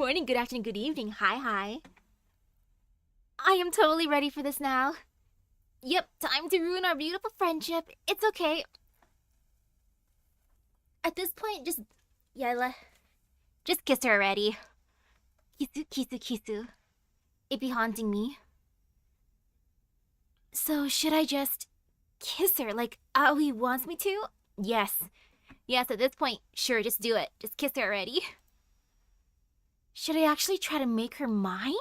morning, good afternoon, good evening. Hi. I am totally ready for this now. Yep, time to ruin our beautiful friendship. It's okay. At this point, just kiss her already. Kisu. It be haunting me. So should I just kiss her like Aoi wants me to? Yes, at this point, sure, just do it. Just kiss her already. Should I actually try to make her mine?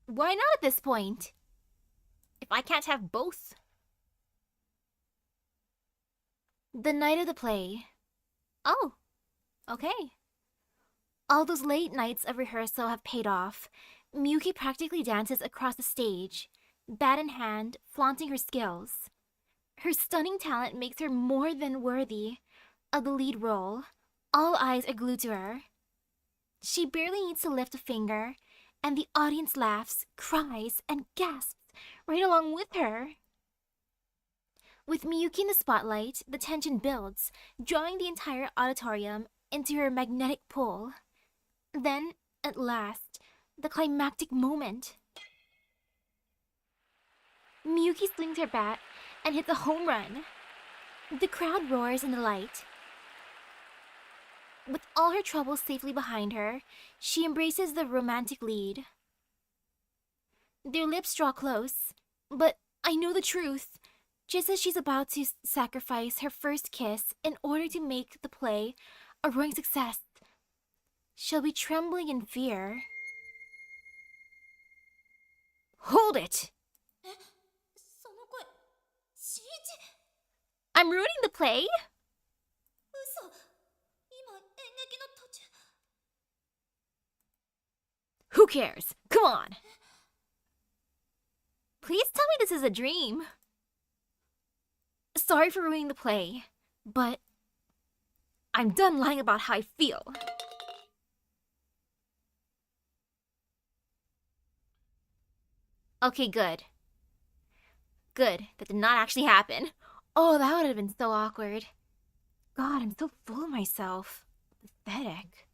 Why not at this point? If I can't have both. The night of the play. Oh, okay. All those late nights of rehearsal have paid off. Miyuki practically dances across the stage, bat in hand, flaunting her skills. Her stunning talent makes her more than worthy of the lead role. All eyes are glued to her. She barely needs to lift a finger, and the audience laughs, cries, and gasps right along with her. With Miyuki in the spotlight, the tension builds, drawing the entire auditorium into her magnetic pull. Then, at last, the climactic moment. Miyuki swings her bat and hits a home run. The crowd roars in the light. With all her troubles safely behind her, she embraces the romantic lead. Their lips draw close, but I know the truth. Just as she's about to sacrifice her first kiss in order to make the play a roaring success, she'll be trembling in fear. Hold it! I'm ruining the play? Who cares? Come on! Please tell me this is a dream. Sorry for ruining the play, but I'm done lying about how I feel. Okay, good. Good, that did not actually happen. Oh, that would have been so awkward. God, I'm so full of myself. Pathetic.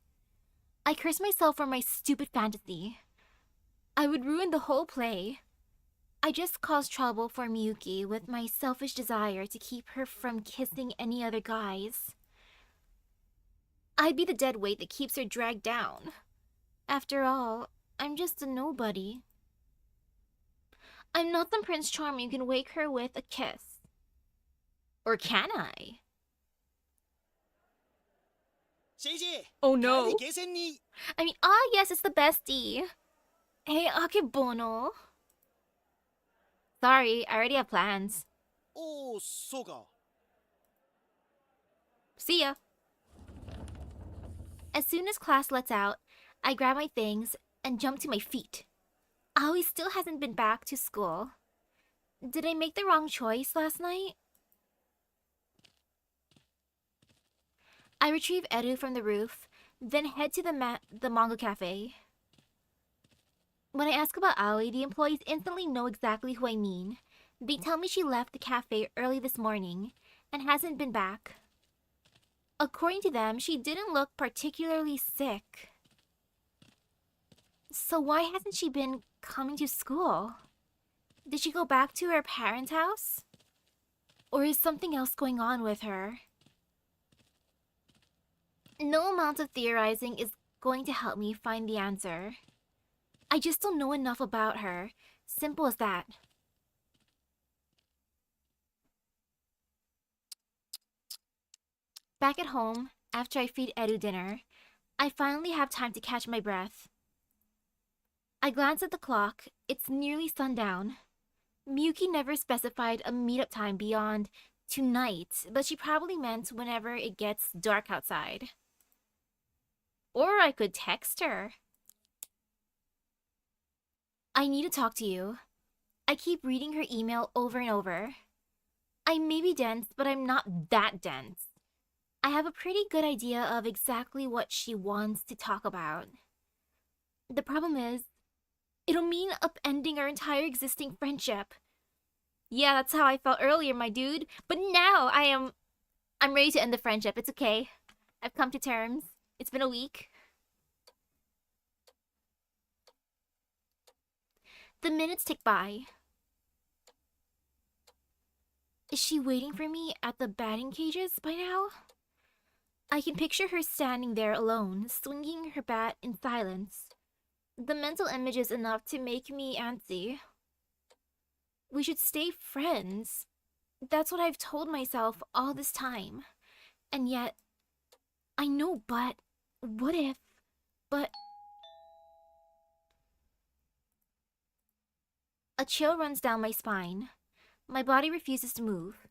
I curse myself for my stupid fantasy. I would ruin the whole play. I just caused trouble for Miyuki with my selfish desire to keep her from kissing any other guys. I'd be the dead weight that keeps her dragged down. After all, I'm just a nobody. I'm not some Prince Charming who can wake her with a kiss. Or can I? Oh no. I mean, yes, it's the bestie. Hey, Akebono. Sorry, I already have plans. See ya. As soon as class lets out, I grab my things and jump to my feet. Aoi still hasn't been back to school. Did I make the wrong choice last night? I retrieve Eru from the roof, then head to the manga cafe. When I ask about Aoi, the employees instantly know exactly who I mean. They tell me she left the cafe early this morning and hasn't been back. According to them, she didn't look particularly sick. So why hasn't she been coming to school? Did she go back to her parents' house? Or is something else going on with her? No amount of theorizing is going to help me find the answer. I just don't know enough about her. Simple as that. Back at home, after I feed Eru dinner, I finally have time to catch my breath. I glance at the clock. It's nearly sundown. Miyuki never specified a meetup time beyond tonight, but she probably meant whenever it gets dark outside. Or I could text her. I need to talk to you. I keep reading her email over and over. I may be dense, but I'm not that dense. I have a pretty good idea of exactly what she wants to talk about. The problem is, it'll mean upending our entire existing friendship. Yeah, that's how I felt earlier, my dude. But now I'm ready to end the friendship. It's okay. I've come to terms. It's been a week. The minutes tick by. Is she waiting for me at the batting cages by now? I can picture her standing there alone, swinging her bat in silence. The mental image is enough to make me antsy. We should stay friends. That's what I've told myself all this time. And yet, I know, but what if? But a chill runs down my spine. My body refuses to move.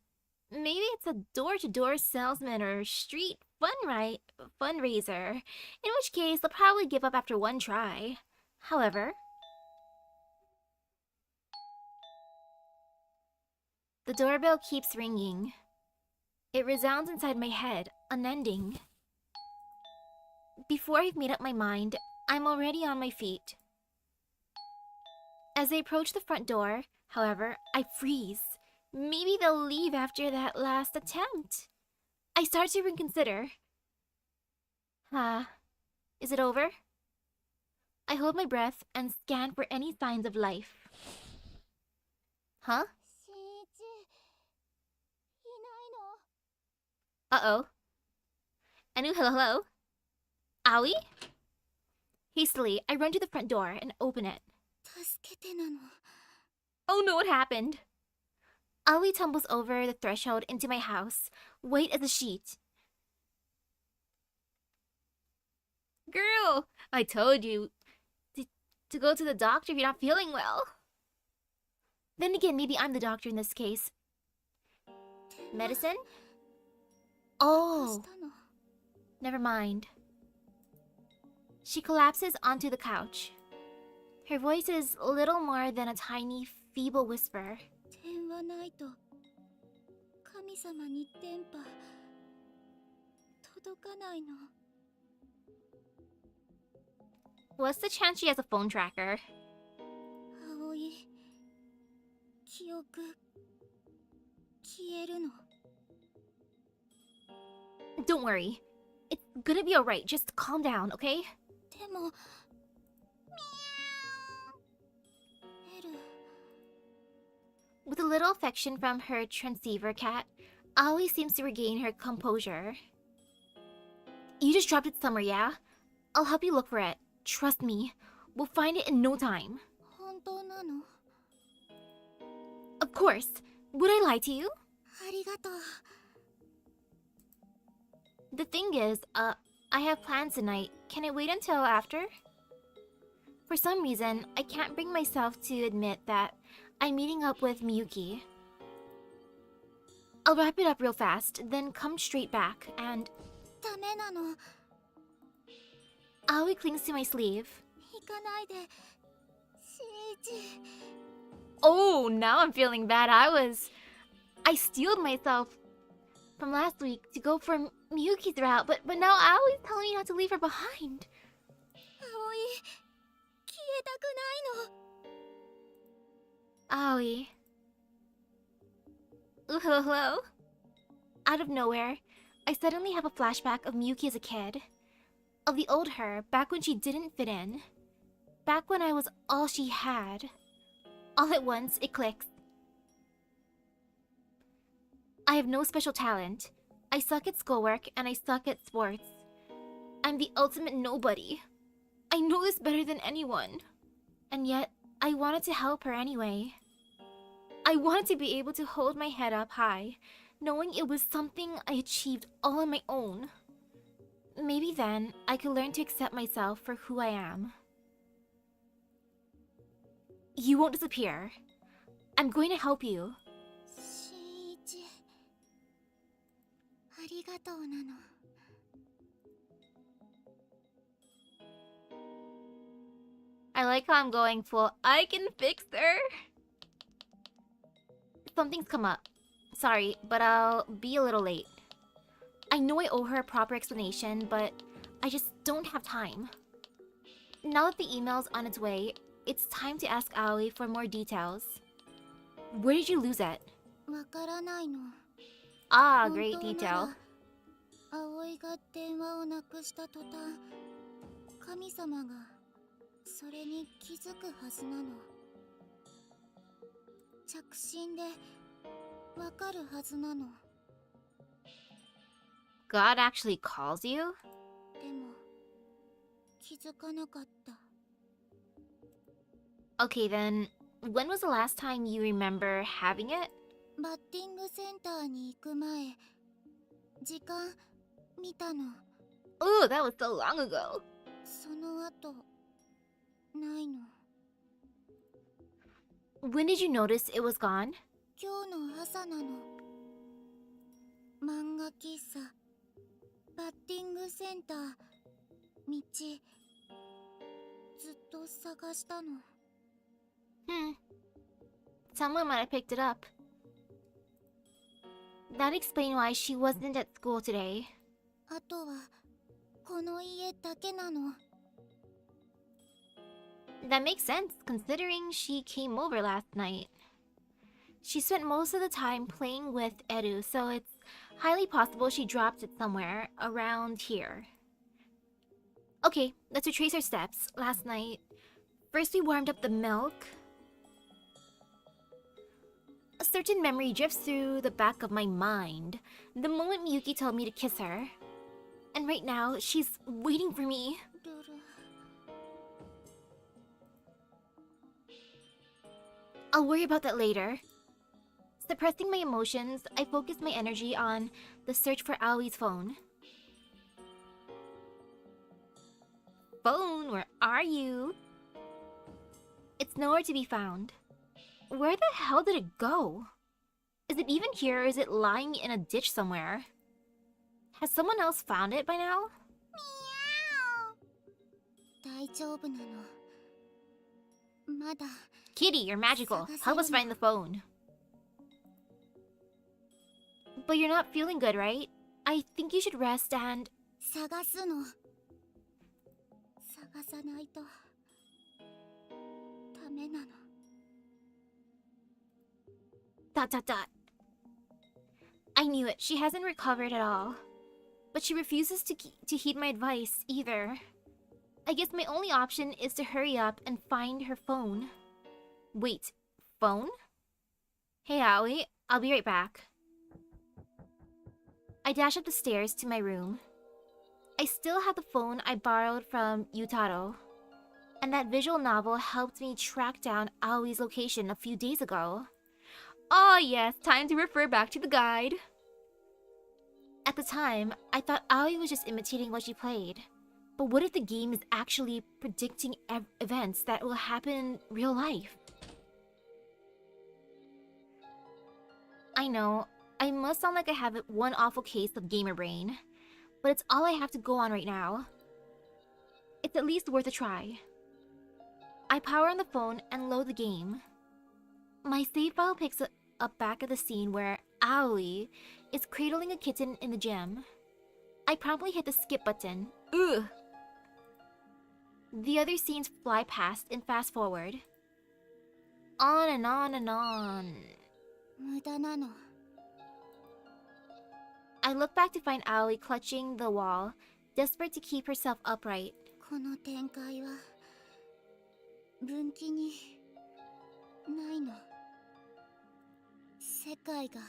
Maybe it's a door-to-door salesman or street fundraiser, in which case I'll probably give up after one try. However, the doorbell keeps ringing. It resounds inside my head, unending. Before I've made up my mind, I'm already on my feet. As I approach the front door, however, I freeze. Maybe they'll leave after that last attempt. I start to reconsider. Is it over? I hold my breath and scan for any signs of life. Huh? Uh-oh. Anu, hello? Aoi? Hastily, I run to the front door and open it. Oh no, what happened? Aoi tumbles over the threshold into my house, white as a sheet. Girl, I told you to go to the doctor if you're not feeling well. Then again, maybe I'm the doctor in this case. Medicine? Oh, never mind. She collapses onto the couch. Her voice is little more than a tiny, feeble whisper. What's the chance she has a phone tracker? Don't worry. It's gonna be alright. Just calm down, okay? With a little affection from her transceiver cat, Aoi seems to regain her composure. You just dropped it somewhere, yeah? I'll help you look for it. Trust me. We'll find it in no time. Of course. Would I lie to you? The thing is, I have plans tonight. Can I wait until after? For some reason, I can't bring myself to admit that I'm meeting up with Miyuki. I'll wrap it up real fast, then come straight back, and... Aoi clings to my sleeve. Oh, now I'm feeling bad. I steeled myself from last week to go for Miyuki's route, but now Aoi's telling me not to leave her behind. Aoi. Ooh, hello? Out of nowhere, I suddenly have a flashback of Miyuki as a kid. Of the old her, back when she didn't fit in. Back when I was all she had. All at once, it clicks. I have no special talent. I suck at schoolwork and I suck at sports. I'm the ultimate nobody. I know this better than anyone. And yet, I wanted to help her anyway. I wanted to be able to hold my head up high, knowing it was something I achieved all on my own. Maybe then, I could learn to accept myself for who I am. You won't disappear. I'm going to help you. I like how I'm going full, I can fix her. Something's come up. Sorry, but I'll be a little late. I know I owe her a proper explanation, but I just don't have time. Now that the email's on its way, it's time to ask Aoi for more details. Where did you lose it? Ah, great detail. 着信でわかるはずなの。 God actually calls you? でも気づかなかった。 Okay then, when was the last time you remember having it? バッティングセンターに行く前、時間見たの。 Ooh, that was so long ago. その後ないの。 When did you notice it was gone? 今日の朝なの。漫画喫茶、バッティングセンター、道、ずっと探したの。 Someone might have picked it up. That explains why she wasn't at school today. あとはこの家だけなの。 That makes sense, considering she came over last night. She spent most of the time playing with Eru, so it's highly possible she dropped it somewhere around here. Okay, let's retrace our steps. Last night, first we warmed up the milk. A certain memory drifts through the back of my mind the moment Miyuki told me to kiss her. And right now, she's waiting for me. ルル、 I'll worry about that later. Suppressing my emotions, I focus my energy on the search for Aoi's phone. Phone, where are you? It's nowhere to be found. Where the hell did it go? Is it even here or is it lying in a ditch somewhere? Has someone else found it by now? 大丈夫なの。まだ。 Kitty, you're magical. Help us find the phone. But you're not feeling good, right? I think you should rest and... 探すの。探さないとダメなの。 I knew it. She hasn't recovered at all. But she refuses to heed my advice either. I guess my only option is to hurry up and find her phone. Wait, phone? Hey Aoi, I'll be right back. I dash up the stairs to my room. I still have the phone I borrowed from Yutaro. And that visual novel helped me track down Aoi's location a few days ago. Oh yes, time to refer back to the guide. At the time, I thought Aoi was just imitating what she played. But what if the game is actually predicting events that will happen in real life? I know, I must sound like I have one awful case of gamer brain, but it's all I have to go on right now. It's at least worth a try. I power on the phone and load the game. My save file picks up back at the scene where Aoi is cradling a kitten in the gym. I promptly hit the skip button. Ugh! The other scenes fly past and fast forward. On and on and on. 無駄なの。 I look back to find Aoi clutching the wall, desperate to keep herself upright. この展開は分岐にないの。世界が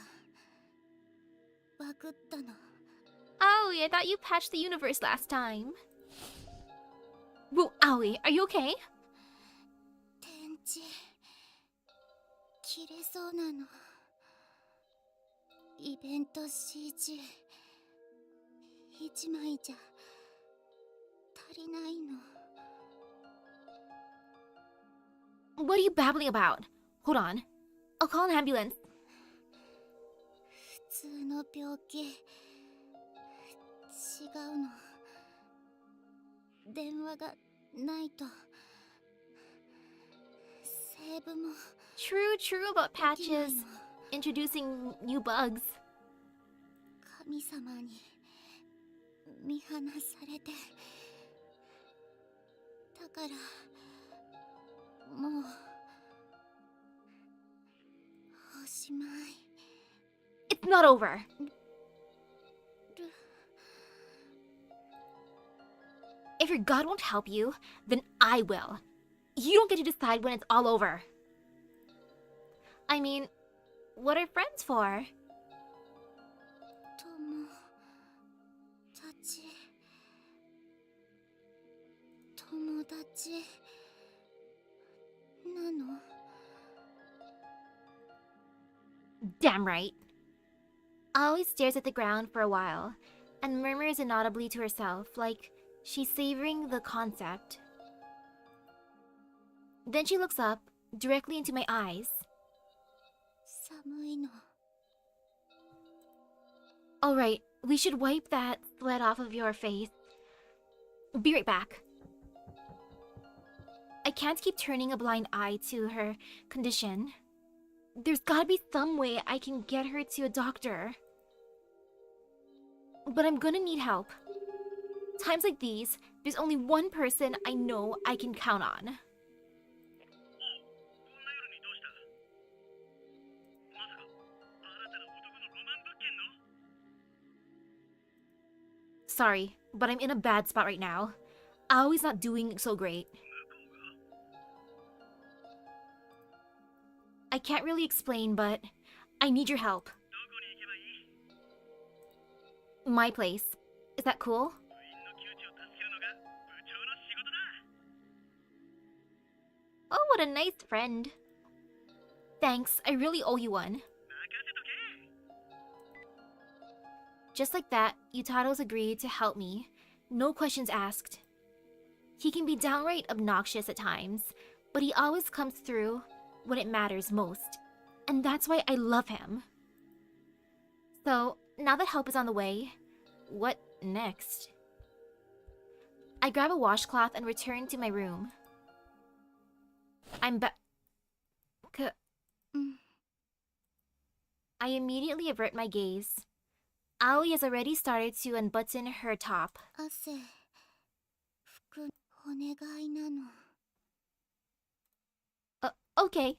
バグったの。 Aoi, I thought you patched the universe last time. Whoa, Aoi, are you okay? 天地切れそうなの。イベント CG 一枚じゃ足りないの。 What are you babbling about? Hold on. I'll call an ambulance. 普通の病気違うの。電話がないとセーブも True about patches introducing new bugs. 神様に見放されて、だからもうおしまい。 It's not over. If your god won't help you, then I will. You don't get to decide when it's all over. I mean, what are friends for? 友達友達なの Damn right. Aoi stares at the ground for a while and murmurs inaudibly to herself, like she's savoring the concept. Then she looks up, directly into my eyes. 寒いの Alright, we should wipe that sweat off of your face. Be right back. I can't keep turning a blind eye to her condition. There's gotta be some way I can get her to a doctor. But I'm gonna need help. Times like these, there's only one person I know I can count on. Sorry, but I'm in a bad spot right now. Aoi's not doing so great. I can't really explain, but I need your help. My place. Is that cool? Oh, what a nice friend. Thanks, I really owe you one. Just like that, Yutaro's agreed to help me. No questions asked. He can be downright obnoxious at times, but he always comes through when it matters most. And that's why I love him. So, now that help is on the way, what next? I grab a washcloth and return to my room. I'm back. I immediately avert my gaze. Aoi has already started to unbutton her top. 汗拭くお願いなの Okay.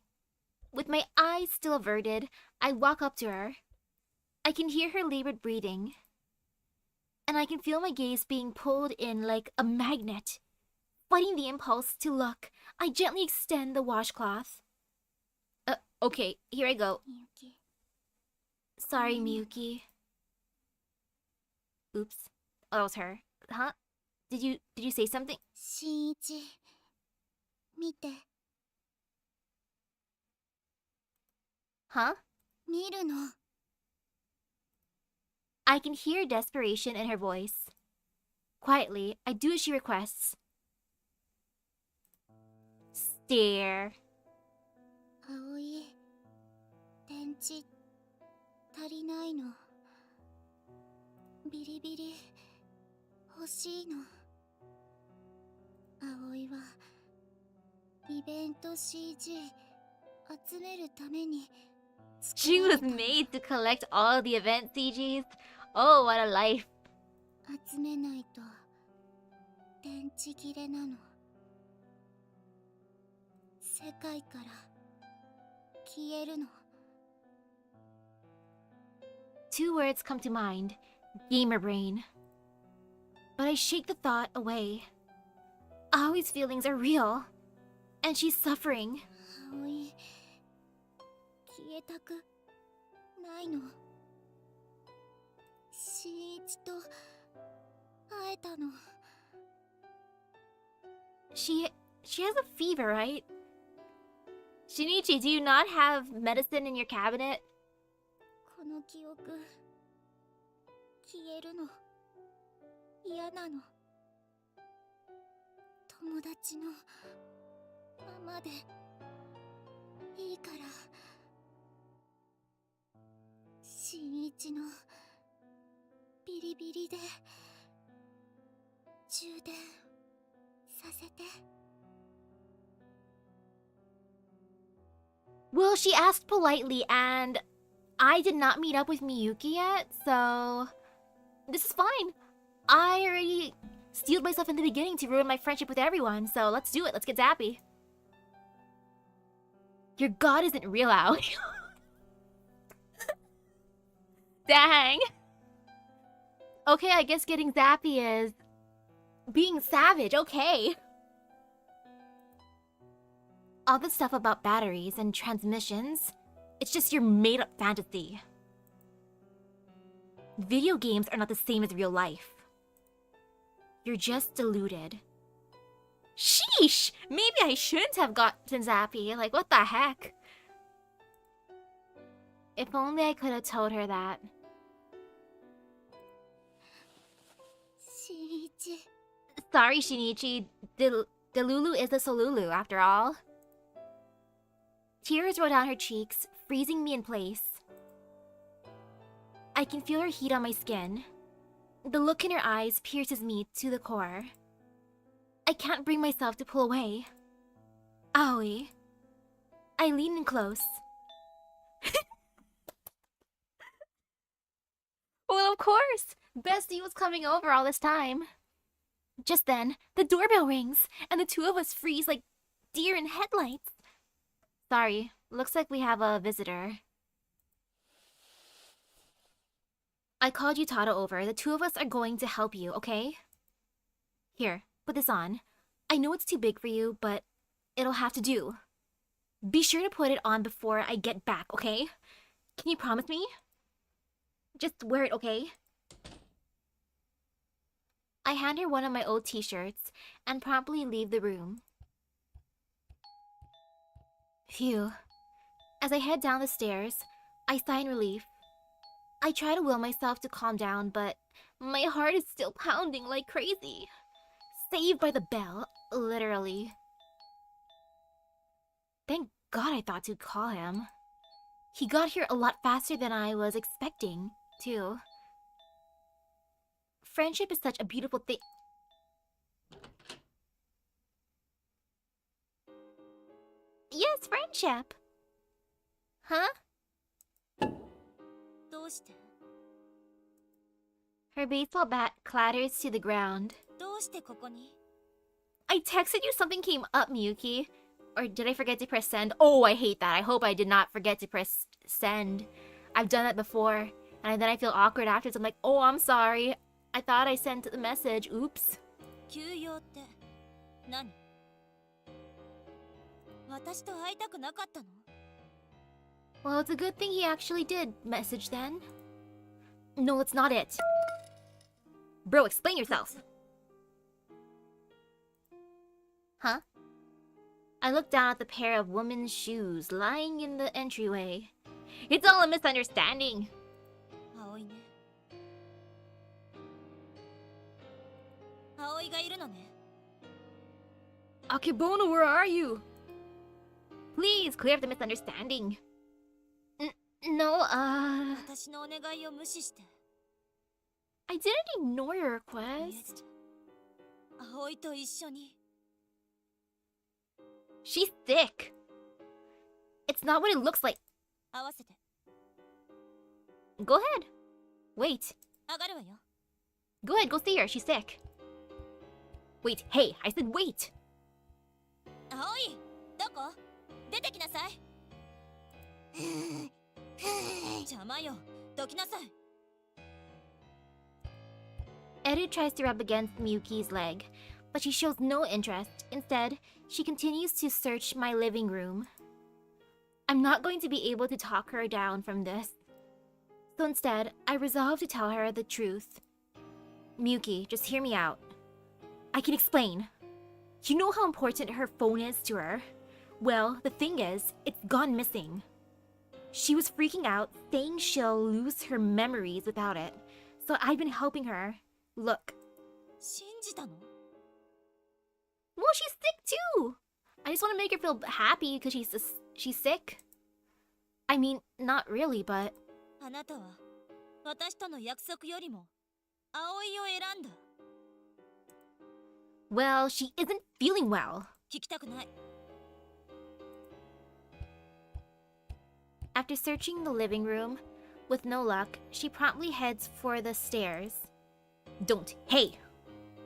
With my eyes still averted, I walk up to her. I can hear her labored breathing. And I can feel my gaze being pulled in like a magnet. Fighting the impulse to look, I gently extend the washcloth. Okay, here I go. みゆき Sorry, Miyuki. Oops. Oh, that was her. Huh? Did you say something? 新一見て Huh? 見るの I can hear desperation in her voice. Quietly, I do as she requests. Stare. 葵電池足りないのビリビリ欲しいの葵はイベント CG 集めるために She was made to collect all the event CGs. Oh, what a life. 集めないと電池切れなの世界から消えるの Two words come to mind. Gamer brain. But I shake the thought away. Aoi's feelings are real. And she's suffering. 葵消えたくないの新一と会えたの She has a fever, right? Shinichi, do you not have medicine in your cabinet? この記憶消えるの嫌なの友達のままでいいから新一のビリビリで充電させて Well, she asked politely, and I did not meet up with Miyuki yet, so this is fine. I already steeled myself in the beginning to ruin my friendship with everyone, so let's do it. Let's get zappy. Your god isn't real, Aoi. Dang. Okay, I guess getting zappy is being savage, okay. All the stuff about batteries and transmissions, It's just your made-up fantasy. Video games are not the same as real life. You're just deluded. Sheesh! Maybe I shouldn't have gotten zappy. Like, what the heck? If only I could have told her that. 新一 Sorry, Shinichi. Delulu is a Solulu, after all. Tears roll down her cheeks, freezing me in place. I can feel her heat on my skin. The look in her eyes pierces me to the core. I can't bring myself to pull away. Aoi. I lean in close. Well, of course! Bestie was coming over all this time. Just then, the doorbell rings, and the two of us freeze like deer in headlights. Sorry, looks like we have a visitor. I called Utada over. The two of us are going to help you, okay? Here, put this on. I know it's too big for you, but it'll have to do. Be sure to put it on before I get back, okay? Can you promise me? Just wear it, okay? I hand her one of my old t-shirts and promptly leave the room. Phew. As I head down the stairs, I sigh in relief. I try to will myself to calm down, but my heart is still pounding like crazy. Saved by the bell, literally. Thank God I thought to call him. He got here a lot faster than I was expecting, too. Friendship is such a beautiful thing. Yes, friendship. Huh? どうして Her baseball bat clatters to the ground. どうしてここに I texted you something came up, Miyuki. Or did I forget to press send? Oh, I hate that. I hope I did not forget to press send. I've done that before. And then I feel awkward afterwards. I'm like, oh, I'm sorry. I thought I sent the message. Oops. 休養って何私と会いたくなかったの Well, it's a good thing he actually did message then. No, it's not it. Bro, explain yourself. Huh? I look down at the pair of women's shoes lying in the entryway. It's all a misunderstanding. 葵ね葵がいるのね Akebono, where are you? Please clear up the misunderstanding. No, 私のお願いを無視して I didn't ignore your 見え request. 葵と一緒に She's sick. It's not what it looks like. 合わせて Go ahead. Wait. 上がるわよ Go ahead, go see her. She's sick. Wait, hey, I said wait. 葵どこ出てきなさい邪魔よどきなさい Edu tries to rub against Miyuki's leg, but she shows no interest. Instead, she continues to search my living room. I'm not going to be able to talk her down from this. So instead, I resolve to tell her the truth. Miyuki, just hear me out. I can explain. You know how important her phone is to her? Well, the thing is, it's gone missing. She was freaking out, saying she'll lose her memories without it. So I've been helping her. Look. 信じたの Well, she's sick too. I just want to make her feel happy because she's sick. I mean, not really, but あなたは私との約束よりも葵を選んだ well, she isn't feeling well. 聞きたくない After searching the living room, with no luck, she promptly heads for the stairs. Don't. Hey!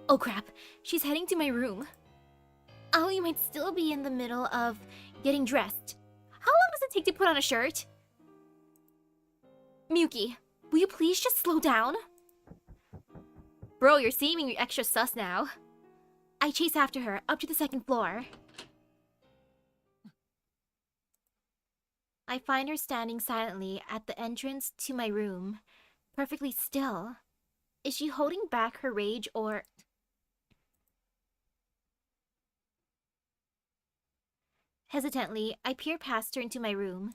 Oh crap, she's heading to my room. Aoi might still be in the middle of getting dressed. How long does it take to put on a shirt? Miyuki, will you please just slow down? Bro, you're seeming extra sus now. I chase after her up to the second floor. I find her standing silently at the entrance to my room, perfectly still. Is she holding back her rage or... Hesitantly, I peer past her into my room.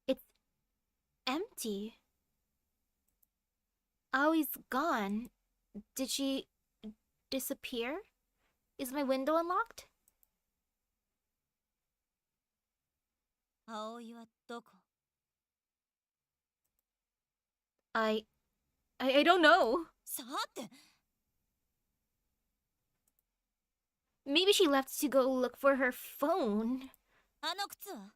It's empty. Aoi's gone. Did she disappear? Is my window unlocked? 葵はどこ I don't know. さて Maybe she left to go look for her phone. あの靴は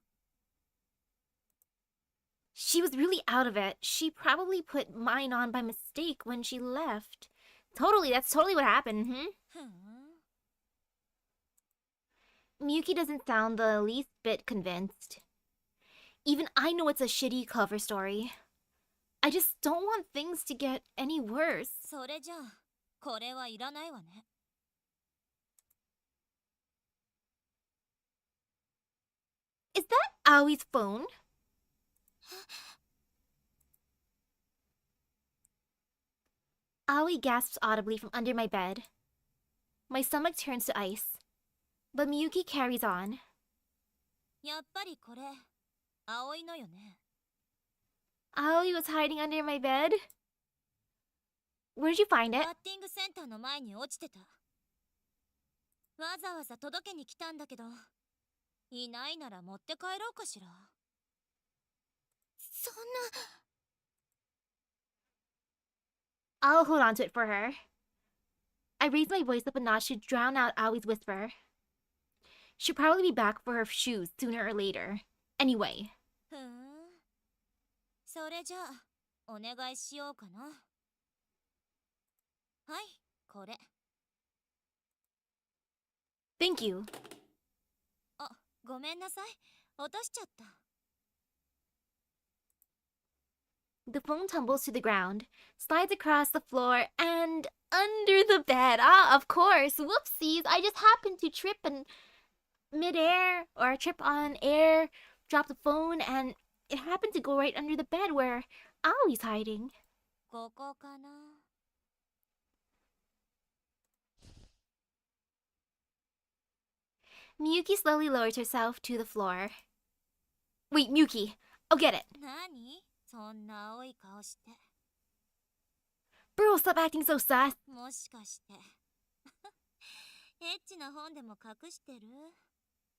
She was really out of it. She probably put mine on by mistake when she left. Totally, that's totally what happened, ふん Miyuki doesn't sound the least bit convinced. Even I know it's a shitty cover story. I just don't want things to get any worse. それじゃあこれはいらないわね Is that Aoi's phone? Aoi gasps audibly from under my bed. My stomach turns to ice. But Miyuki carries on. やっぱりこれ葵のよね Aoi was hiding under my bed? Where did you find バ it? ッティングセンターの前に落ちてたわざわざ届けに来たんだけどいないなら持って帰ろうかしらそんな I'll hold on to it for her. I raise my voice up a notch to drown out Aoi's whisper. She'll probably be back for her shoes sooner or later. Anyway. ふんそれじゃあお願いしようかなはいこれ Thank you. あごめんなさい落としちゃった The phone tumbles to the ground, slides across the floor, and under the bed. Ah, of course. Whoopsies. I just happened to trip in midair, or trip on air, drop the phone, and it happened to go right under the bed where Aoi's hiding. ここかな Miyuki slowly lowers herself to the floor. Wait, Miyuki, I'll get it. 何そんな青い顔して Bro, stop acting so sus. もしかしてエッチな本でも隠してる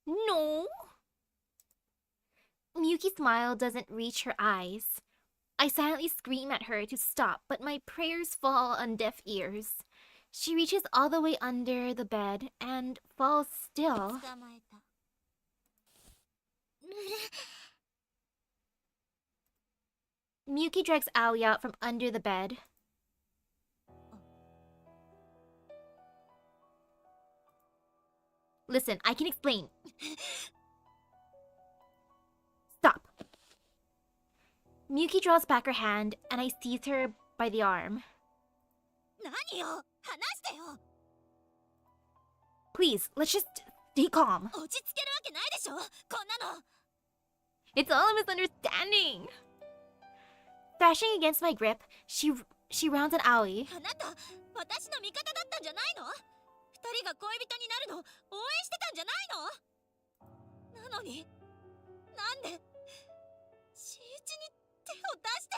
No. Miyuki's smile doesn't reach her eyes. I silently scream at her to stop, but my prayers fall on deaf ears. She reaches all the way under the bed and falls still. 捕まえた Miyuki drags Aoi out from under the bed. Listen, I can explain. Stop. Miyuki draws back her hand, and I seize her by the arm. 何よ話してよ Please, let's just stay calm. 落ち着けるわけないでしょこんなの It's all a misunderstanding. Thrashing against my grip, she rounds at Aoi. あなた私の味方だったんじゃないの二人が恋人になるの応援してたんじゃないのなのになんで新一に手を出して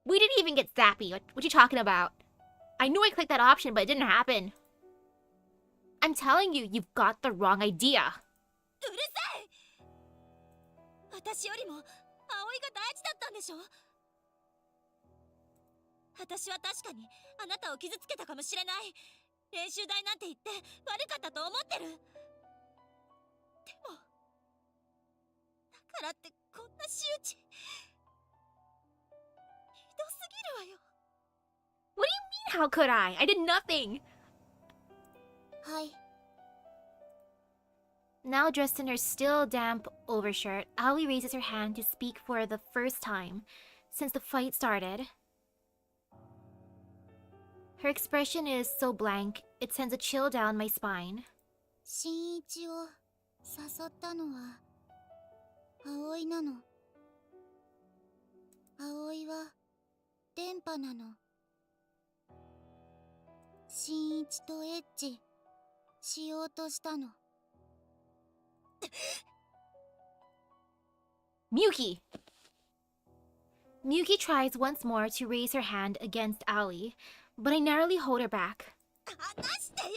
We didn't even get zappy. What you talking about? I knew I clicked that option, but it didn't happen. I'm telling you, you've got the wrong idea. うるさい私よりも葵が大事だったんでしょ私は確かにあなたを傷つけたかもしれない練習台なんて言って悪かったと思ってるでもだからってこんな仕打ちひどすぎるわよ What do you mean, how could I? I did nothing. はい Now dressed in her still damp overshirt, Aoi raises her hand to speak for the first time since the fight started. Her expression is so blank, it sends a chill down my spine. 新一を誘ったのは葵なの。葵は電波なの。新一とエッチしようとしたの。Miyuki! Miyuki tries once more to raise her hand against Aoi, but I narrowly hold her back. 離してよ。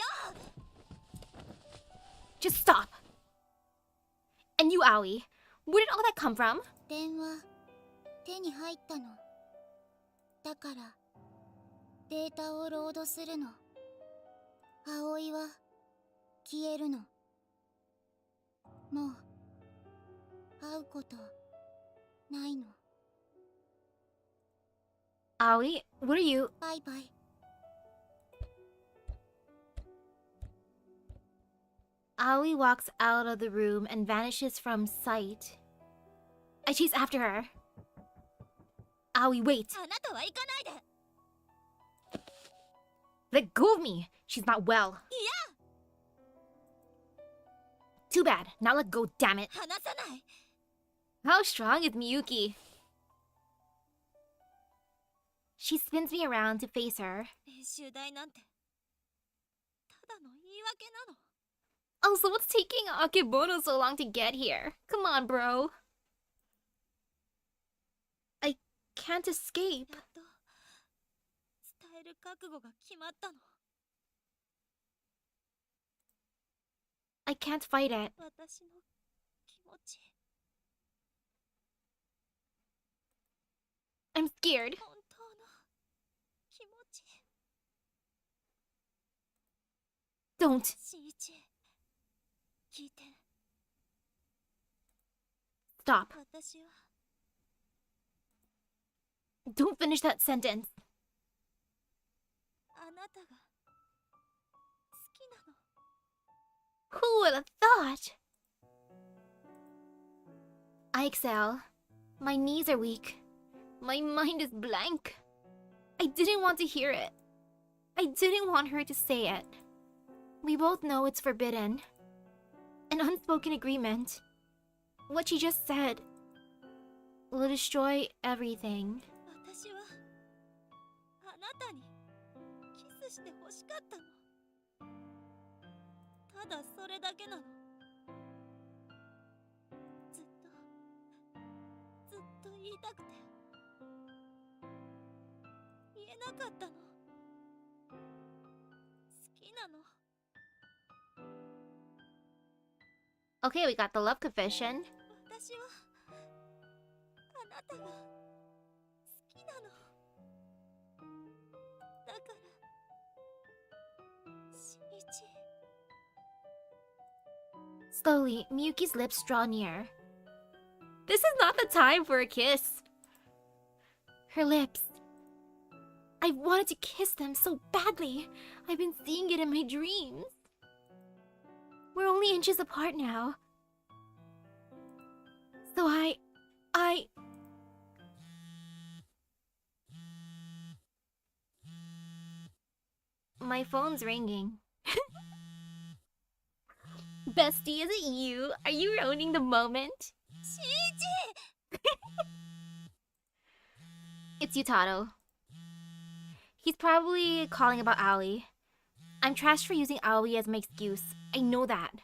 Just stop! And you, Aoi, where did all that come from? 電話手に入ったの。だからデータをロードするの。葵は消えるの。もう会うことないの。 Aoi, what are you... バイバイ。 Aoi walks out of the room and vanishes from sight. I chase after her. Aoi, wait! あなたは行かないで。 Let go of me! She's not well. いや、 Too bad. Now let go, damn it. 離さない。 How strong is Miyuki? She spins me around to face her. 練習台なんてただの言い訳なの。 Also, what's taking Akebono so long to get here? Come on, bro. I can't escape. やっと伝える覚悟が決まったの。 I can't fight it. 私の気持ち I'm scared. 本当の気持ち。 Don't. 新一聞いて。 Stop. 私は Don't finish that sentence. あなたが好きなの。 Who would have thought? I exhale. My knees are weak. My mind is blank. I didn't want to hear it. I didn't want her to say it. We both know it's forbidden. An unspoken agreement. What she just said will destroy everything. 私はあなたにキスして欲しかったの。ただそれだけなの。ずっと言いたくて言えなかったの。好きなの。 Okay, we got the love confession. 私はあなたが好きなの。だから新一。 Slowly, Miyuki's lips draw near. This is not the time for a kiss. Her lips. I wanted to kiss them so badly. I've been seeing it in my dreams. We're only inches apart now. So I... My phone's ringing. Bestie, is it you? Are you ruining the moment? 新一。 It's Yutato. He's probably calling about Aoi. I'm trashed for using Aoi as my excuse. I know that.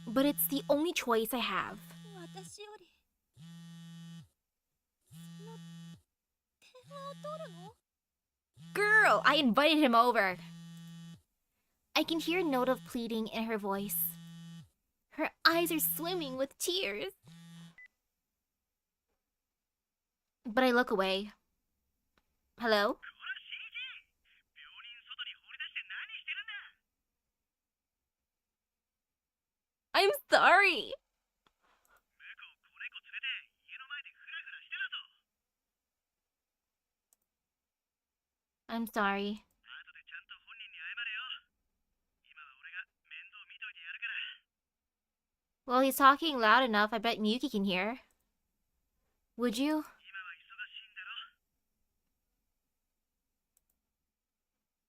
But it's the only choice I have. 私よりその電話を取るの？ Girl, I invited him over. I can hear a note of pleading in her voice. Her eyes are swimming with tears. But I look away. Hello? I'm sorry. I'm sorry. Well, he's talking loud enough, I bet Miyuki can hear. Would you?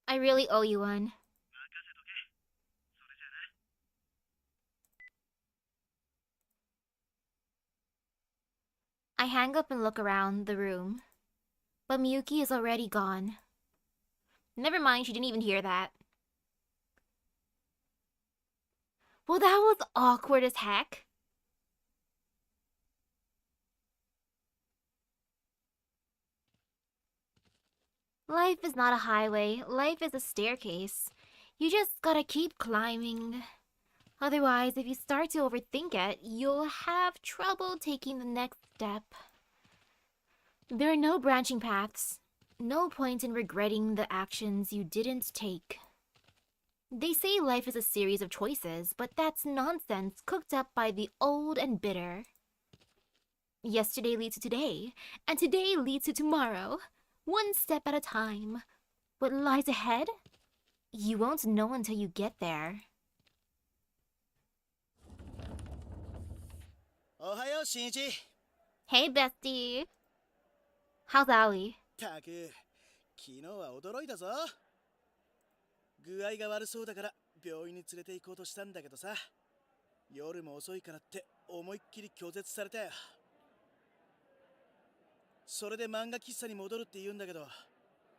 I really owe you one. I hang up and look around the room, but Miyuki is already gone. Never mind, she didn't even hear that. Well, that was awkward as heck. Life is not a highway, life is a staircase. You just gotta keep climbing. Otherwise, if you start to overthink it, you'll have trouble taking the next step. There are no branching paths. No point in regretting the actions you didn't take. They say life is a series of choices, but that's nonsense cooked up by the old and bitter. Yesterday leads to today, and today leads to tomorrow. One step at a time. What lies ahead? You won't know until you get there. おはよう新一。 Hey, bestie. How's Allie? たく、昨日は驚いたぞ。具合が悪そうだから病院に連れて行こうとしたんだけどさ、夜も遅いからって思いっきり拒絶されたよ。それで漫画喫茶に戻るって言うんだけど、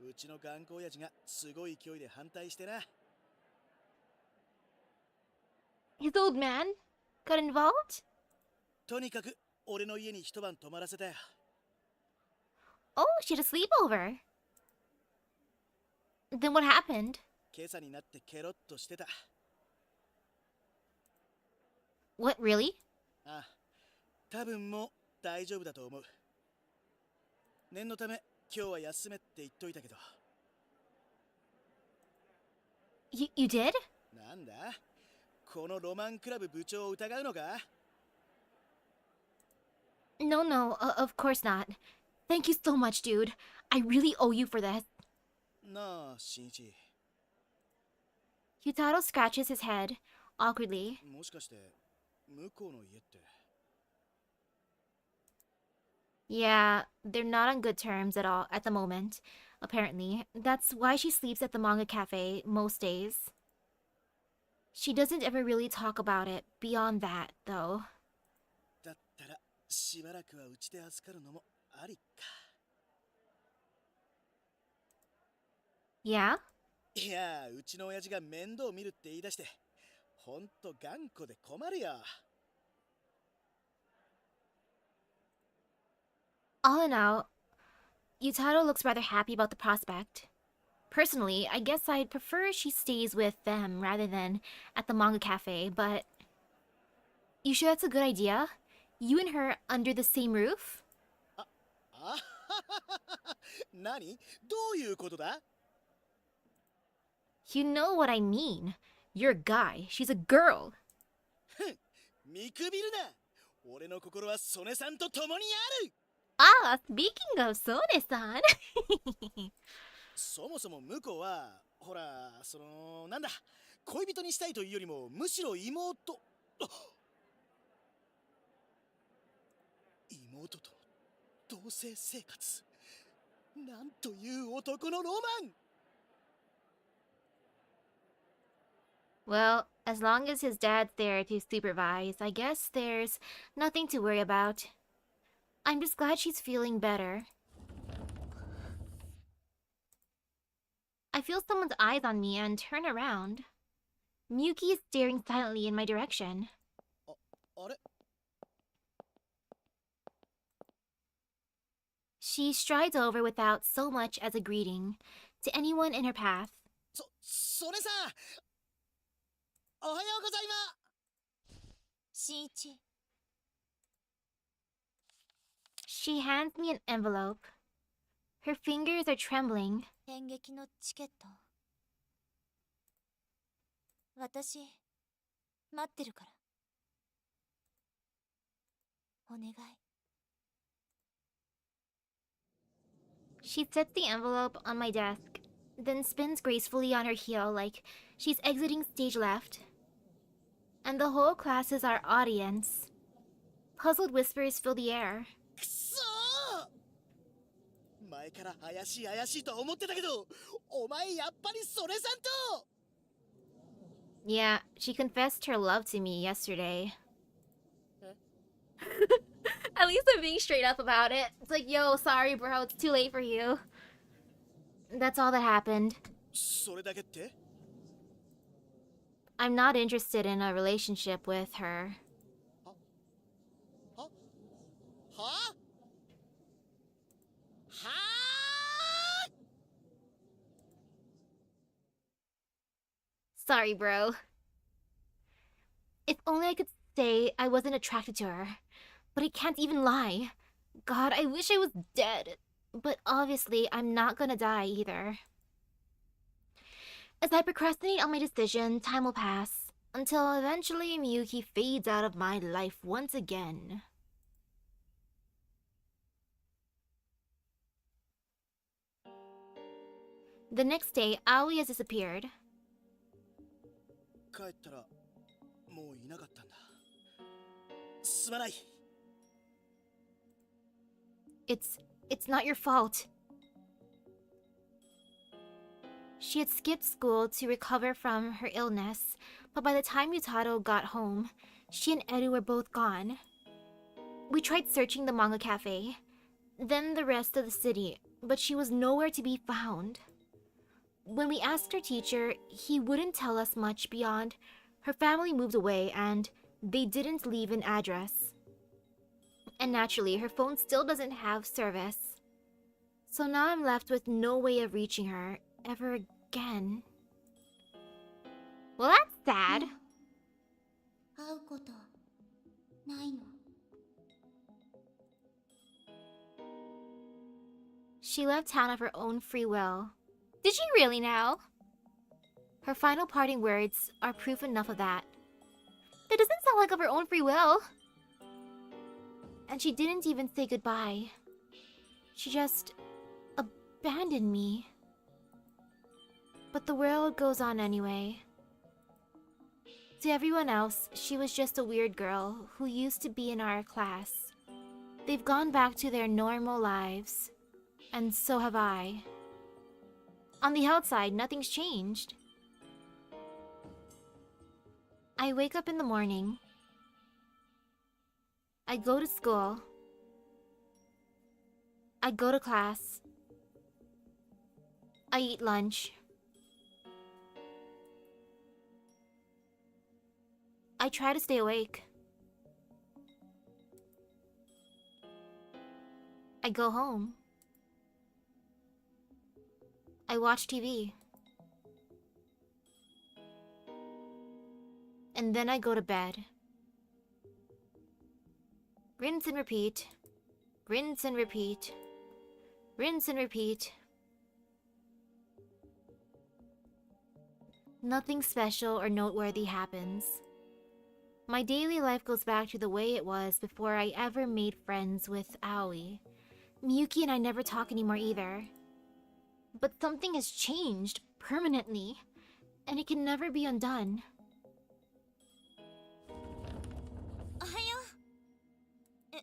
うちの頑固親父がすごい勢いで反対してな。 His old man got involved? とにかく俺の家に一晩泊まらせたよ。 Oh, she had a sleepover. Then what happened? 今朝になってケロッとしてた。 What, really? ああ、多分もう大丈夫だと思う。念のため今日は休めって言っといたけど。 You did? なんだ、このロマンクラブ部長を疑うのか？ No, no, of course not. Thank you so much, dude. I really owe you for this. なあ、新一。 Yutaro scratches his head, awkwardly. もしかして向こうの家って。 Yeah, they're not on good terms at all at the moment, apparently. That's why she sleeps at the manga cafe most days. She doesn't ever really talk about it beyond that, though. だったらしばらくはうちで預かるのもありか。 Yeah? いや、うちの親父が面倒見るって言い出して、ほんと頑固で困るよ。 All in all, Yutaro looks rather happy about the prospect. Personally, I guess I'd prefer she stays with them rather than at the manga cafe, but... You sure that's a good idea? You and her under the same roof? あははは。何？どういうことだ？ You know what I mean. You're a guy, she's a girl. 見くびるな。俺の心は曽根さんと共にある。 Ah, speaking of Sone-san. そもそも向こうは、ほら、なんだ、恋人にしたいというよりも、むしろ妹。あ、妹と同棲生活。なんという男のロマン。 Well, as long as his dad's there to supervise, I guess there's nothing to worry about. I'm just glad she's feeling better. I feel someone's eyes on me and turn around. Miyuki is staring silently in my direction. あれ？ She strides over without so much as a greeting to anyone in her path. それさ、おはようございます。 新一。 She hands me an envelope. Her fingers are trembling. 演劇のチケット。私、待ってるから。お願い。 She sets the envelope on my desk, then spins gracefully on her heel like she's exiting stage left. And the whole class is our audience. Puzzled whispers fill the air. くそー！前から怪しい怪しいと思ってたけど、お前やっぱりそれさんと。 Yeah, she confessed her love to me yesterday. At least I'm being straight up about it. It's like, yo, sorry, bro, it's too late for you. That's all that happened. それだけって I'm not interested in a relationship with her. ははは Sorry, bro. If only I could say I wasn't attracted to her. But I can't even lie. God, I wish I was dead. But obviously, I'm not gonna die either. As I procrastinate on my decision, time will pass, until eventually Miyuki fades out of my life once again. The next day, Aoi has disappeared. 帰ったらもういなかったんだ。すまない。 It's not your fault. She had skipped school to recover from her illness, but by the time Yutaro got home, she and Eru were both gone. We tried searching the manga cafe, then the rest of the city, but she was nowhere to be found. When we asked her teacher, he wouldn't tell us much beyond her family moved away and they didn't leave an address. And naturally, her phone still doesn't have service. So now I'm left with no way of reaching her ever again. Well, that's sad. 会うことないの？ She left town of her own free will. Did she really now? Her final parting words are proof enough of that. That doesn't sound like of her own free will. And she didn't even say goodbye. She just abandoned me. But the world goes on anyway. To everyone else, she was just a weird girl who used to be in our class. They've gone back to their normal lives. And so have I. On the outside, nothing's changed. I wake up in the morning. I go to school. I go to class. I eat lunch. I try to stay awake. I go home. I watch TV. And then I go to bed. Rinse and repeat. Rinse and repeat. Rinse and repeat. Nothing special or noteworthy happens. My daily life goes back to the way it was before I ever made friends with Aoi. Miyuki and I never talk anymore either. But something has changed permanently, and it can never be undone. おはよう。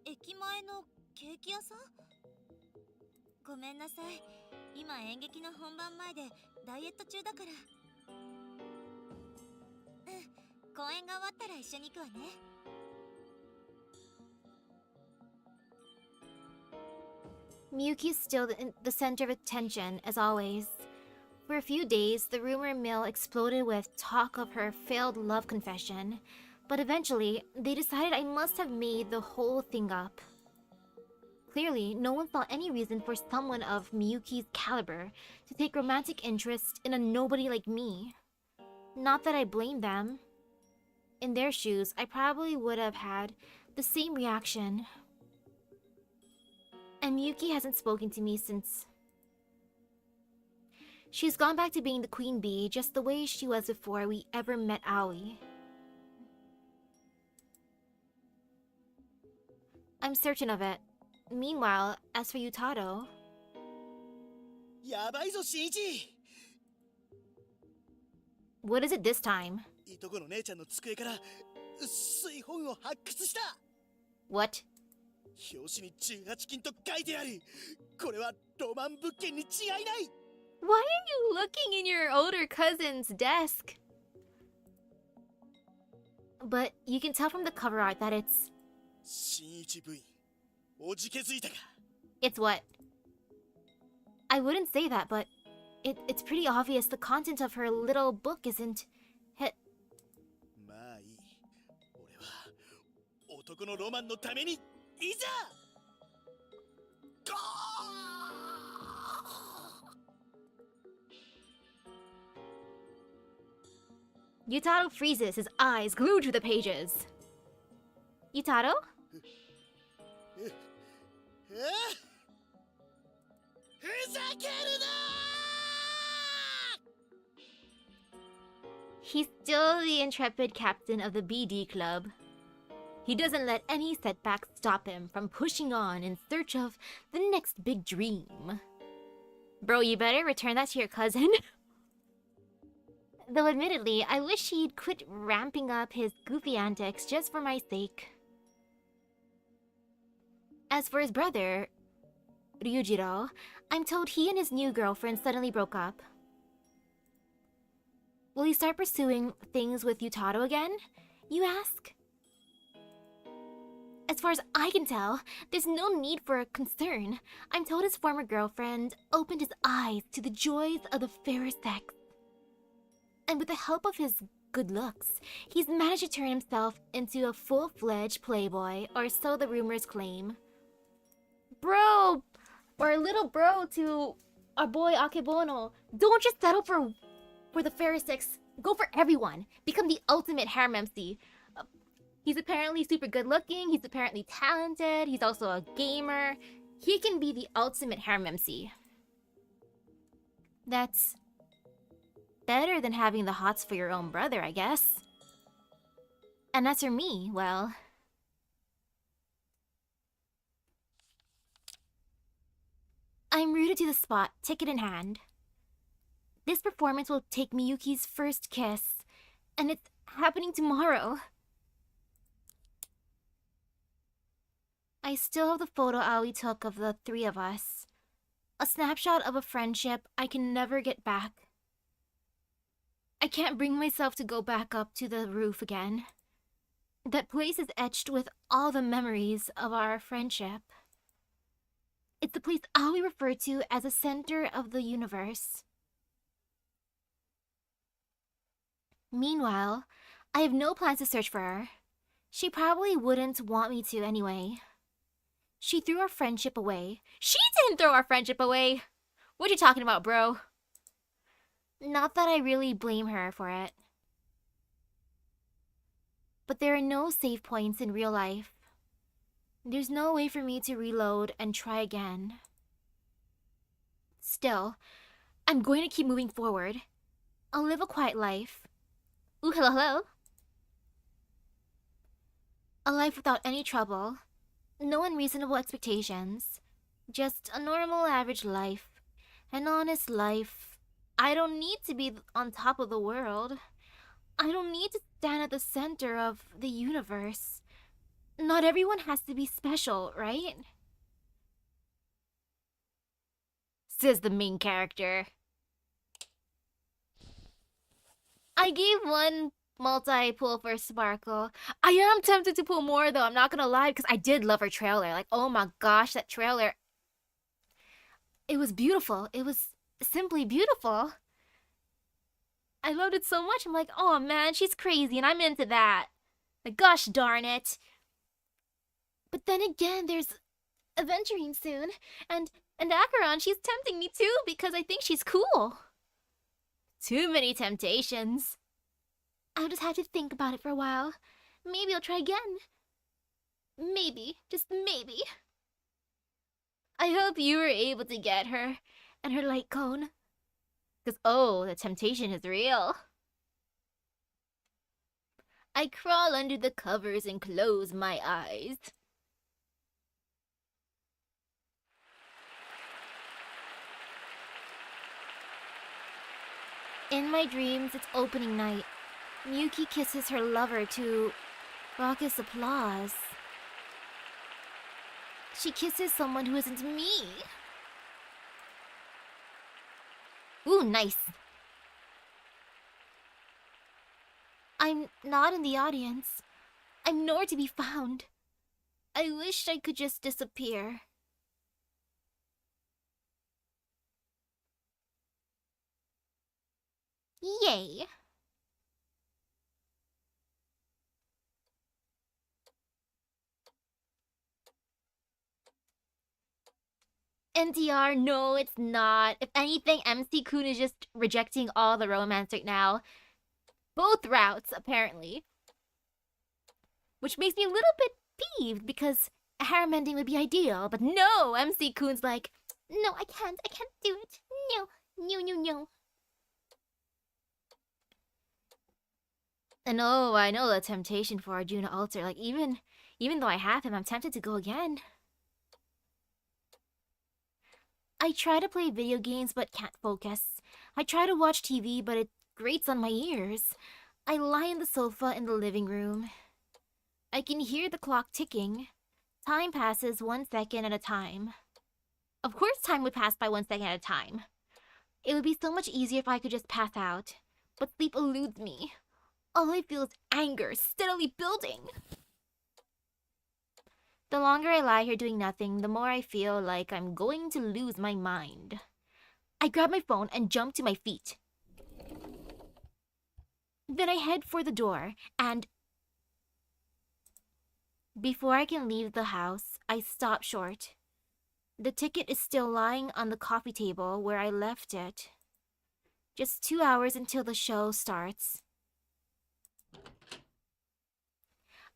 駅前のケーキ屋さん？ごめんなさい。今演劇の本番前でダイエット中だから。公演が終わったら一緒に行くわね。Miyuki's still the center of attention, as always. For a few days, the rumor mill exploded with talk of her failed love confession, but eventually, they decided I must have made the whole thing up. Clearly, no one saw any reason for someone of Miyuki's caliber to take romantic interest in a nobody like me. Not that I blame them. In their shoes, I probably would have had the same reaction. And Miyuki hasn't spoken to me since. She's gone back to being the queen bee just the way she was before we ever met Aoi. I'm certain of it. Meanwhile, as for Yutaro... やばいぞ、新一。 What is it this time? いとこの姉ちゃんの机から薄い本を発掘した。 What? 表紙に18金と書いてある。これはロマン物件に違いない。 Why are you looking in your older cousin's desk? But you can tell from the cover art that it's 新一部員おじけづいたか。 It's what? I wouldn't say that, but it's pretty obvious the content of her little book isn't... まあいい。俺は男のロマンのためにいざ。ゴー Yutaro freezes, his eyes glued to the pages. Yutaro? ふざけるな。 He's still the intrepid captain of the BD club. He doesn't let any setbacks stop him from pushing on in search of the next big dream. Bro, you better return that to your cousin. Though admittedly, I wish he'd quit ramping up his goofy antics just for my sake. As for his brother, Ryujiro, I'm told he and his new girlfriend suddenly broke up. Will he start pursuing things with Yutaro again, you ask? As far as I can tell, there's no need for concern. I'm told his former girlfriend opened his eyes to the joys of the fairer sex. And with the help of his good looks, he's managed to turn himself into a full-fledged playboy, or so the rumors claim. Bro! Or little bro to our boy Akebono. Don't just settle for the fairer sex. Go for everyone. Become the ultimate harem MC. He's apparently super good looking, he's apparently talented, he's also a gamer. He can be the ultimate harem MC. That's better than having the hots for your own brother, I guess. And as for me, well... I'm rooted to the spot, ticket in hand. This performance will take Miyuki's first kiss, and it's happening tomorrow. I still have the photo Aoi took of the three of us. A snapshot of a friendship I can never get back. I can't bring myself to go back up to the roof again. That place is etched with all the memories of our friendship. It's the place Aoi referred to as the center of the universe. Meanwhile, I have no plans to search for her. She probably wouldn't want me to anyway. She threw our friendship away. She didn't throw our friendship away! What you talking about, bro? Not that I really blame her for it. But there are no save points in real life. There's no way for me to reload and try again. Still, I'm going to keep moving forward. I'll live a quiet life. Ooh, hello, hello. A life without any trouble. No unreasonable expectations. Just a normal, average life. An honest life. I don't need to be on top of the world. I don't need to stand at the center of the universe. Not everyone has to be special, right? Says the main character. I gave one multi-pull for Sparkle. I am tempted to pull more though, I'm not gonna lie, because I did love her trailer. Like, oh my gosh, that trailer. It was beautiful. It was simply beautiful. I loved it so much. I'm like, oh man, she's crazy and I'm into that. Like, gosh darn it. But then again, there's Aventurine soon. And Acheron, she's tempting me too because I think she's cool. Too many temptations. I'll just have to think about it for a while. Maybe I'll try again. Maybe, just maybe. I hope you were able to get her and her light cone. Because, oh, the temptation is real. I crawl under the covers and close my eyes. In my dreams, it's opening night. Miyuki kisses her lover to raucous applause. She kisses someone who isn't me. Ooh, nice. I'm not in the audience. I'm nowhere to be found. I wish I could just disappear. Yay! NTR, no, it's not. If anything, MC-kun is just rejecting all the romance right now. Both routes, apparently. Which makes me a little bit peeved, because a harem ending would be ideal. But no, MC-kun's like, no, I can't do it. No. And oh, I know the temptation for Arjuna Alter. Like, even though I have him, I'm tempted to go again. I try to play video games but can't focus. I try to watch TV but it grates on my ears. I lie on the sofa in the living room. I can hear the clock ticking. Time passes 1 second at a time. Of course time would pass by 1 second at a time. It would be so much easier if I could just pass out. But sleep eludes me. All I feel is anger, steadily building. The longer I lie here doing nothing, the more I feel like I'm going to lose my mind. I grab my phone and jump to my feet. Then I head for the door, and before I can leave the house, I stop short. The ticket is still lying on the coffee table where I left it. Just 2 hours until the show starts.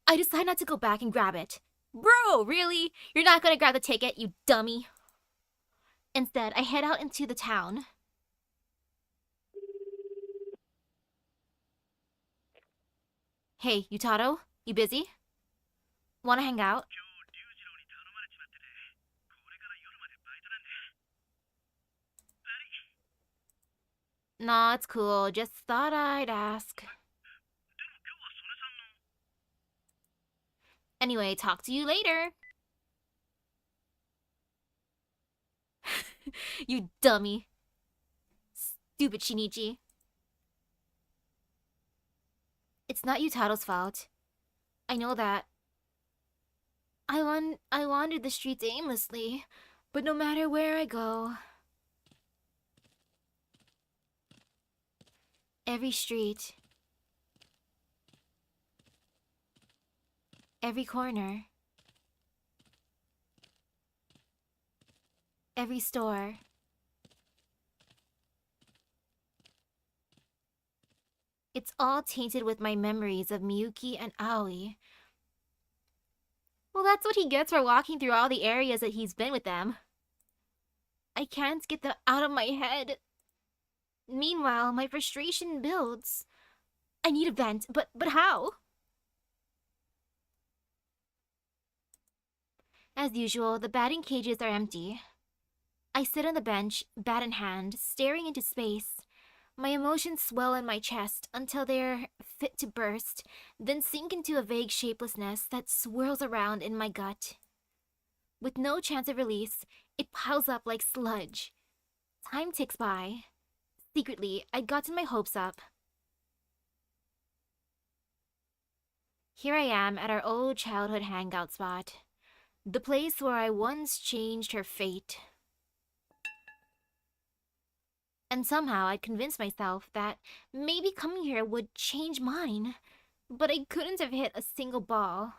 I decide not to go back and grab it. Bro, really? You're not gonna grab the ticket, you dummy? Instead, I head out into the town. Hey, Yutato? You busy? Wanna hang out? Nah, it's cool. Just thought I'd ask. Anyway, talk to you later. You dummy. Stupid Shinichi. It's not Yutaro's fault. I know that. I wandered the streets aimlessly, but no matter where I go, every street, every corner, every store, it's all tainted with my memories of Miyuki and Aoi. Well, that's what he gets for walking through all the areas that he's been with them. I can't get them out of my head. Meanwhile, my frustration builds. I need a vent, but how? As usual, the batting cages are empty. I sit on the bench, bat in hand, staring into space. My emotions swell in my chest until they're fit to burst, then sink into a vague shapelessness that swirls around in my gut. With no chance of release, it piles up like sludge. Time ticks by. Secretly, I'd gotten my hopes up. Here I am at our old childhood hangout spot. The place where I once changed her fate. And somehow I'd convinced myself that maybe coming here would change mine. But I couldn't have hit a single ball.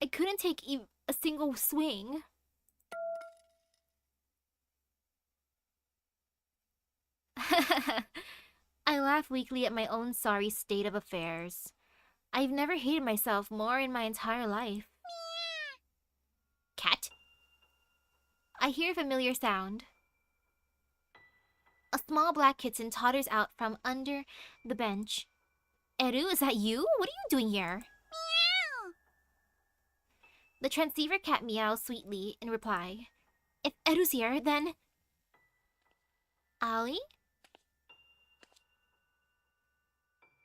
I couldn't take a single swing. I laugh weakly at my own sorry state of affairs. I've never hated myself more in my entire life. Cat? I hear a familiar sound. A small black kitten totters out from under the bench. Eru, is that you? What are you doing here? Meow! The transceiver cat meows sweetly in reply. If Eru's here, then... Aoi?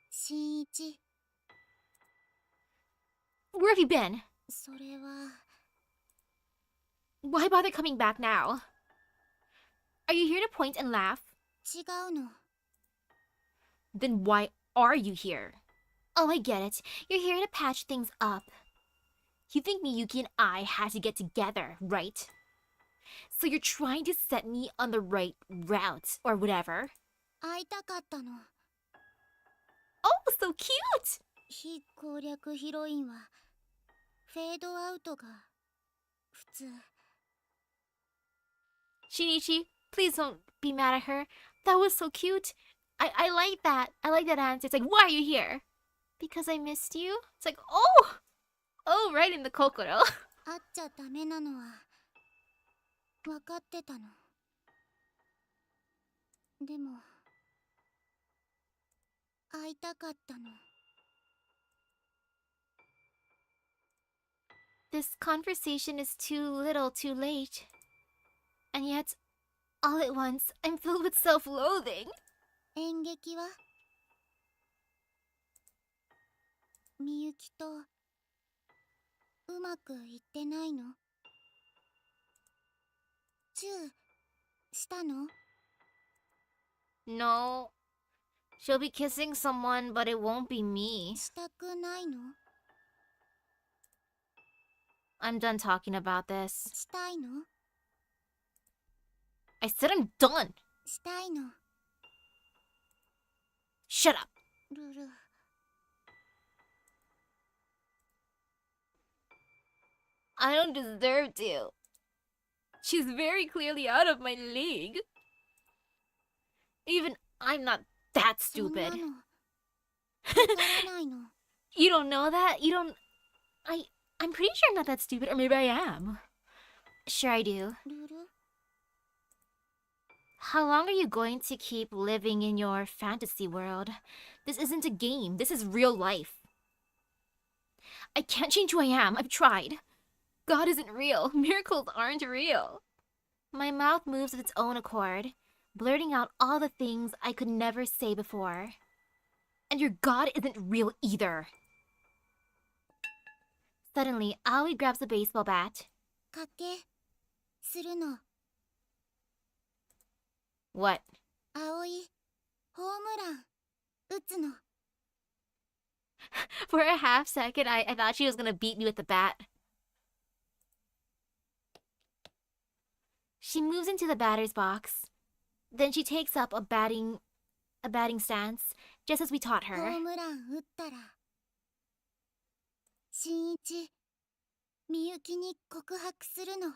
Shinichi, Where have you been? それは Why bother coming back now? Are you here to point and laugh? 違うの。 Then why are you here? Oh, I get it. You're here to patch things up. You think Miyuki and I had to get together, right? So you're trying to set me on the right route, or whatever. 会いたかったの。 Oh, so cute! 非攻略ヒロインはフェードアウトが普通。 Shinichi, please don't be mad at her. That was so cute. I like that. I like that answer. It's like, why are you here? Because I missed you? It's like, oh, right in the kokoro. 会っちゃダメなのは分かってたの。でも会いたかったの。 This conversation is too little too late. And yet, all at once, I'm filled with self-loathing. 演劇はみゆきとうまくいってないの？チューしたの？ No. She'll be kissing someone, but it won't be me. したくないの？ I'm done talking about this. したいの？ I said I'm done! したいの。 Shut up! ルル。 I don't deserve to. She's very clearly out of my league. Even I'm not that そんな stupid. のわからないの。 You don't know that? You don't... I'm pretty sure I'm not that stupid, or maybe I am. Sure I do. ルル。 How long are you going to keep living in your fantasy world? This isn't a game. This is real life. I can't change who I am. I've tried. God isn't real. Miracles aren't real. My mouth moves of its own accord, blurting out all the things I could never say before. And your God isn't real either. Suddenly, Aoi grabs a baseball bat. 賭けするの。 What? 葵ホームラン打つの。 For a half second, I thought she was gonna beat me with the bat. She moves into the batter's box. Then she takes up a batting stance, just as we taught ホ her. ームラン打ったら新一みゆきに告白するの。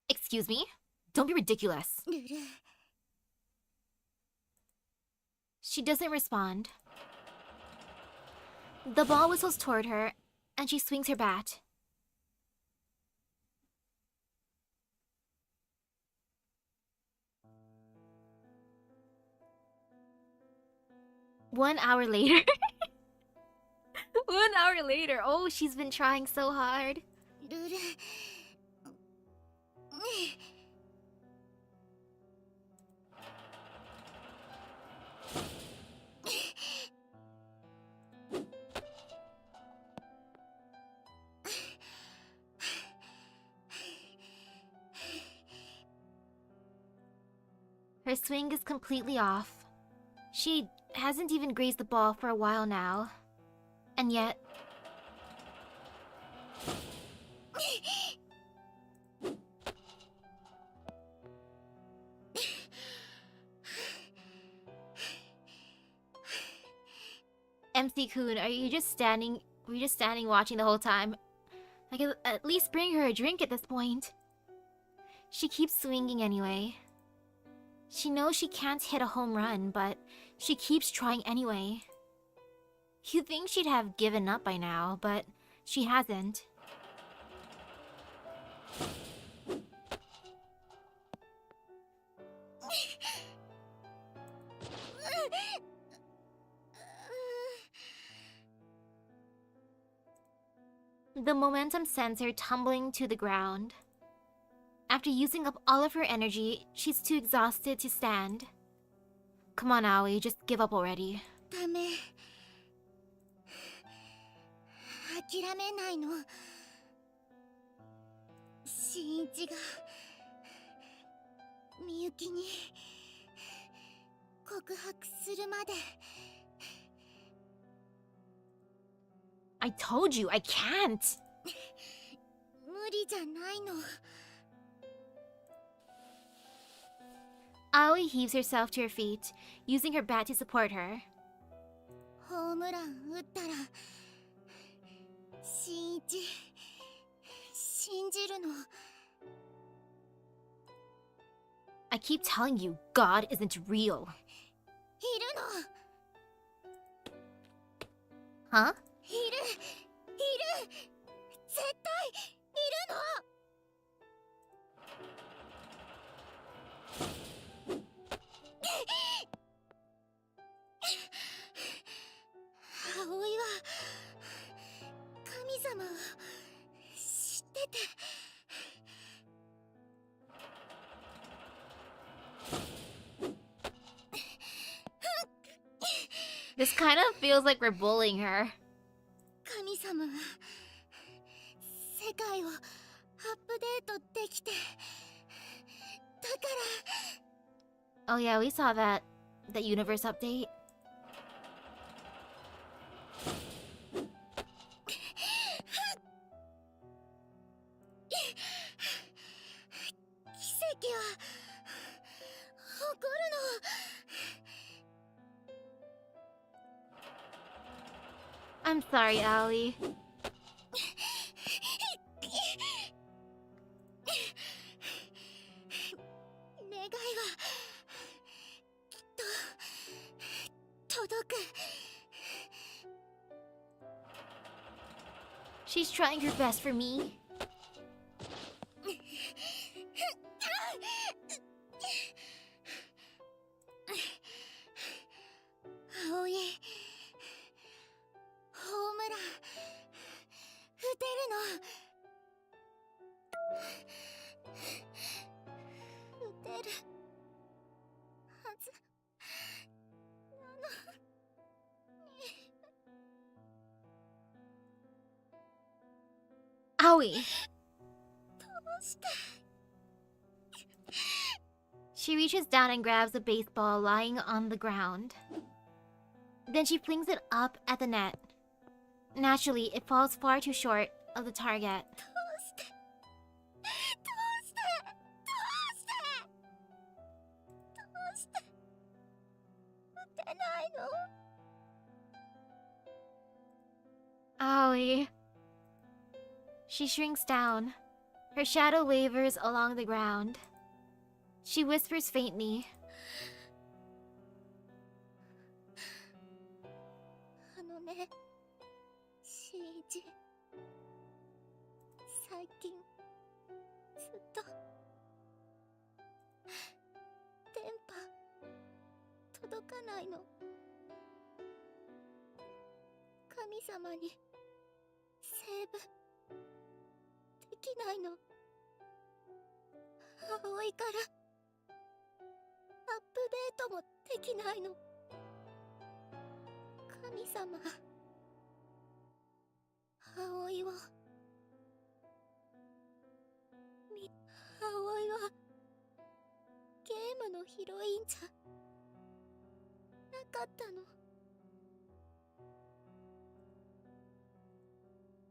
Excuse me? Don't be ridiculous. ルル。 She doesn't respond. The ball whistles toward her, and she swings her bat. One hour later. 1 hour later. Oh, she's been trying so hard. ルル。 Her swing is completely off. She hasn't even grazed the ball for a while now. And yet... MC-kun, are you just standing... Were you just standing watching the whole time? I could at least bring her a drink at this point. She keeps swinging anyway. She knows she can't hit a home run, but she keeps trying anyway. You'd think she'd have given up by now, but she hasn't. The momentum sends her tumbling to the ground. After using up all of her energy, she's too exhausted to stand. Come on, Aoi, just give up already. ダメ。諦めないの。新一がみゆきに告白するまで。I told you, I can't! 無理じゃないの。 Aoi heaves herself to her feet, using her bat to support her. ホームラン打ったら新一信じるの。 I keep telling you, God isn't real. いるの。 Huh? いる絶対いるの。 葵は神様を知ってて。 This kind of feels like we're bullying her. 神様は世界をアップデートできて、だから Oh yeah, we saw that universe update. 奇跡は起こるの。 I'm sorry, Aoi. 願いはきっと届く。 She's trying her best for me. 葵、ホームラン打てるの。打てるはずなのに。 Aoi! どうして。 She reaches down and grabs a baseball lying on the ground. Then she flings it up at the net. Naturally, it falls far too short of the target. どうしてどうして打てないの。 Aoi. She shrinks down. Her shadow wavers along the ground. She whispers faintly. あのね、新一、最近ずっと電波届かないの。神様にセーブできないの。葵からアップデートもできないの。神様、葵を葵はゲームのヒロインじゃなかったの。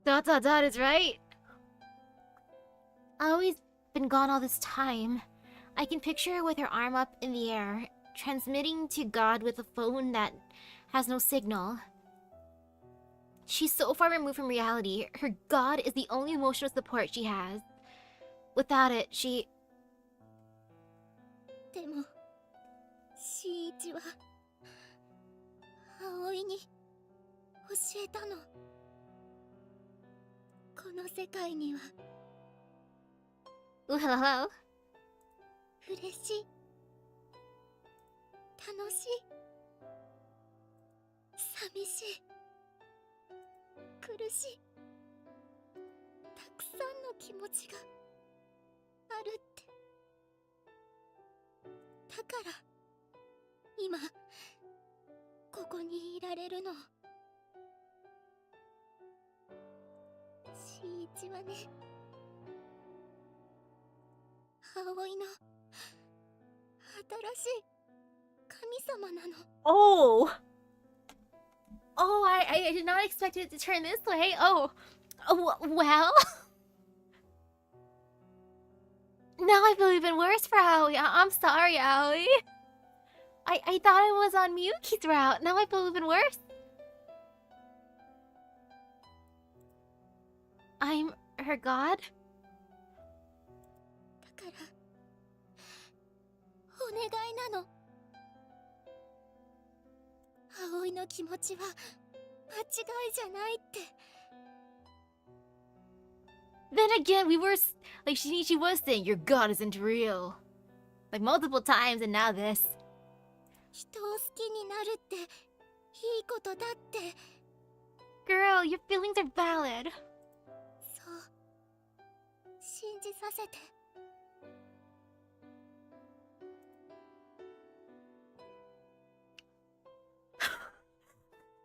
Dot is right. Aoi's been gone all this time. I can picture her with her arm up in the air, transmitting to God with a phone that has no signal. She's so far removed from reality. Her God is the only emotional support she has. Without it, she... でも新一は葵に教えたの。この世界には Ooh, hello. 嬉しい、楽しい、寂しい、苦しい、たくさんの気持ちがあるって。だから今ここにいられるの。新一はね、葵の新しい神様なの。Oh! Oh, I did not expect it to turn this way. Oh, well. Now I feel even worse for Aoi. I'm sorry, Aoi. I thought I was on Miyuki's route. Now I feel even worse. I'm her god? だからお願いなの。葵の気持ちは間違いじゃないって。 Then again, we were like Shinichi was saying, your god isn't real. Like multiple times, and now this. 人を好きになるっていいことだって。 Girl, your feelings are valid. そう信じさせて。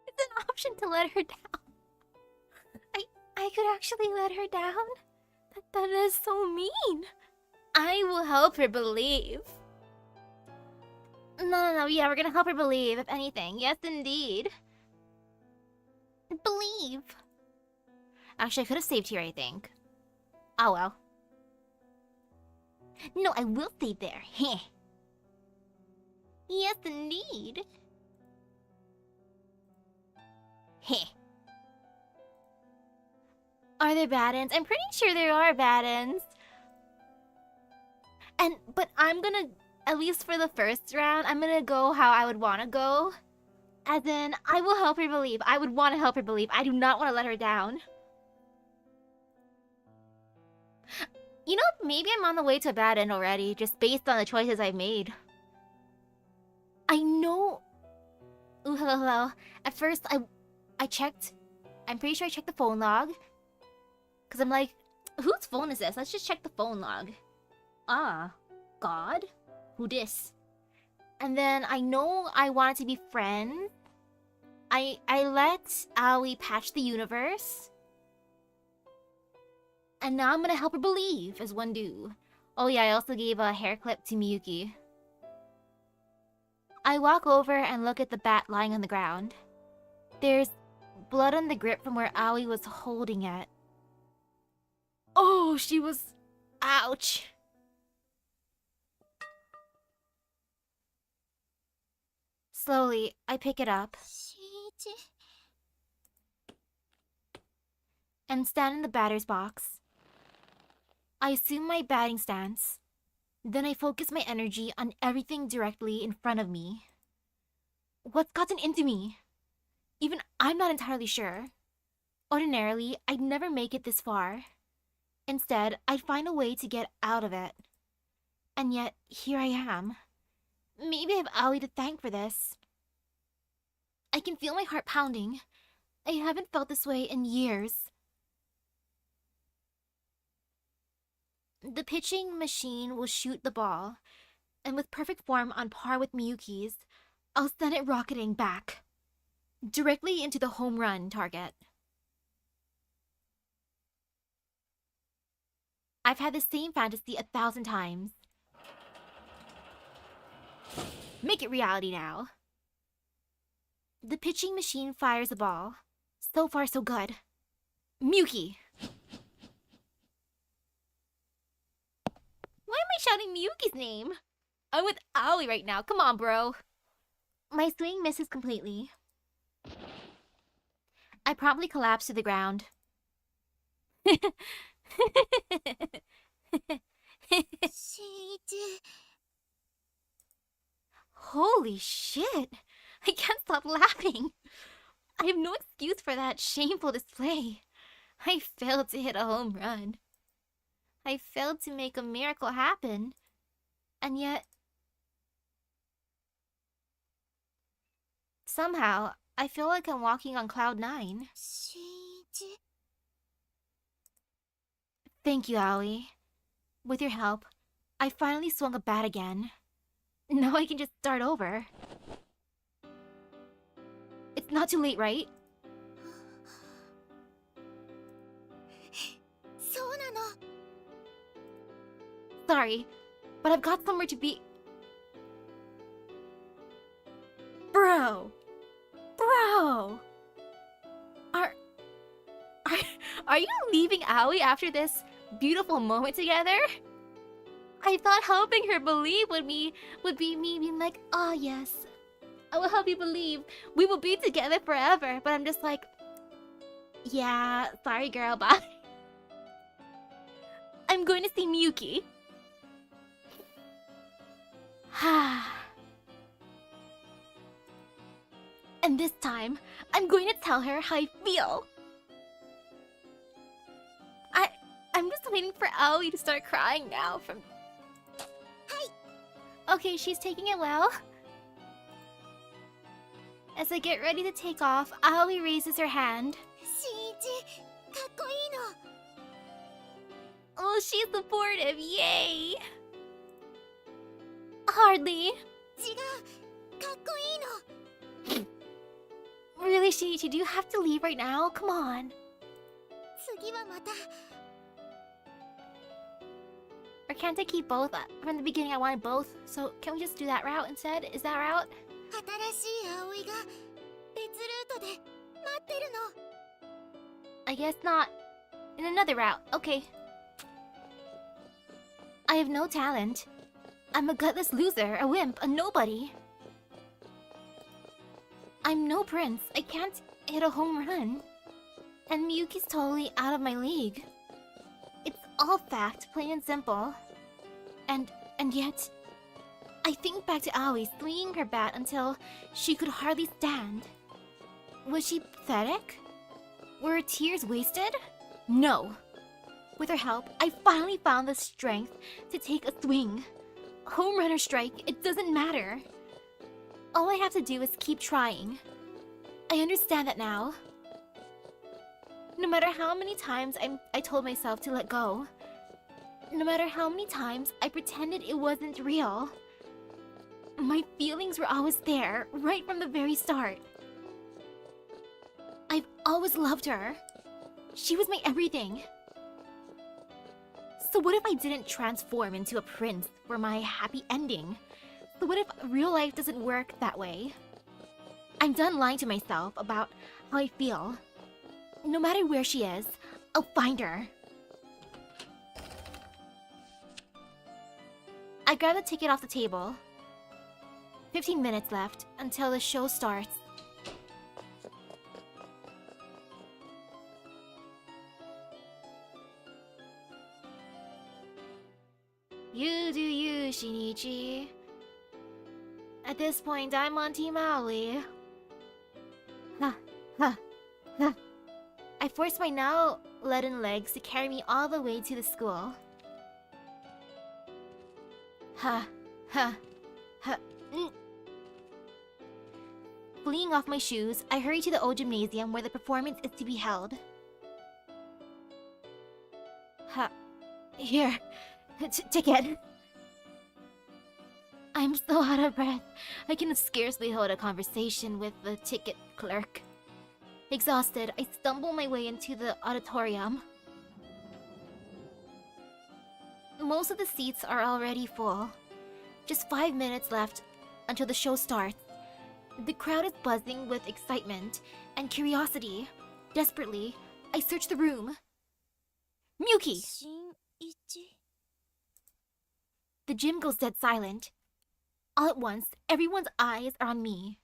It's an option to let her down. I could actually let her down? That is so mean. I will help her believe. No, yeah, we're gonna help her believe, if anything. Yes, indeed. Believe. Actually, I could have saved here, I think. Oh well. No, I will save there. Heh. Yes, indeed. Heh. Are there bad ends? I'm pretty sure there are bad ends. But I'm gonna, at least for the first round, I'm gonna go how I would want to go. As in, I will help her believe. I would want to help her believe. I do not want to let her down. You know, maybe I'm on the way to a bad end already, just based on the choices I've made. I know... Ooh, hello. At first, I checked... I'm pretty sure I checked the phone log. Because I'm like, whose phone is this? Let's just check the phone log. Ah, God? Who dis? And then I know I wanted to be friends. I let Aoi patch the universe. And now I'm gonna help her believe, as one do. Oh yeah, I also gave a hair clip to Miyuki. I walk over and look at the bat lying on the ground. There's blood on the grip from where Aoi was holding it. Oh, she was... Ouch. Slowly, I pick it up 新一 and stand in the batter's box. I assume my batting stance. Then I focus my energy on everything directly in front of me. What's gotten into me? Even I'm not entirely sure. Ordinarily, I'd never make it this far. Instead, I'd find a way to get out of it. And yet, here I am. Maybe I have Aoi to thank for this. I can feel my heart pounding. I haven't felt this way in years. The pitching machine will shoot the ball, and with perfect form on par with Miyuki's, I'll send it rocketing back, directly into the home run target. I've had the same fantasy 1,000 times. Make it reality now. The pitching machine fires a ball. So far, so good. Miyuki! Why am I shouting Miyuki's name? I'm with Aoi right now. Come on, bro. My swing misses completely. I promptly collapse to the ground. Holy shit! I can't stop laughing. I have no excuse for that shameful display. I failed to hit a home run. I failed to make a miracle happen. And yet... somehow, I feel like I'm walking on cloud 9. Thank you, Aoi. With your help, I finally swung a bat again. Now I can just start over. It's not too late, right? Sorry, but I've got somewhere to be... Bro! Bro! Are you leaving Aoi after this beautiful moment together? I thought helping her believe would be me being like, oh yes, I will help you believe we will be together forever. But I'm just like, yeah, sorry girl, bye. I'm going to see Miyuki. And this time, I'm going to tell her how I feel. I'm just waiting for Aoi to start crying now from... Okay, she's taking it well. As I get ready to take off, Aoi raises her hand. 新一かっこいいの Oh, she's supportive, yay! Hardly. 違うかっこいいの Really, Shinichi, do you have to leave right now? Come on. 次はまた Or can't I keep both? From the beginning, I wanted both. So can we just do that route instead? Is that route? 新しい葵が別ルートで待ってるの I guess not. In another route. Okay. I have no talent. I'm a gutless loser, a wimp, a nobody. I'm no prince. I can't hit a home run. And Miyuki's totally out of my league. It's all fact, plain and simple. And yet... I think back to Aoi swinging her bat until she could hardly stand. Was she pathetic? Were her tears wasted? No. With her help, I finally found the strength to take a swing. Home run or strike, it doesn't matter. All I have to do is keep trying. I understand that now. No matter how many times I told myself to let go. No matter how many times I pretended it wasn't real. My feelings were always there, right from the very start. I've always loved her. She was my everything. So what if I didn't transform into a prince for my happy ending? So what if real life doesn't work that way? I'm done lying to myself about how I feel. No matter where she is, I'll find her. I grab the ticket off the table. 15 minutes left until the show starts. You do you, Shinichi. At this point, I'm on Team Aoi. I forced my now leaden legs to carry me all the way to the school. Fleeing off my shoes, I hurry to the old gymnasium where the performance is to be held. Here. Ticket. I'm so out of breath. I can scarcely hold a conversation with the ticket clerk. Exhausted, I stumble my way into the auditorium. Most of the seats are already full. Just 5 minutes left until the show starts. The crowd is buzzing with excitement and curiosity. Desperately, I search the room. Miyuki! 新一 The gym goes dead silent. All at once, everyone's eyes are on me.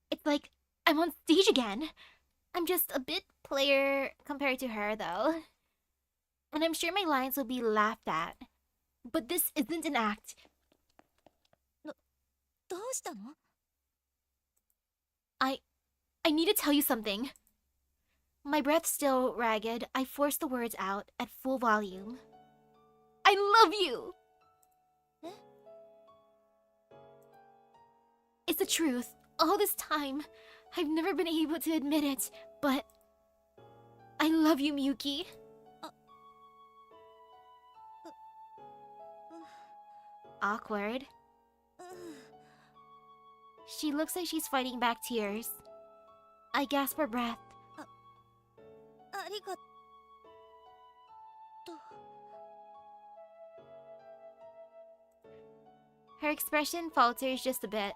It's like I'm on stage again. I'm just a bit player compared to her, though. And I'm sure my lines will be laughed at. But this isn't an act. どうしたの I need to tell you something. My breath still ragged, I force the words out at full volume. I love you! Eh? It's the truth. All this time, I've never been able to admit it, but... I love you, Miyuki. Awkward. She looks like she's fighting back tears. I gasp for breath. ありがとう Her expression falters just a bit.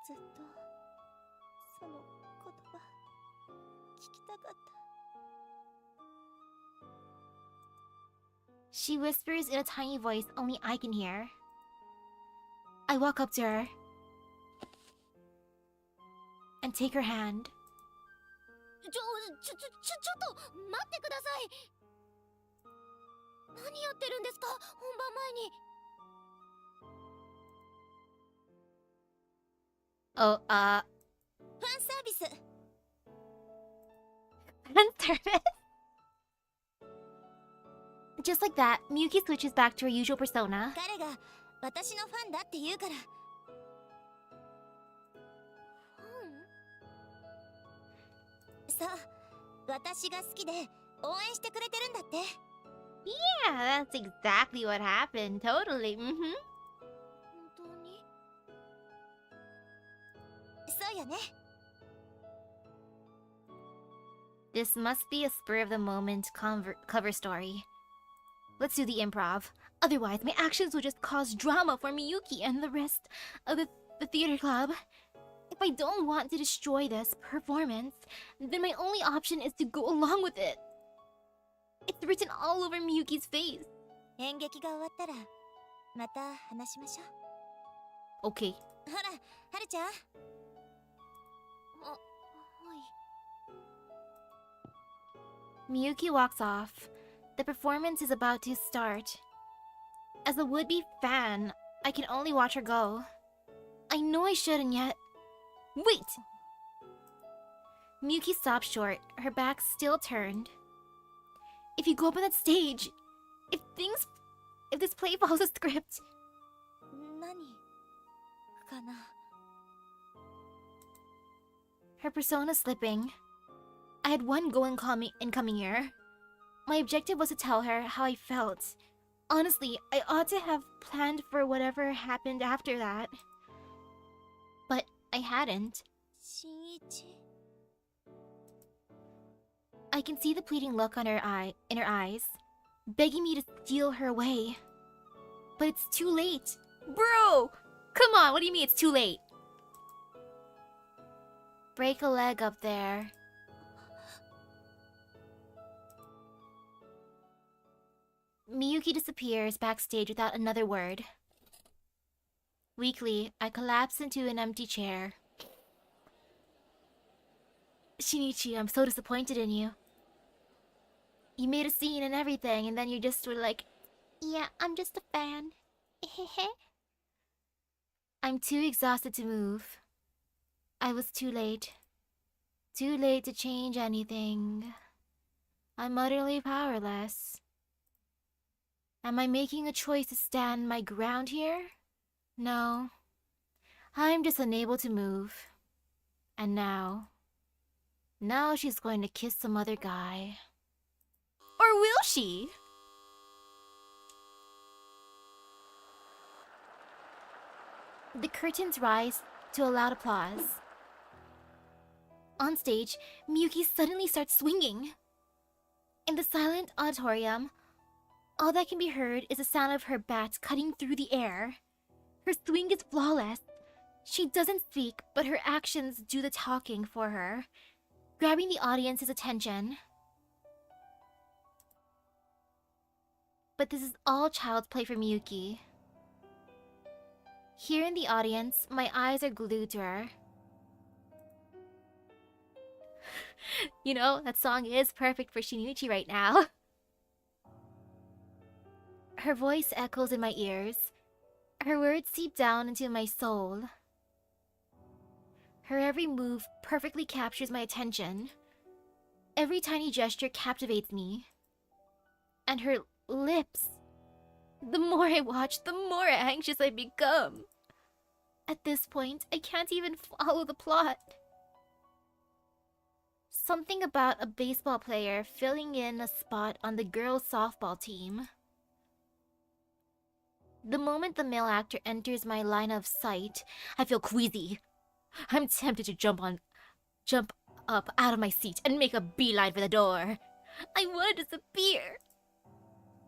ずっとその言葉聞きたかった She whispers in a tiny voice only I can hear. I walk up to her and take her hand. ちょっと待ってください。何やってるんですか、本番前に。Oh, ファンサービス。fan service? Just like that, Miyuki switches back to her usual persona. 彼が私のファンだって言うから。そう、私が好きで応援してくれてるんだって。Yeah, that's exactly what happened. Totally. Mm-hmm. 本当に？そうよね。This must be a spur of the moment cover story. Let's do the improv. Otherwise, my actions will just cause drama for Miyuki and the rest of the theater club. If I don't want to destroy this performance, then my only option is to go along with it. It's written all over Miyuki's face. 演劇が終わったらまた話しましょう。 Okay. ほら、はるちゃん。はい。Miyuki walks off. The performance is about to start. As a would-be fan, I can only watch her go. I know I shouldn't yet. Wait! Miyuki stops short, her back still turned. If you go up on that stage, if this play follows a script... 何かな。 Her persona slipping. I had one goal in coming here. My objective was to tell her how I felt. Honestly, I ought to have planned for whatever happened after that. But I hadn't. 新一。 I can see the pleading look in her eyes, begging me to steal her away. But it's too late. Bro! Come on, what do you mean it's too late? Break a leg up there. Miyuki disappears backstage without another word. Weakly, I collapse into an empty chair. Shinichi, I'm so disappointed in you. You made a scene and everything, and then you just were like, yeah, I'm just a fan. I'm too exhausted to move. I was too late. Too late to change anything. I'm utterly powerless. Am I making a choice to stand my ground here? No. I'm just unable to move. And now she's going to kiss some other guy. Or will she? The curtains rise to a loud applause. On stage, Miyuki suddenly starts swinging. In the silent auditorium, all that can be heard is the sound of her bat cutting through the air. Her swing is flawless. She doesn't speak, but her actions do the talking for her, grabbing the audience's attention. But this is all child's play for Miyuki. Here in the audience, my eyes are glued to her. You know, that song is perfect for Shinichi right now. Her voice echoes in my ears. Her words seep down into my soul. Her every move perfectly captures my attention. Every tiny gesture captivates me. And her lips. The more I watch, the more anxious I become. At this point, I can't even follow the plot. Something about a baseball player filling in a spot on the girls' softball team. The moment the male actor enters my line of sight, I feel queasy. I'm tempted to jump up out of my seat and make a beeline for the door. I want to disappear,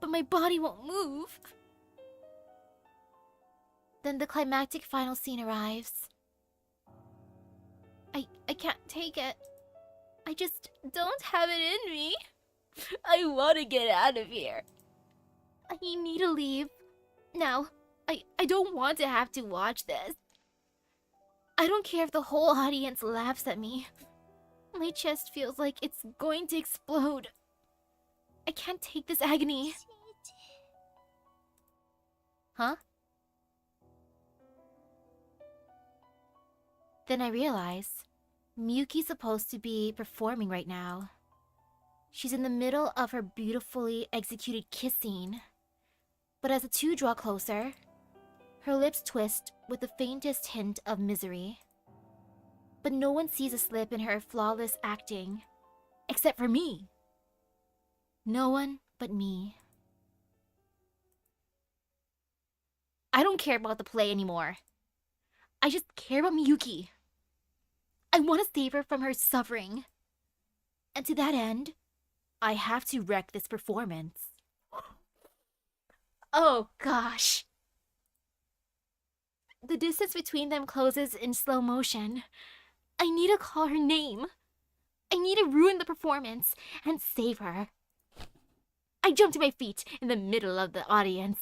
but my body won't move. Then the climactic final scene arrives. I can't take it. I just don't have it in me. I want to get out of here. I need to leave. Now, I don't want to have to watch this. I don't care if the whole audience laughs at me. My chest feels like it's going to explode. I can't take this agony. Huh? Then I realize Miyuki's supposed to be performing right now. She's in the middle of her beautifully executed kiss scene. But as the two draw closer, her lips twist with the faintest hint of misery. But no one sees a slip in her flawless acting, except for me. No one but me. I don't care about the play anymore. I just care about Miyuki. I want to save her from her suffering. And to that end, I have to wreck this performance. Oh gosh. The distance between them closes in slow motion. I need to call her name. I need to ruin the performance and save her. I jump to my feet in the middle of the audience.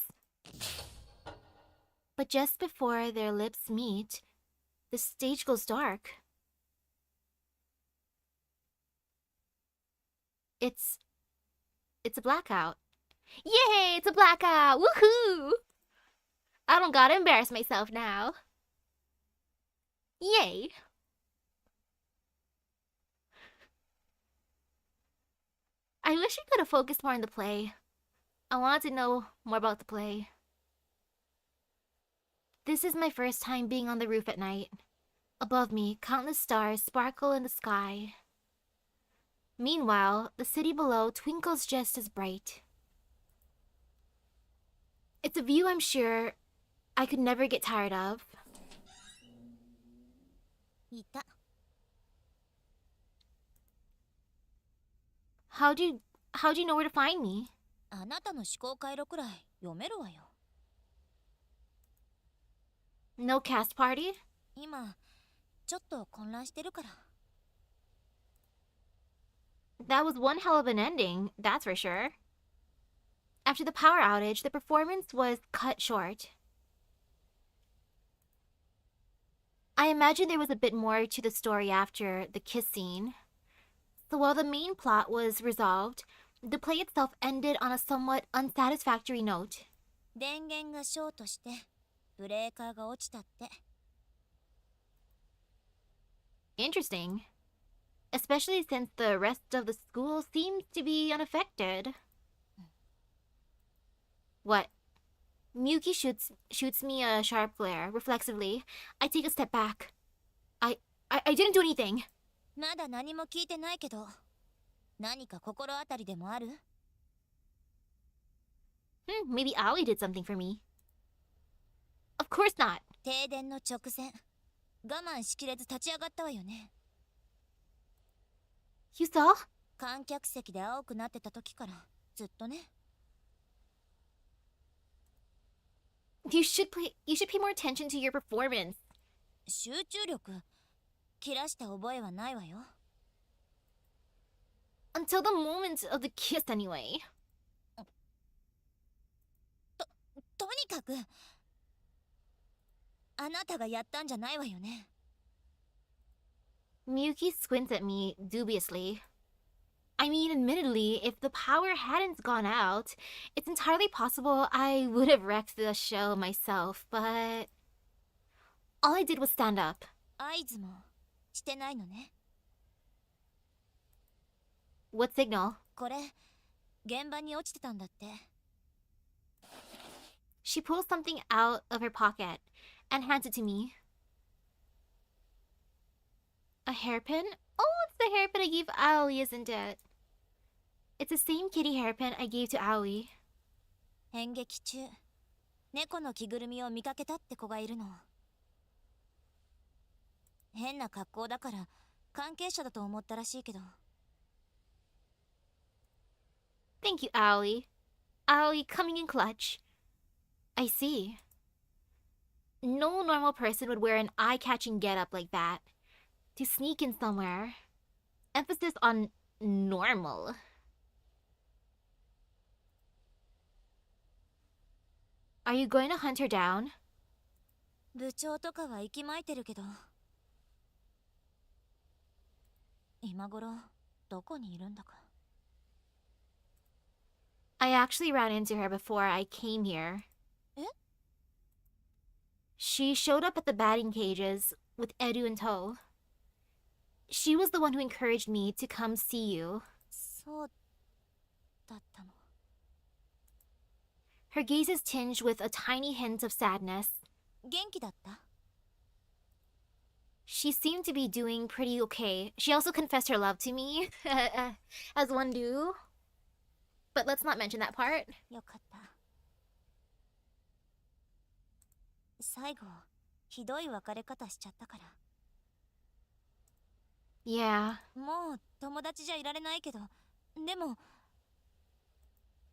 But just before their lips meet, the stage goes dark. It's a blackout. Yay, it's a blackout! Woohoo! I don't gotta embarrass myself now. Yay! I wish we could have focused more on the play. I wanted to know more about the play. This is my first time being on the roof at night. Above me, countless stars sparkle in the sky. Meanwhile, the city below twinkles just as bright. It's a view I'm sure I could never get tired of. いた。 How'd you know where to find me? あなたの思考回路くらい読めるわよ。 No cast party? 今ちょっと混乱してるから。 That was one hell of an ending, that's for sure. After the power outage, the performance was cut short. I imagine there was a bit more to the story after the kiss scene. So while the main plot was resolved, the play itself ended on a somewhat unsatisfactory note. 電源がショートしてブレーカーが落ちたって。 Interesting. Especially since the rest of the school seems to be unaffected. What? Miyuki shoots me a sharp glare, reflexively. I take a step back. I didn't do anything. まだ何も聞いてないけど、何か心当たりでもある？ Maybe Aoi did something for me. Of course not. 停電の直前、我慢しきれず立ち上がったわよね。 You saw? 観客席で青くなってた時からずっとね。 You should pay more attention to your performance. 集中力切らした覚えはないわよ。 Until the moment of the kiss anyway. とにかくあなたがやったんじゃないわよね。 Miyuki squints at me dubiously. I mean, admittedly, if the power hadn't gone out, it's entirely possible I would have wrecked the show myself, but... all I did was stand up. 合図もしてないのね。 What signal? これ現場に落ちてたんだって。 She pulls something out of her pocket and hands it to me. A hairpin? Oh, it's the hairpin I gave Aoi, isn't it? It's the same kitty hairpin I gave to Aoi. 演劇中猫の着ぐるみを見かけたって子がいるの。変な格好だから関係者だと思ったらしいけど。 Thank you, Aoi. Aoi coming in clutch. I see. No normal person would wear an eye-catching getup like that. To sneak in somewhere. Emphasis on normal. Are you going to hunt her down? 部長とかは息巻いてるけど、今頃どこにいるんだか。I actually ran into her before I came here. え? She showed up at the batting cages with Edu in tow. She was the one who encouraged me to come see you. そうだったの。 Her gaze is tinged with a tiny hint of sadness. 元気だった？ She seemed to be doing pretty okay. She also confessed her love to me, as one do. But let's not mention that part. よかった。最後、ひどい別れ方しちゃったから。 Yeah. もう友達じゃいられないけど、でも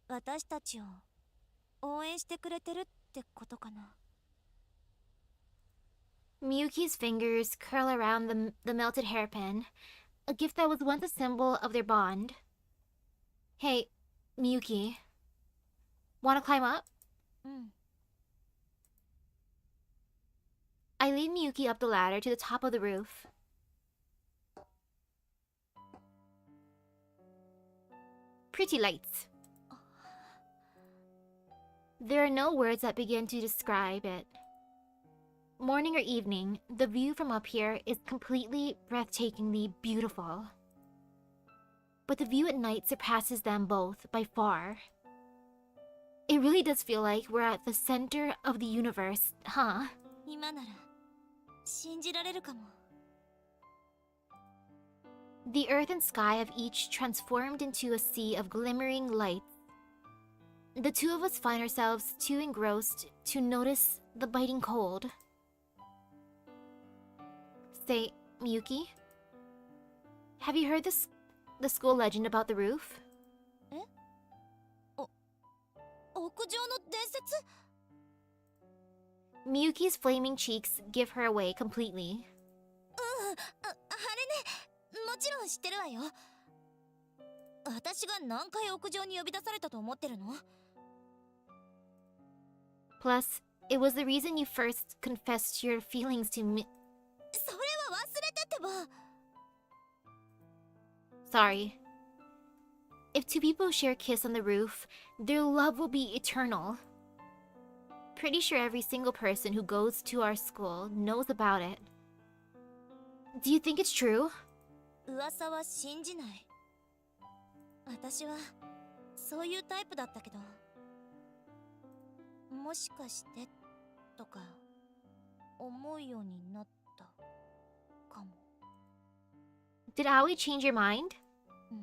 私たちを応援してくれてるってことかな。 Miyuki's fingers curl around the melted hairpin, a gift that was once a symbol of their bond. Hey, Miyuki. Wanna climb up? うん。 I lead Miyuki up the ladder to the top of the roof. Pretty lights. There are no words that begin to describe it. Morning or evening, the view from up here is completely, breathtakingly beautiful. But the view at night surpasses them both by far. It really does feel like we're at the center of the universe, huh? 今なら信じられるかも。 The earth and sky have each transformed into a sea of glimmering lights. The two of us find ourselves too engrossed to notice the biting cold. Say, Miyuki, have you heard the school legend about the roof? え？屋上の伝説？ Miyuki's flaming cheeks give her away completely. あれね、もちろん知ってるわよ。私が何回屋上に呼び出されたと思ってるの？ Plus, it was the reason you first confessed your feelings to me. それは忘れてってば。 Sorry. If two people share a kiss on the roof, their love will be eternal. Pretty sure every single person who goes to our school knows about it. Do you think it's true? 噂は信じない。私はそういうタイプだったけど、もしかしてとか思うようになったかも。 Did Aoi change your mind? う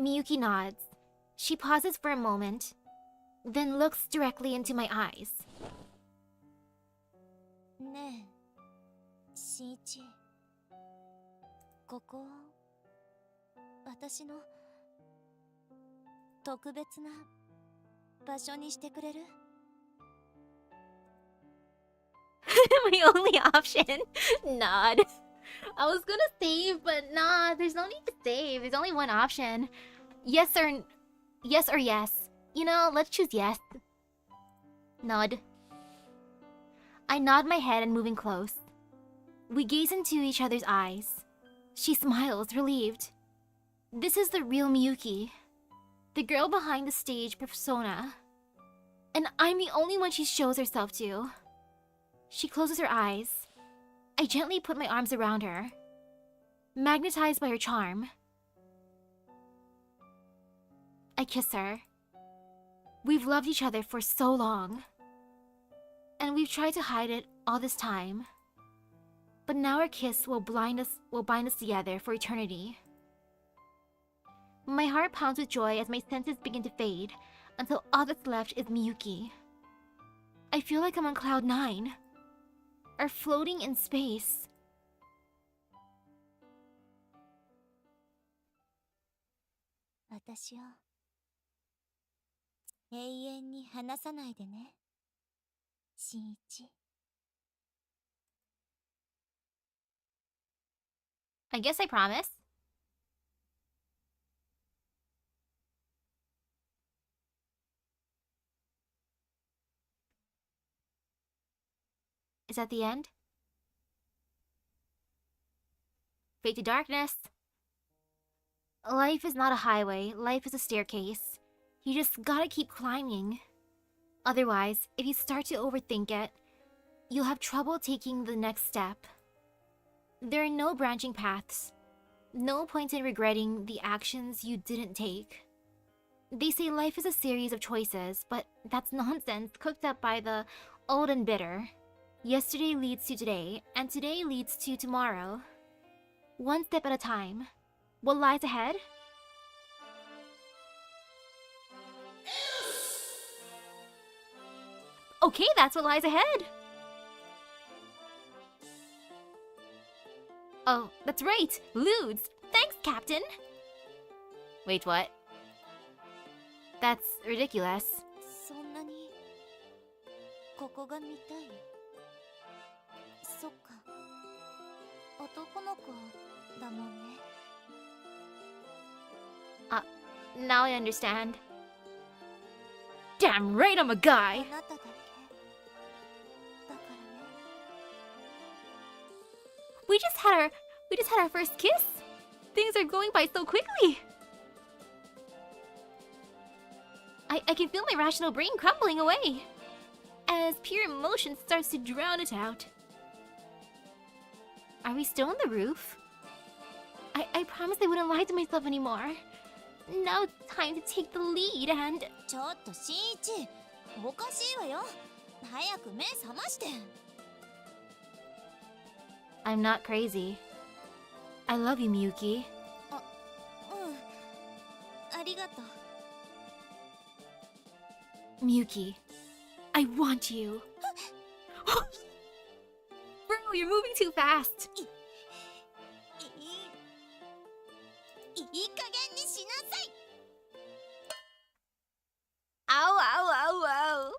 ん。 Miyuki nods. She pauses for a moment, then looks directly into my eyes. ねえ、新一。ここ私の特別な場所にしてくれる？ My only option. Nod. I was gonna save, but nah, there's no need to save. There's only one option. Yes or yes. You know, let's choose yes. Nod. I nod my head and moving close. We gaze into each other's eyes. She smiles, relieved. This is the real Miyuki. The girl behind the stage persona. And I'm the only one she shows herself to. She closes her eyes. I gently put my arms around her, magnetized by her charm. I kiss her. We've loved each other for so long. And we've tried to hide it all this time. But now our kiss will bind us together for eternity. My heart pounds with joy as my senses begin to fade, until all that's left is Miyuki. I feel like I'm on cloud 9. Or floating in space. 私を永遠に離さないでね、新一。 I guess I promise. Is that the end? Fade to darkness. Life is not a highway, life is a staircase. You just gotta keep climbing. Otherwise, if you start to overthink it, you'll have trouble taking the next step. There are no branching paths. No point in regretting the actions you didn't take. They say life is a series of choices, but that's nonsense cooked up by the old and bitter. Yesterday leads to today, and today leads to tomorrow. One step at a time. What lies ahead? Okay, that's what lies ahead! Oh, that's right! Ludes! Thanks, Captain! Wait, what? That's ridiculous. そんなにここが見たい。そっか。男の子だもんね。Now I understand. Damn right I'm a guy! あなただけ。だからね。We just had our first kiss! Things are going by so quickly! I can feel my rational brain crumbling away as pure emotion starts to drown it out. Are we still on the roof? I promised I wouldn't lie to myself anymore. Now it's time to take the lead and... ちょっと新一、おかしいわよ。早く目覚まして。I'm not crazy. I love you, Miyuki. ありがとう。Miyuki, I want you. Bro, you're moving too fast. いい加減にしなさい。 Ow, ow, ow, ow.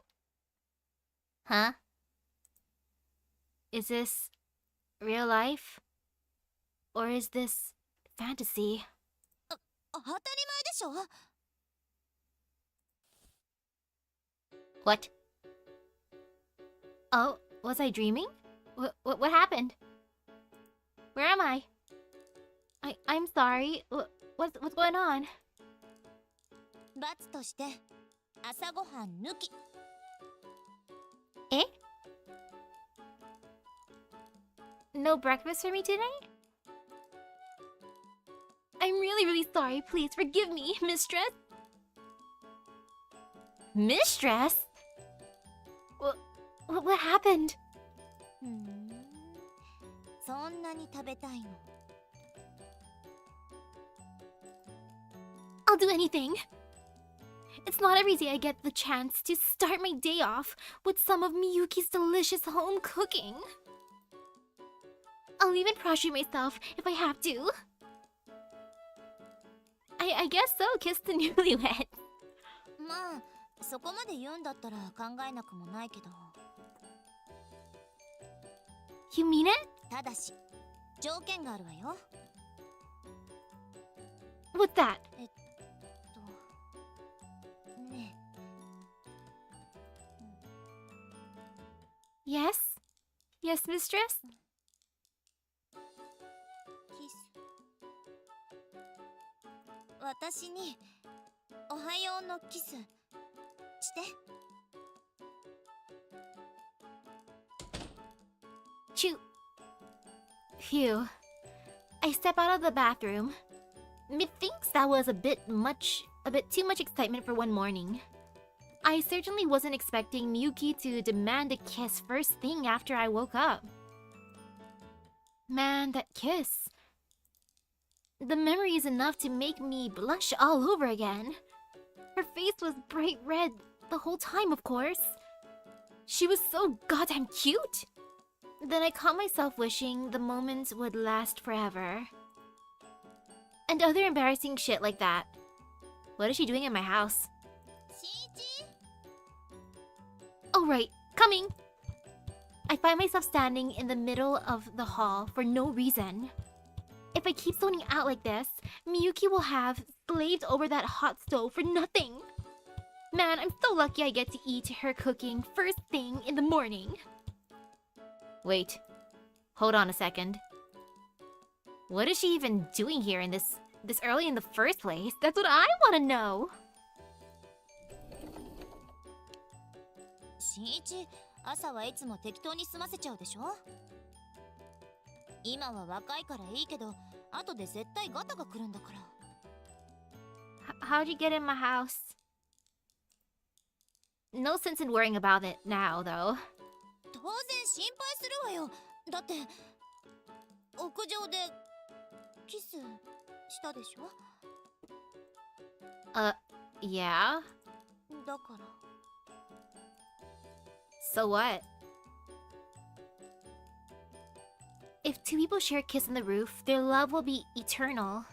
Huh? Is this real life? Or is this fantasy? 当たり前でしょ。 What? Oh, was I dreaming? What happened? Where am I? I'm sorry. What's going on? 罰として朝ごはん抜き。 Eh? No breakfast for me today? I'm really sorry. Please forgive me, mistress. Mistress? What happened? そんなに食べたいの。 I'll do anything. It's not every day I get the chance to start my day off with some of Miyuki's delicious home cooking. I'll even prostrate myself if I have to. I guess so, kiss the newlywed. まあ、そこまで言うんだったら考えなくもないけど。 You mean it? ただし、条件があるわよ。 What's that? ね Yes? Yes, mistress? キス。私におはようのキスして。 Choo. Phew. I step out of the bathroom. Methinks that was a bit too much excitement for one morning. I certainly wasn't expecting Miyuki to demand a kiss first thing after I woke up. Man, that kiss. The memory is enough to make me blush all over again. Her face was bright red the whole time, of course. She was so goddamn cute. Then I caught myself wishing the moment would last forever. And other embarrassing shit like that. What is she doing in my house? 新一。 Oh right, coming! I find myself standing in the middle of the hall for no reason. If I keep zoning out like this, Miyuki will have slaved over that hot stove for nothing. Man, I'm so lucky I get to eat her cooking first thing in the morning. Wait. Hold on a second. What is she even doing here in this early in the first place? That's what I want to know. 新一、朝はいつも適当に済ませちゃうでしょ。今は若いからいいけど、後で絶対ガタが来るんだから。How'd you get in my house? No sense in worrying about it now, though. 当然心配するわよ。だって屋上でキスしたでしょ。Yeah? だから。 So what? If two people share a kiss on the roof, their love will be eternal.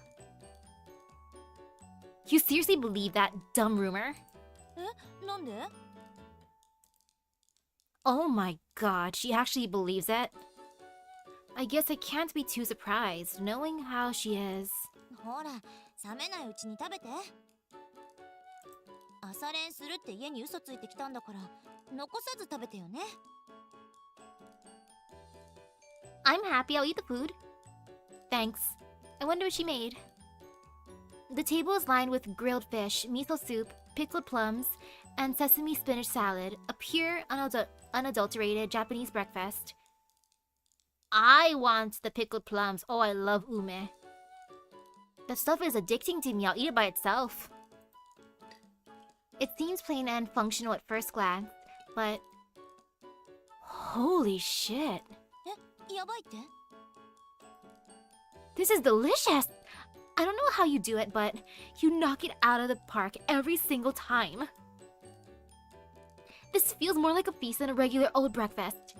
You seriously believe that dumb rumor? え、なんで？ Oh my god, she actually believes it? I guess I can't be too surprised, knowing how she is. ほら、冷めないうちに食べて。朝練するって家に嘘ついてきたんだから、残さず食べてよね。I'm happy, I'll eat the food. Thanks. I wonder what she made. The table is lined with grilled fish, miso soup, pickled plums, and sesame spinach salad, a pure, unadulterated Japanese breakfast. I want the pickled plums. Oh, I love ume. That stuff is addicting to me. I'll eat it by itself. It seems plain and functional at first glance, but... Holy shit. え、やばいって？ This is delicious! I don't know how you do it, but you knock it out of the park every single time. This feels more like a feast than a regular old breakfast.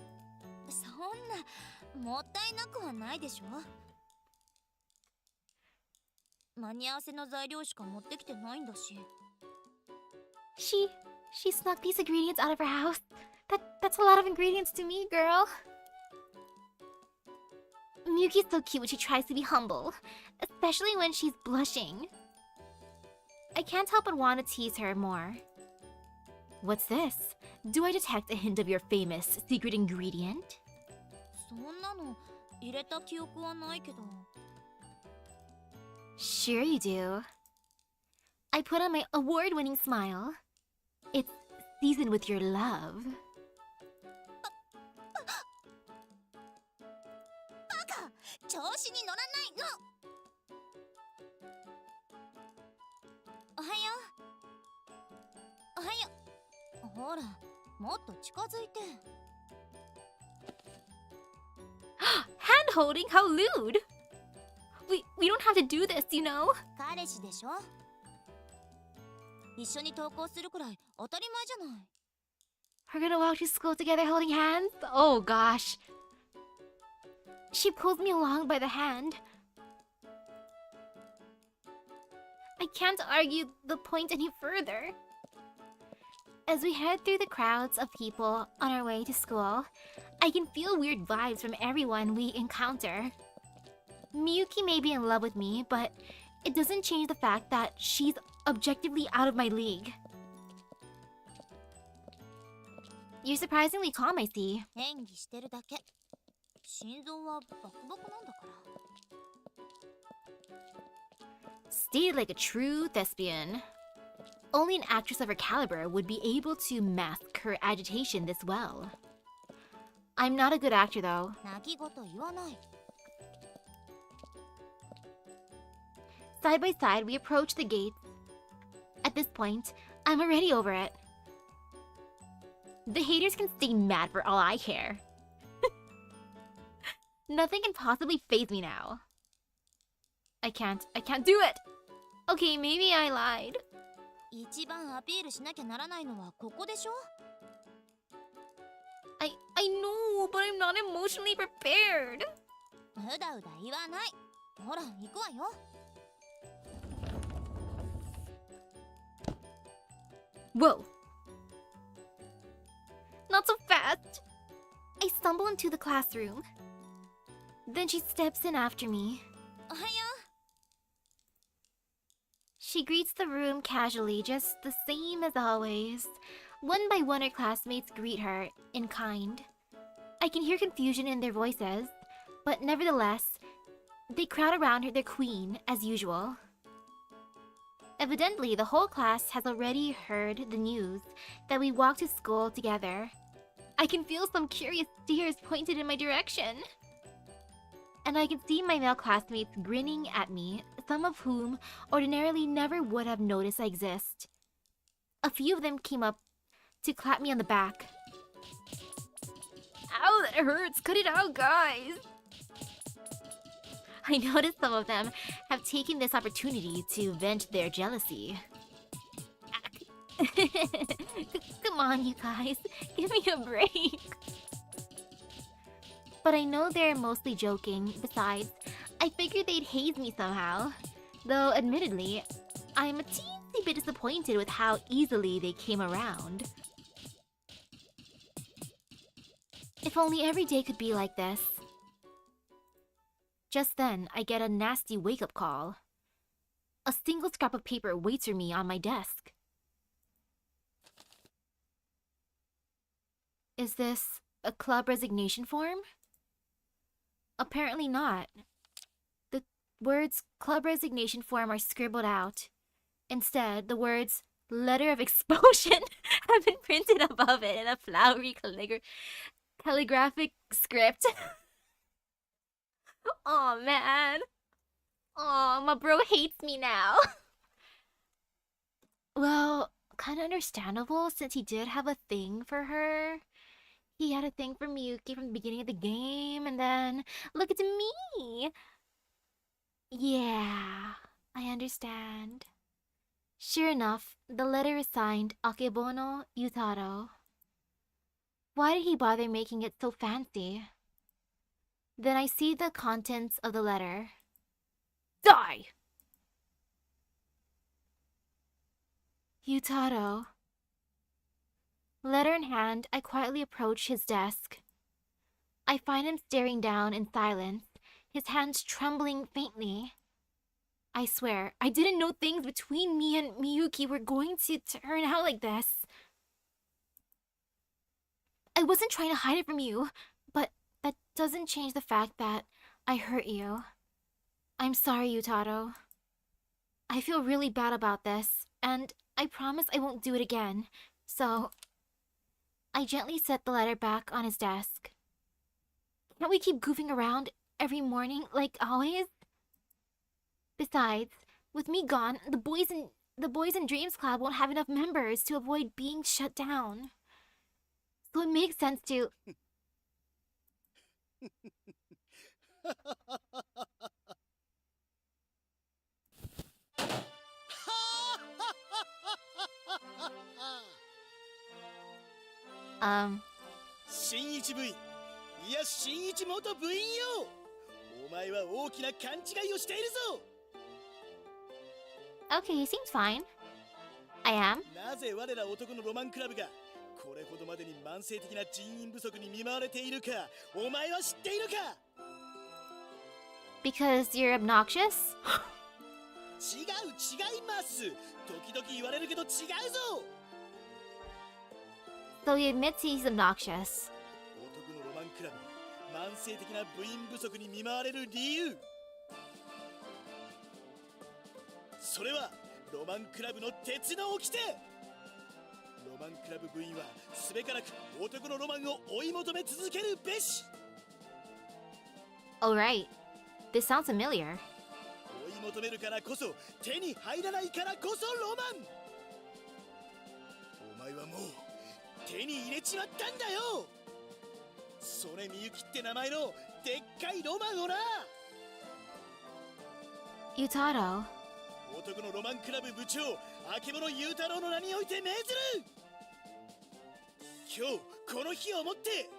そんな、もったいなくはないでしょ。間に合わせの材料しか持ってきてないんだし。She snuck these ingredients out of her house. That's a lot of ingredients to me, girl. Miyuki's so cute when she tries to be humble, especially when she's blushing. I can't help but want to tease her more. What's this? Do I detect a hint of your famous secret ingredient? そんなの入れた記憶はないけど。 Sure you do. I put on my award-winning smile. It's seasoned with your love. バカ！調子に乗らないの！おはよう。おはよう。ほら、もっと近づいて。Hand-holding? How lewd! We don't have to do this, you know? 彼氏でしょ？一緒に登校するくらい当たり前じゃない。 We're gonna walk to school together holding hands? Oh gosh. She pulls me along by the hand. I can't argue the point any further. As we head through the crowds of people on our way to school, I can feel weird vibes from everyone we encounter. Miyuki may be in love with me, but it doesn't change the fact that she's objectively out of my league. You're surprisingly calm, I see. 演技してるだけ。心臓はバクバクなんだから。 Stated like a true thespian. Only an actress of her caliber would be able to mask her agitation this well. I'm not a good actor, though. 泣き言言わない。 Side by side, we approach the gates. At this point, I'm already over it. The haters can stay mad for all I care. Nothing can possibly faze me now. I can't do it! Okay, maybe I lied. 一番アピールしなきゃならないのはここでしょ？ I know, but I'm not emotionally prepared. うだうだ言わない。ほら、行くわよ。 Whoa. Not so fast. I stumble into the classroom. Then she steps in after me. おはよ She greets the room casually, just the same as always. One by one, her classmates greet her in kind. I can hear confusion in their voices, but nevertheless, they crowd around their queen as usual. Evidently, the whole class has already heard the news that we walked to school together. I can feel some curious stares pointed in my direction. And I can see my male classmates grinning at me, some of whom ordinarily never would have noticed I exist. A few of them came up to clap me on the back. Ow, that hurts! Cut it out, guys! I noticed some of them have taken this opportunity to vent their jealousy. Come on, you guys. Give me a break. But I know they're mostly joking. Besides, I figured they'd haze me somehow. Though, admittedly, I'm a teensy bit disappointed with how easily they came around. If only every day could be like this. Just then, I get a nasty wake-up call. A single scrap of paper waits for me on my desk. Is this a club resignation form? Apparently not. The words club resignation form are scribbled out. Instead, the words letter of expulsion have been printed above it in a flowery calligraphic script. Aw, man. Aw, my bro hates me now. Well, kinda understandable since he did have a thing for her. He had a thing for Miyuki from the beginning of the game, and then look at me! Yeah, I understand. Sure enough, the letter is signed Akebono Yutaro. Why did he bother making it so fancy? Then I see the contents of the letter. Die! Yutaro. Letter in hand, I quietly approach his desk. I find him staring down in silence, his hands trembling faintly. I swear, I didn't know things between me and Miyuki were going to turn out like this. I wasn't trying to hide it from you, but that doesn't change the fact that I hurt you. I'm sorry, Yutaro. I feel really bad about this, and I promise I won't do it again. So, I gently set the letter back on his desk. Can't we keep goofing around every morning like always? Besides, with me gone, the Boys in Dreams Club won't have enough members to avoid being shut down. So it makes sense to...新一部員、いや新一元部員よ。お前は大きな勘違いをしているぞ。Okay, seems fine. I am. なぜ我ら男のロマンクラブがこれほどまでに慢性的な人員不足に見舞われているか、お前は知っているか？ Because you're obnoxious? 違います。時々言われるけど違うぞ。 So he admits he's obnoxious. 男のロマンクラブが慢性的な部員不足に見舞われる理由。それはロマンクラブの鉄の掟。ロマンクラブ部員はすべからく男のロマンを追い求め続けるべし。 Alright. This sounds familiar. 追い求めるからこそ手に入らないからこそロマン。お前はもう手に入れちまったんだよ。それみゆきって名前のでっかいロマンをな。 Yutaro. 男のロマンクラブ部長あけぼのゆうたろうの名において命ずる。今日この日をもって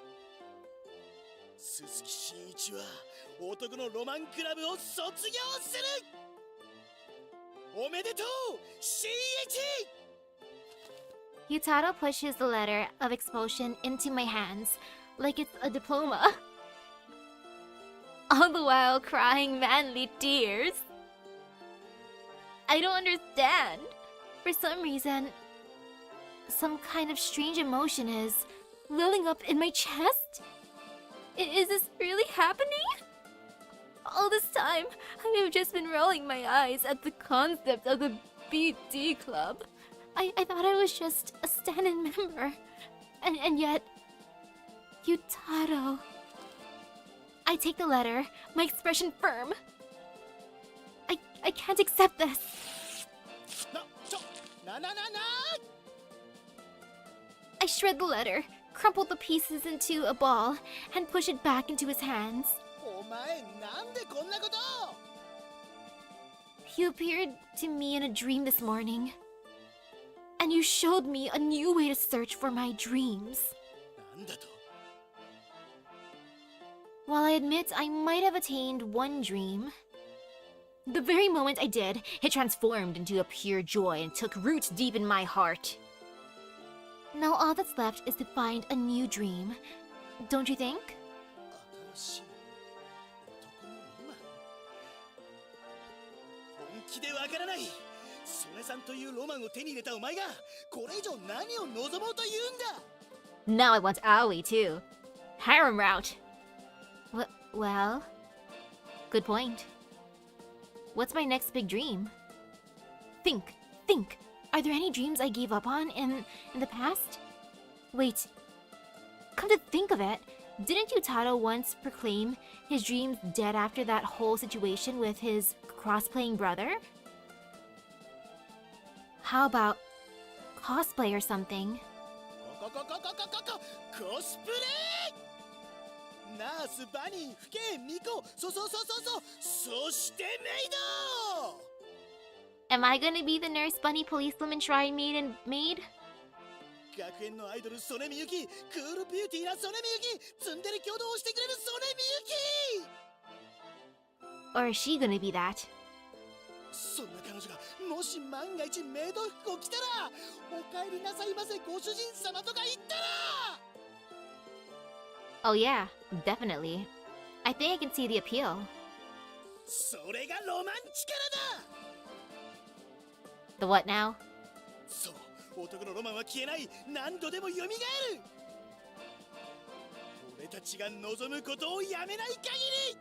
鈴木真一は男のロマンクラブを卒業する。おめでとう真一。 Yutaro pushes the letter of expulsion into my hands like it's a diploma. All the while crying manly tears. I don't understand. For some reason, some kind of strange emotion is welling up in my chest. Is this really happening? All this time, I have just been rolling my eyes at the concept of the BT Club. I thought I was just a stand-in member. And yet... Yutaro... I take the letter, my expression firm. I can't accept this. I shred the letter, crumple the pieces into a ball, and push it back into his hands. お前なんでこんなこと You appeared to me in a dream this morning. And you showed me a new way to search for my dreams. なんだと While I admit I might have attained one dream, the very moment I did, it transformed into a pure joy and took root deep in my heart. Now all that's left is to find a new dream. Don't you think? 新しい男のロマン本気でわからない曽根さんというロマンを手に入れたお前がこれ以上何を望もうと言うんだ Now I want Aoi too. Harem route. Well, good point. What's my next big dream? Think. Are there any dreams I gave up on in the past? Wait. Come to think of it, didn't Yutaro once proclaim his dreams dead after that whole situation with his cross-playing brother? How about cosplay or something? コスプレナースバニーフケイミコそしてメイド Am I gonna be the nurse, bunny, policewoman, shrine maid, and maid? 学園のアイドル曽根みゆきクールビューティーな曽根みゆきツンデレ挙動をしてくれる曽根みゆき Or is she gonna be that? そんな彼女がもし万が一メイド服を着たらお帰りなさいませご主人様とか言ったら Oh yeah, definitely. I think I can see the appeal. それがロマンチカラだ The what now? そう男のロマンは消えない何度でも蘇る俺たちが望むことをやめない限り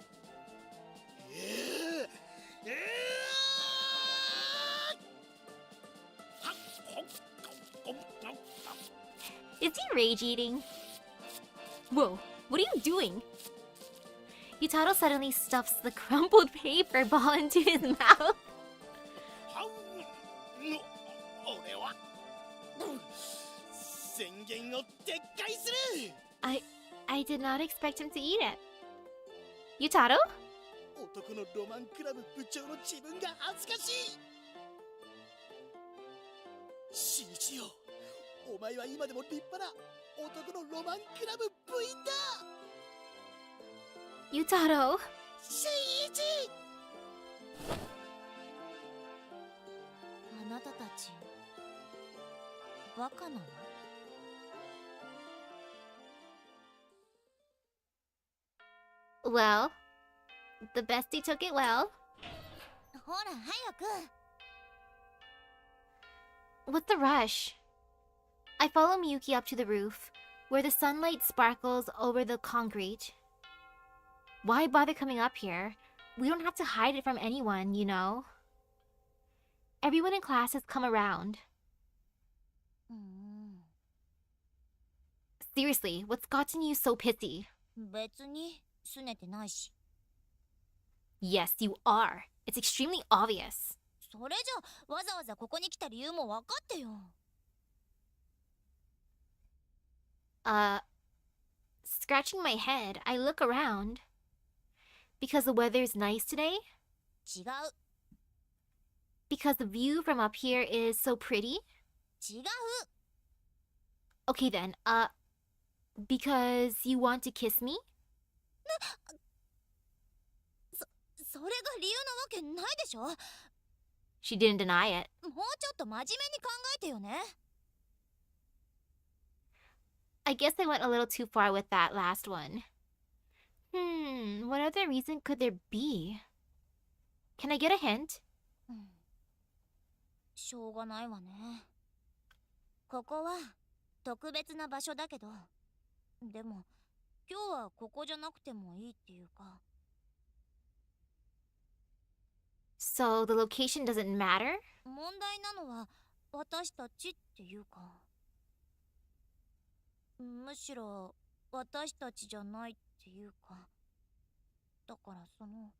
Is he rage eating? Whoa, what are you doing? Yutaro suddenly stuffs the crumpled paper ball into his mouth. 俺は宣言を撤回する I did not expect him to eat it. Yutaro? 男のロマンクラブ部長の自分が恥ずかしい新一よお前は今でも立派な男のロマンクラブ部員だ Yutaro? 新一あなたたちバカなの Well, the bestie took it well. ほら早く What's the rush? I follow Miyuki up to the roof, where the sunlight sparkles over the concrete. Why bother coming up here? We don't have to hide it from anyone, you know. Everyone in class has come around. Seriously, what's gotten you so pissy? 別に拗ねてないし Yes, you are. It's extremely obvious. それじゃわざわざここに来た理由も分かってよ Scratching my head, I look around. Because the weather's nice today? 違う Because the view from up here is so pretty? 違う Okay then, because you want to kiss me? それが理由なわけないでしょもう She didn't deny it. ちょっと真面目に考えてよね I guess I went a little too far with that last one. What other reason could there be? Can I get a hint? しょうがないわねここは特別な場所だけどでも今日はここじゃなくてもいいっていうか。 So the location doesn't matter? 問題なのは私たちっていうか、むしろ私たちじゃないっていうか、だからその、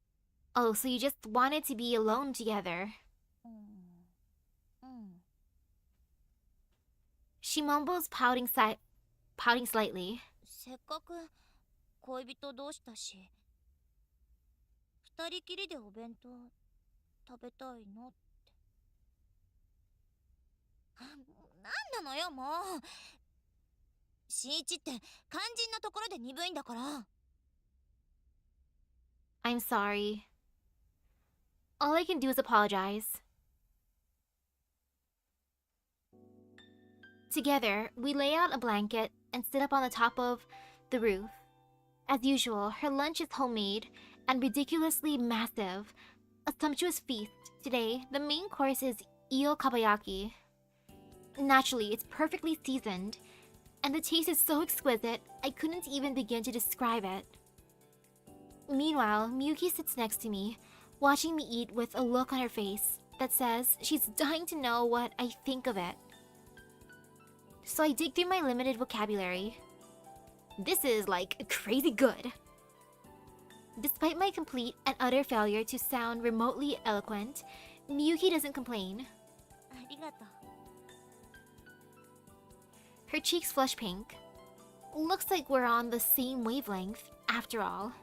Oh, so you just wanted to be alone together. うん。 She mumbles, pouting slightly. せっかく恋人同士だし、二人きりでお弁当食べたいのって。なんなのよもう。新一って肝心なところで鈍いんだから。 I'm sorry. All I can do is apologize. Together, we lay out a blanket and sit up on the top of the roof. As usual, her lunch is homemade and ridiculously massive. A sumptuous feast. Today, the main course is eel kabayaki. Naturally, it's perfectly seasoned, and the taste is so exquisite, I couldn't even begin to describe it. Meanwhile, Miyuki sits next to me, watching me eat with a look on her face that says she's dying to know what I think of it. So I dig through my limited vocabulary. This is like crazy good. Despite my complete and utter failure to sound remotely eloquent, Miyuki doesn't complain. ありがとう。 Her cheeks flush pink. Looks like we're on the same wavelength, after all.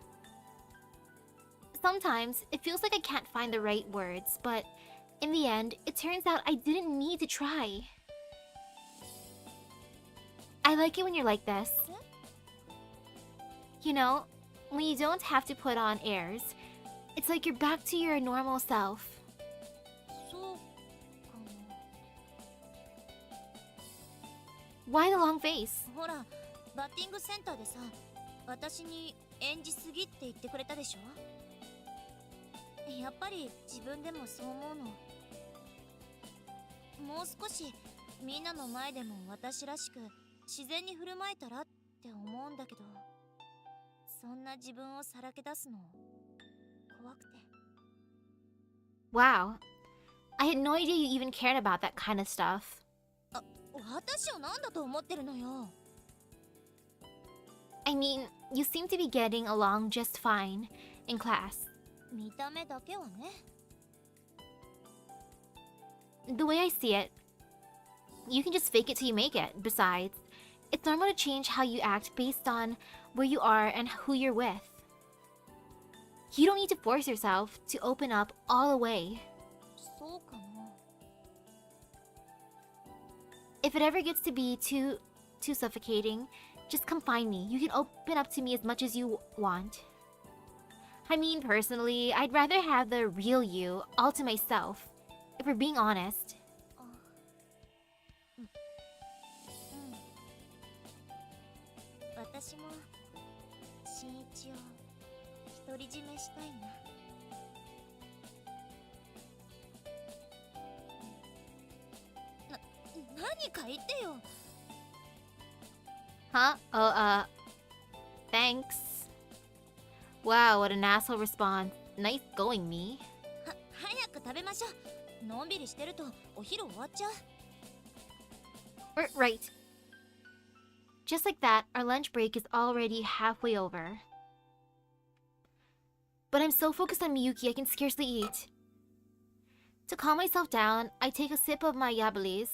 Sometimes, it feels like I can't find the right words, but in the end, it turns out I didn't need to try. I like it when you're like this. You know, when you don't have to put on airs. It's like you're back to your normal self. そうかも。 Why the long face? ほら、バッティングセンターでさ、私に演じすぎって言ってくれたでしょ。やっぱり自分でもそう思うの。もう少しみんなの前でも私らしく自然に振る舞えたらって思うんだけど、そんな自分をさらけ出すの怖くて。 Wow. I had no idea you even cared about that kind of stuff. 私を何だと思ってるのよ。 I mean, you seem to be getting along just fine in class. 見た目だけはね。 The way I see it, you can just fake it till you make it. Besides, it's normal to change how you act based on where you are and who you're with. You don't need to force yourself to open up all the way. そうかな。 If it ever gets to be too suffocating, just come find me. You can open up to me as much as you want. I mean, personally, I'd rather have the real you all to myself, if we're being honest. 私も新一を独り占めしたいな。何か言ってよ。 Huh? Oh, thanks. Wow, what an asshole response. Nice going, me. 早く食べましょう。のんびりしてるとお昼終わっちゃう。 Right. Just like that, our lunch break is already halfway over. But I'm so focused on Miyuki, I can scarcely eat. To calm myself down, I take a sip of my yabelis.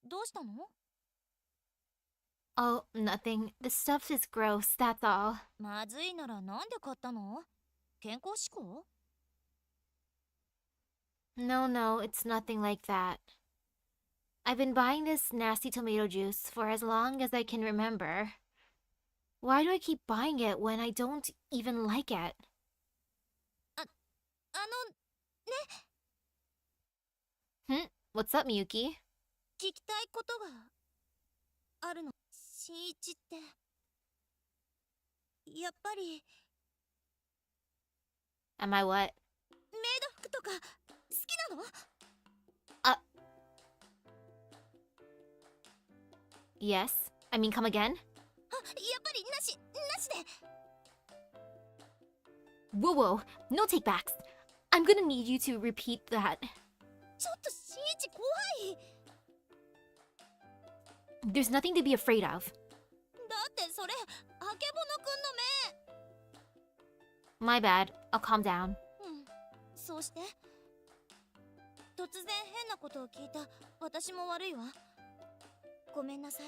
どうしたの？ Oh, nothing. The stuff is gross, that's all. まずいならなんで買ったの？健康志向？ No, it's nothing like that. I've been buying this nasty tomato juice for as long as I can remember. Why do I keep buying it when I don't even like it? あのね、 What's up, Miyuki? 聞きたいことがあるの。新一ってやっぱり Am I what? メイド服とか好きなの？ Yes? I mean, come again? やっぱりなしで Whoa, whoa, no take backs. I'm gonna need you to repeat that. ちょっと新一怖い There's nothing to be afraid of. だってそれあけぼのくんの My bad. I'll calm down. 目そうして突然変なことを聞いた私も悪いわごめんなさい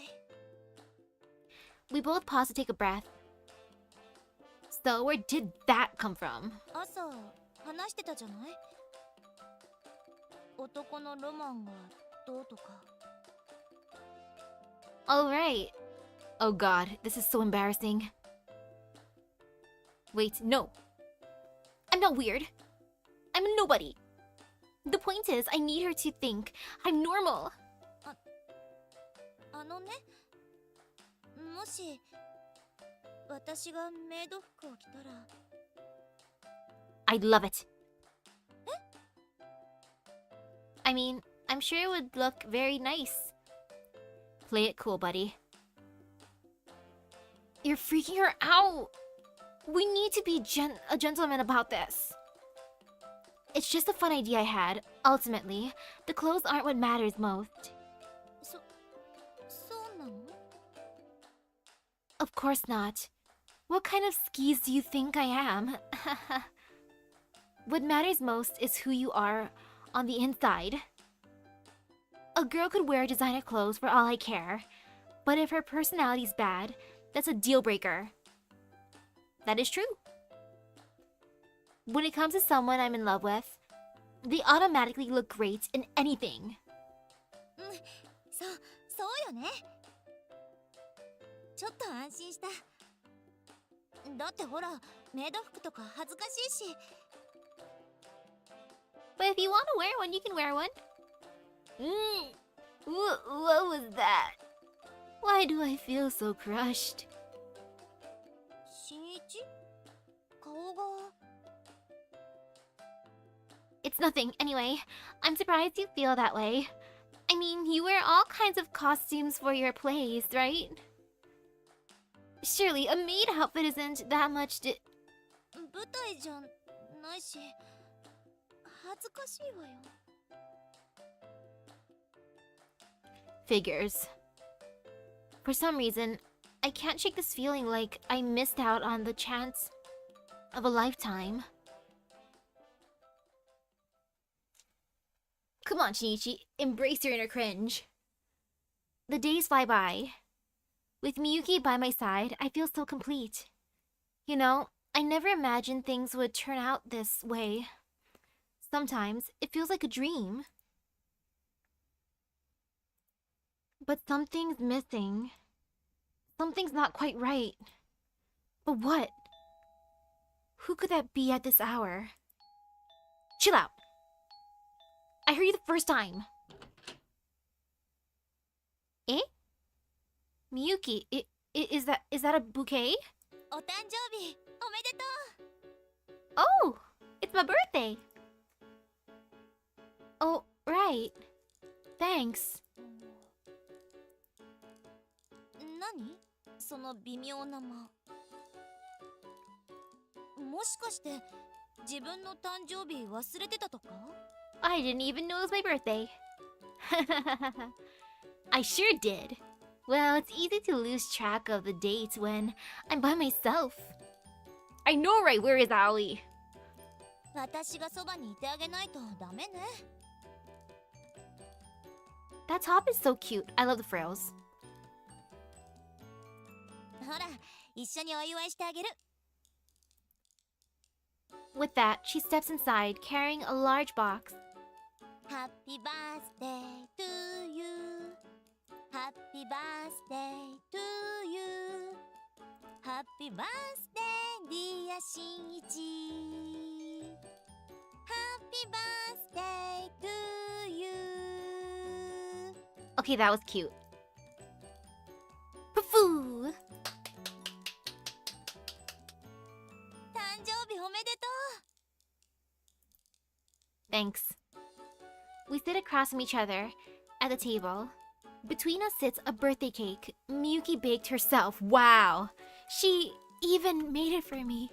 We both paused to take a breath. So, where did that come from? 朝話してたじゃない男のロマンがどうとか Alright. Oh god, this is so embarrassing. Wait, no. I'm not weird. I'm a nobody. The point is, I need her to think I'm normal. あのねもし私がメイド服を着たら I'd love it. I mean, I'm sure it would look very nice. Play it cool, buddy. You're freaking her out. We need to be a gentleman about this. It's just a fun idea I had. Ultimately, the clothes aren't what matters most. そうなの Of course not. What kind of skis do you think I am? What matters most is who you are on the inside. A girl could wear designer clothes for all I care, but if her personality's bad, that's a deal breaker. That is true. When it comes to someone I'm in love with, they automatically look great in anything. そうよねちょっと安心しただってほらメイド服とか恥ずかしいし But if you want to wear one, you can wear one. What was that? Why do I feel so crushed? 新一顔が It's nothing. Anyway, I'm surprised you feel that way. I mean, you wear all kinds of costumes for your plays, right? Surely a maid outfit isn't that much 舞台じゃないし恥ずかしいわよ Figures. For some reason, I can't shake this feeling like I missed out on the chance of a lifetime. Come on, Shinichi, embrace your inner cringe. The days fly by. With Miyuki by my side, I feel so complete. You know, I never imagined things would turn out this way. Sometimes, it feels like a dream. But something's missing. Something's not quite right. But what? Who could that be at this hour? Chill out. I heard you the first time. Eh? Miyuki, is that a bouquet? お誕生日おめでと Oh, it's my birthday. Oh, right. Thanks. う何その微妙な間もしかして自分の誕生日忘れてたとか I didn't even know it was my birthday. I sure did. Well, it's easy to lose track of the dates when I'm by myself. I know, right? Where is Aoi? 私がそばにいてあげないとダメね That top is so cute. I love the frills. ほら一緒にお祝いしてあげる With that, she steps inside, carrying a large box. Happy birthday to you Happy birthday to you Happy birthday dear 新一 Happy birthday to you Okay, that was cute. Poo-foo! 誕生日おめでと Thanks. We sit across from each other at the table. Between us sits a birthday cake Miyuki baked herself. Wow! She even made it for me.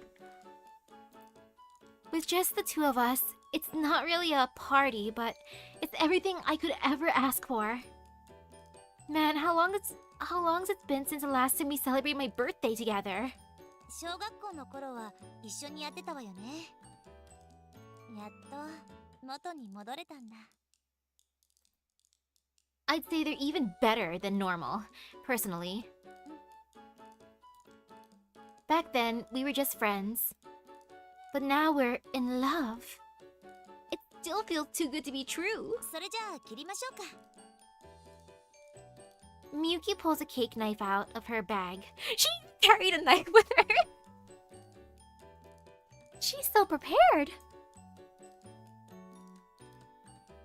With just the two of us, it's not really a party, but it's everything I could ever ask for. Man, how long's it been since the last time we celebrate my birthday together? 小学校の頃は一緒にやってたわよね。やっと元に戻れたんだ。I'd say they're even better than normal, personally. Back then, we were just friends. But now we're in love. It still feels too good to be true. それじゃあ切りましょうか。Miyuki pulls a cake knife out of her bag. She carried a knife with her! She's so prepared!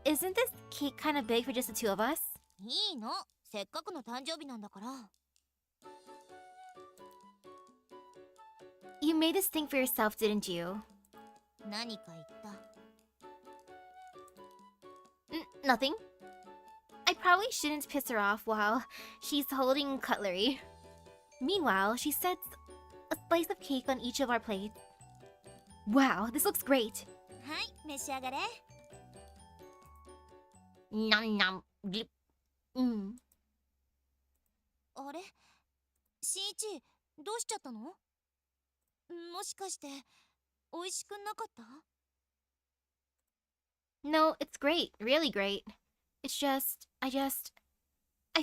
Isn't this cake kind of big for just the two of us? いいの。せっかくの誕生日なんだから。You made this thing for yourself, didn't you? 何か言った。Nothing. I probably shouldn't piss her off while she's holding cutlery. Meanwhile, she sets a slice of cake on each of our plates. Wow, this looks great. はい、召し上がれ。Nom nom. Glip. Mm. あれ、しんいち、どうしちゃったの？もしかして美味しくなかった？ No, it's great. Really great. It's just, I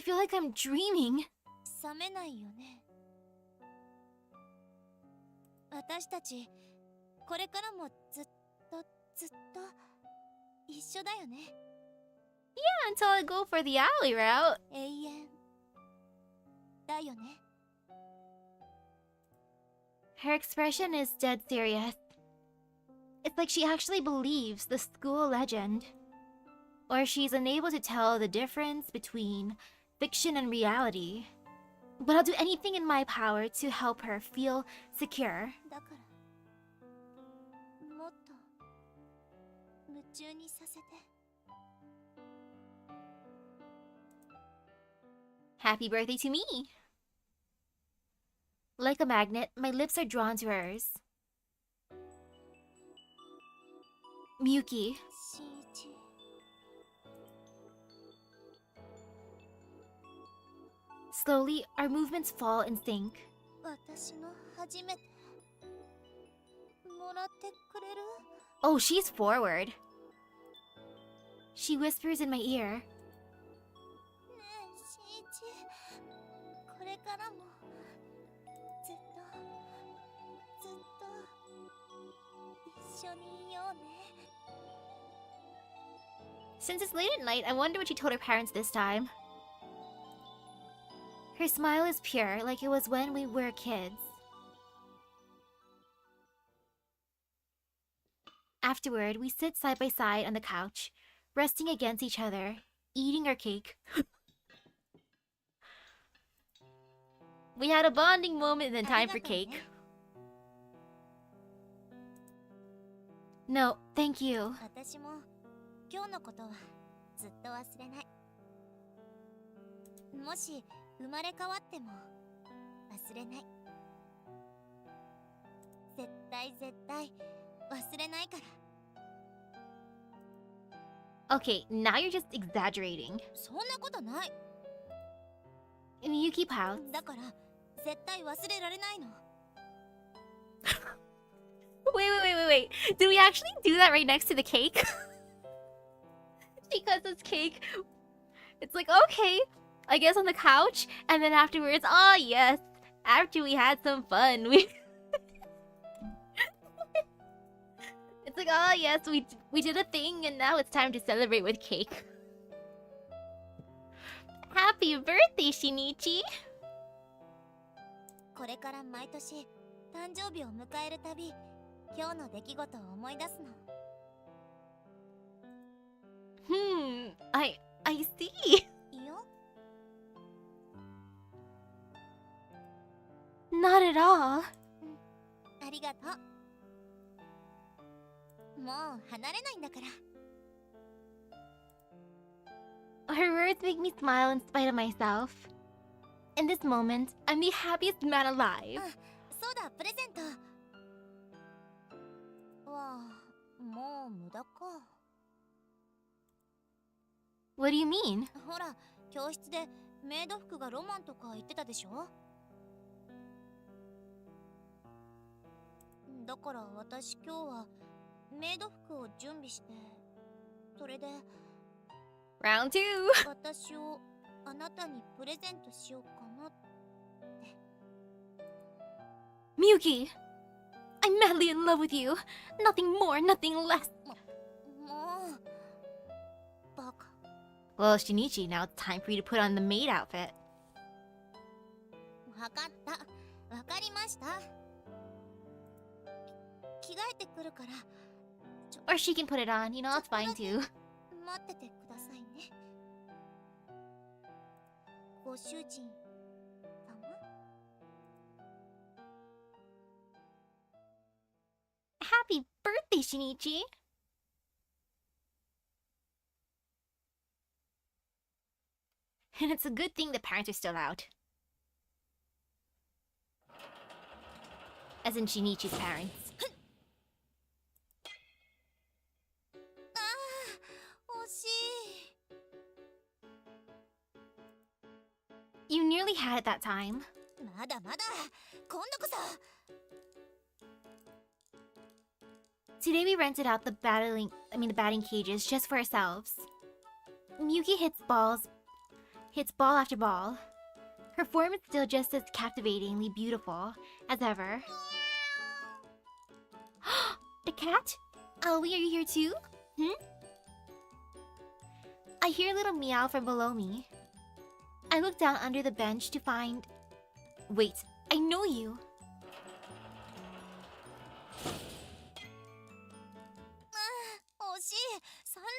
feel like I'm dreaming. 冷めないよね。私たち、これからもずっと一緒だよね。Yeah, until I go for the alley route. 永遠だよね。Her expression is dead serious. It's like she actually believes the school legend. Or she's unable to tell the difference between fiction and reality. But I'll do anything in my power to help her feel secure. だからもっと夢中にさせて。Happy birthday to me! Like a magnet, my lips are drawn to hers. Miyuki. しんいち。Slowly, our movements fall in sync. 私の初めてもらってくれる？ Oh, she's forward. She whispers in my ear. ねえ、しんいち。これからもずっと一緒にいようね。Since it's late at night, I wonder what she told her parents this time. Her smile is pure, like it was when we were kids. Afterward, we sit side by side on the couch, resting against each other, eating our cake. We had a bonding moment and then time for cake. No, thank you. 私も今日のことはずっと忘れない。もし生まれ変わっても忘れない。絶対忘れないから。Okay, now you're just exaggerating. そんなことない。Miyuki pouts. だから絶対忘れられないの。Wait. Did we actually do that right next to the cake? Because it's cake. It's like, okay, I guess on the couch, and then afterwards, oh yes, after we had some fun, we... It's like, oh yes, we did a thing, and now it's time to celebrate with cake. Happy birthday, Shinichi! これから毎年誕生日を迎えるたび、今日の出来事を思い出すの。I see. いいよ。Not at all. ありがとう。もう離れないんだから。Her words make me smile in spite of myself. In this moment, I'm the happiest man alive. そうだ、プレゼントはもう無駄か。 What do you mean? ほら、教室でメイド服がロマンとか言ってたでしょ。だから私今日はメイド服を準備して、それで Round 2! 私をあなたにプレゼントしようかなって。 Miyuki! I'm madly in love with you! Nothing more, nothing less! もうバカ。 Well, Shinichi, now it's time for you to put on the maid outfit. わかった、わかりました。着替えてくるから。 Or she can put it on, you know, that's fine too. 待っててくださいね。ご主人様。 Happy birthday, Shinichi! And it's a good thing the parents are still out. As in Shinichi's parents. ああ、惜しい。 You nearly had it that time. まだまだ、今度こそ。 Today we rented out the batting cages just for ourselves. Miyuki hits ball after ball. Her form is still just as captivatingly beautiful as ever. The cat? Aoi, are you here too? I hear a little meow from below me. I look down under the bench to find... Wait, I know you! 惜しい、三塁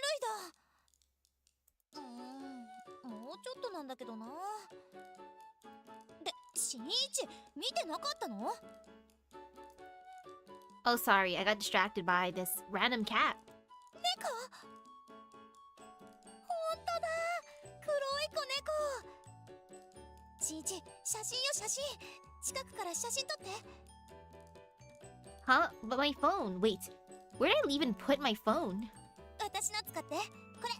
打。もうちょっとなんだけどな。で、新一、見てなかったの？ Oh, sorry, I got distracted by this random cat. 猫？ほんとだ、黒い子猫。新一、写真よ写真。近くから写真撮って。 Huh? But my phone. Wait, where did I even put my phone? 私の使って、これ。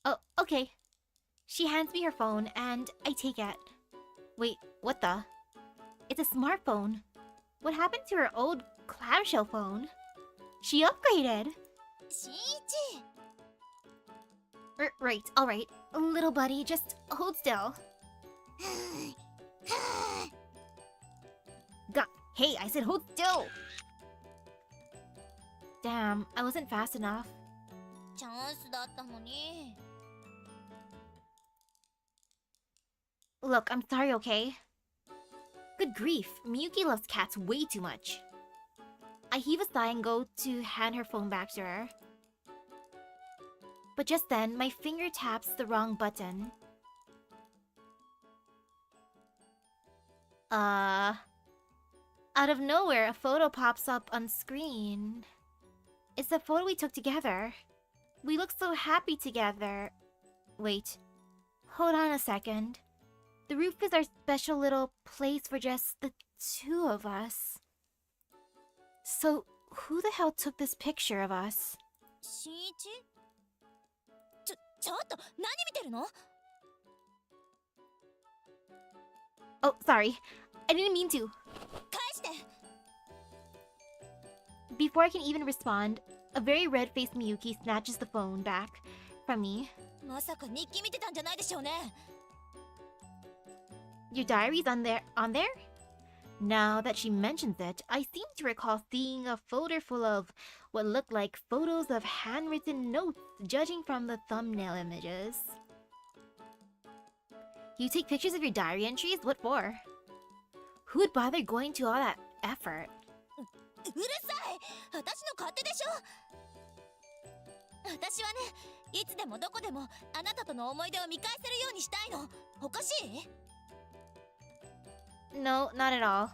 Oh, okay. She hands me her phone and I take it. Wait, what the? It's a smartphone. What happened to her old clamshell phone? She upgraded. 新一。 Right, alright. Little buddy, just hold still. Hey, I said hold still! Damn, I wasn't fast enough. チャンスだったのに。 Look, I'm sorry, okay? Good grief, Miyuki loves cats way too much. I heave a sigh and go to hand her phone back to her. But just then, my finger taps the wrong button. Out of nowhere, a photo pops up on screen. It's the photo we took together. We look so happy together. Wait, hold on a second. The roof is our special little place for just the two of us. So, who the hell took this picture of us? 新一？ちょっと、何見てるの？ Oh, sorry. I didn't mean to. 返して。 Before I can even respond, a very red-faced Miyuki snatches the phone back from me. まさか日記見てたんじゃないでしょうね。 Your diary's on there? Now that she mentions it, I seem to recall seeing a folder full of what looked like photos of handwritten notes, judging from the thumbnail images. You take pictures of your diary entries? What for? Who would bother going to all that effort? うるさい！私の勝手でしょ。私はね、いつでもどこでもあなたとの思い出を見返せるようにしたいの。おかしい？ No, not at all.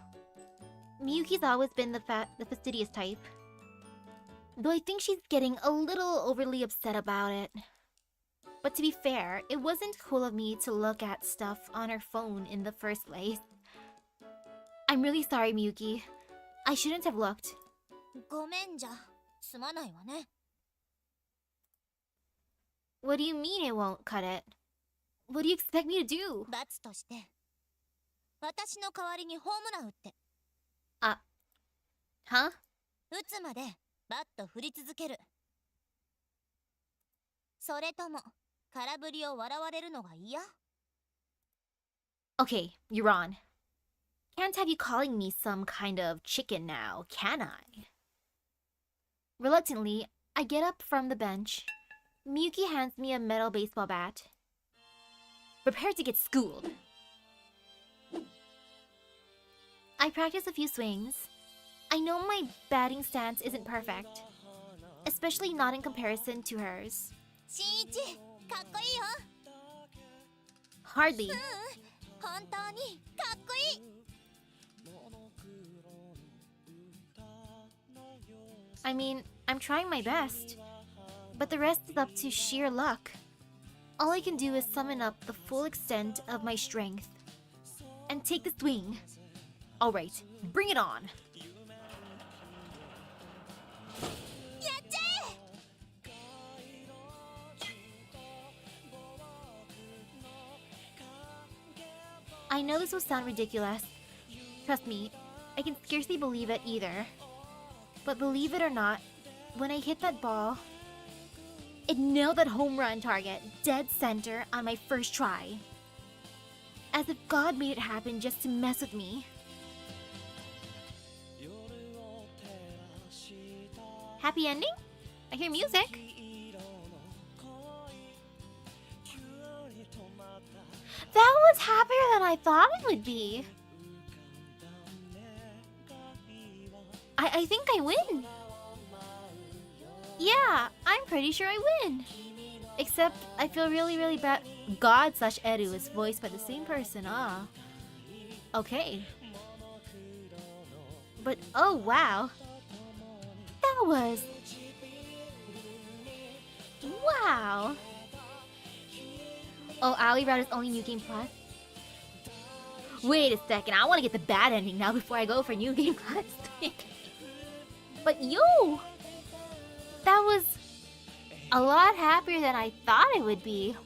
Miyuki's always been the fastidious type. Though I think she's getting a little overly upset about it. But to be fair, it wasn't cool of me to look at stuff on her phone in the first place. I'm really sorry, Miyuki. I shouldn't have looked. ごめんじゃすまないわね。 What do you mean it won't cut it? What do you expect me to do? 罰として私の代わりにホームラン打って。 Huh? 打つまでバット振り続ける。それとも空振りを笑われるのが嫌？ Okay, you're on. Can't have you calling me some kind of chicken now, can I? Reluctantly, I get up from the bench. Miyuki hands me a metal baseball bat. Prepare to get schooled. I practice a few swings. I know my batting stance isn't perfect, especially not in comparison to hers. しんいちかっこいいよ。 Hardly. 本当にかっこいい。 I mean, I'm trying my best, but the rest is up to sheer luck. All I can do is summon up the full extent of my strength and take the swing. All right, bring it on. やっちゃえ。 I know this will sound ridiculous. Trust me, I can scarcely believe it either. But believe it or not, when I hit that ball, it nailed that home run target dead center on my first try. As if God made it happen just to mess with me. Happy ending? I hear music. That was happier than I thought it would be. I think I win. Yeah, I'm pretty sure I win. Except I feel really bad. God/Eru is voiced by the same person, Okay. But oh wow. That was... Wow. Oh, Ali Route is only New Game Plus? Wait a second, I want to get the bad ending now before I go for New Game Plus. But yo! That was a lot happier than I thought it would be.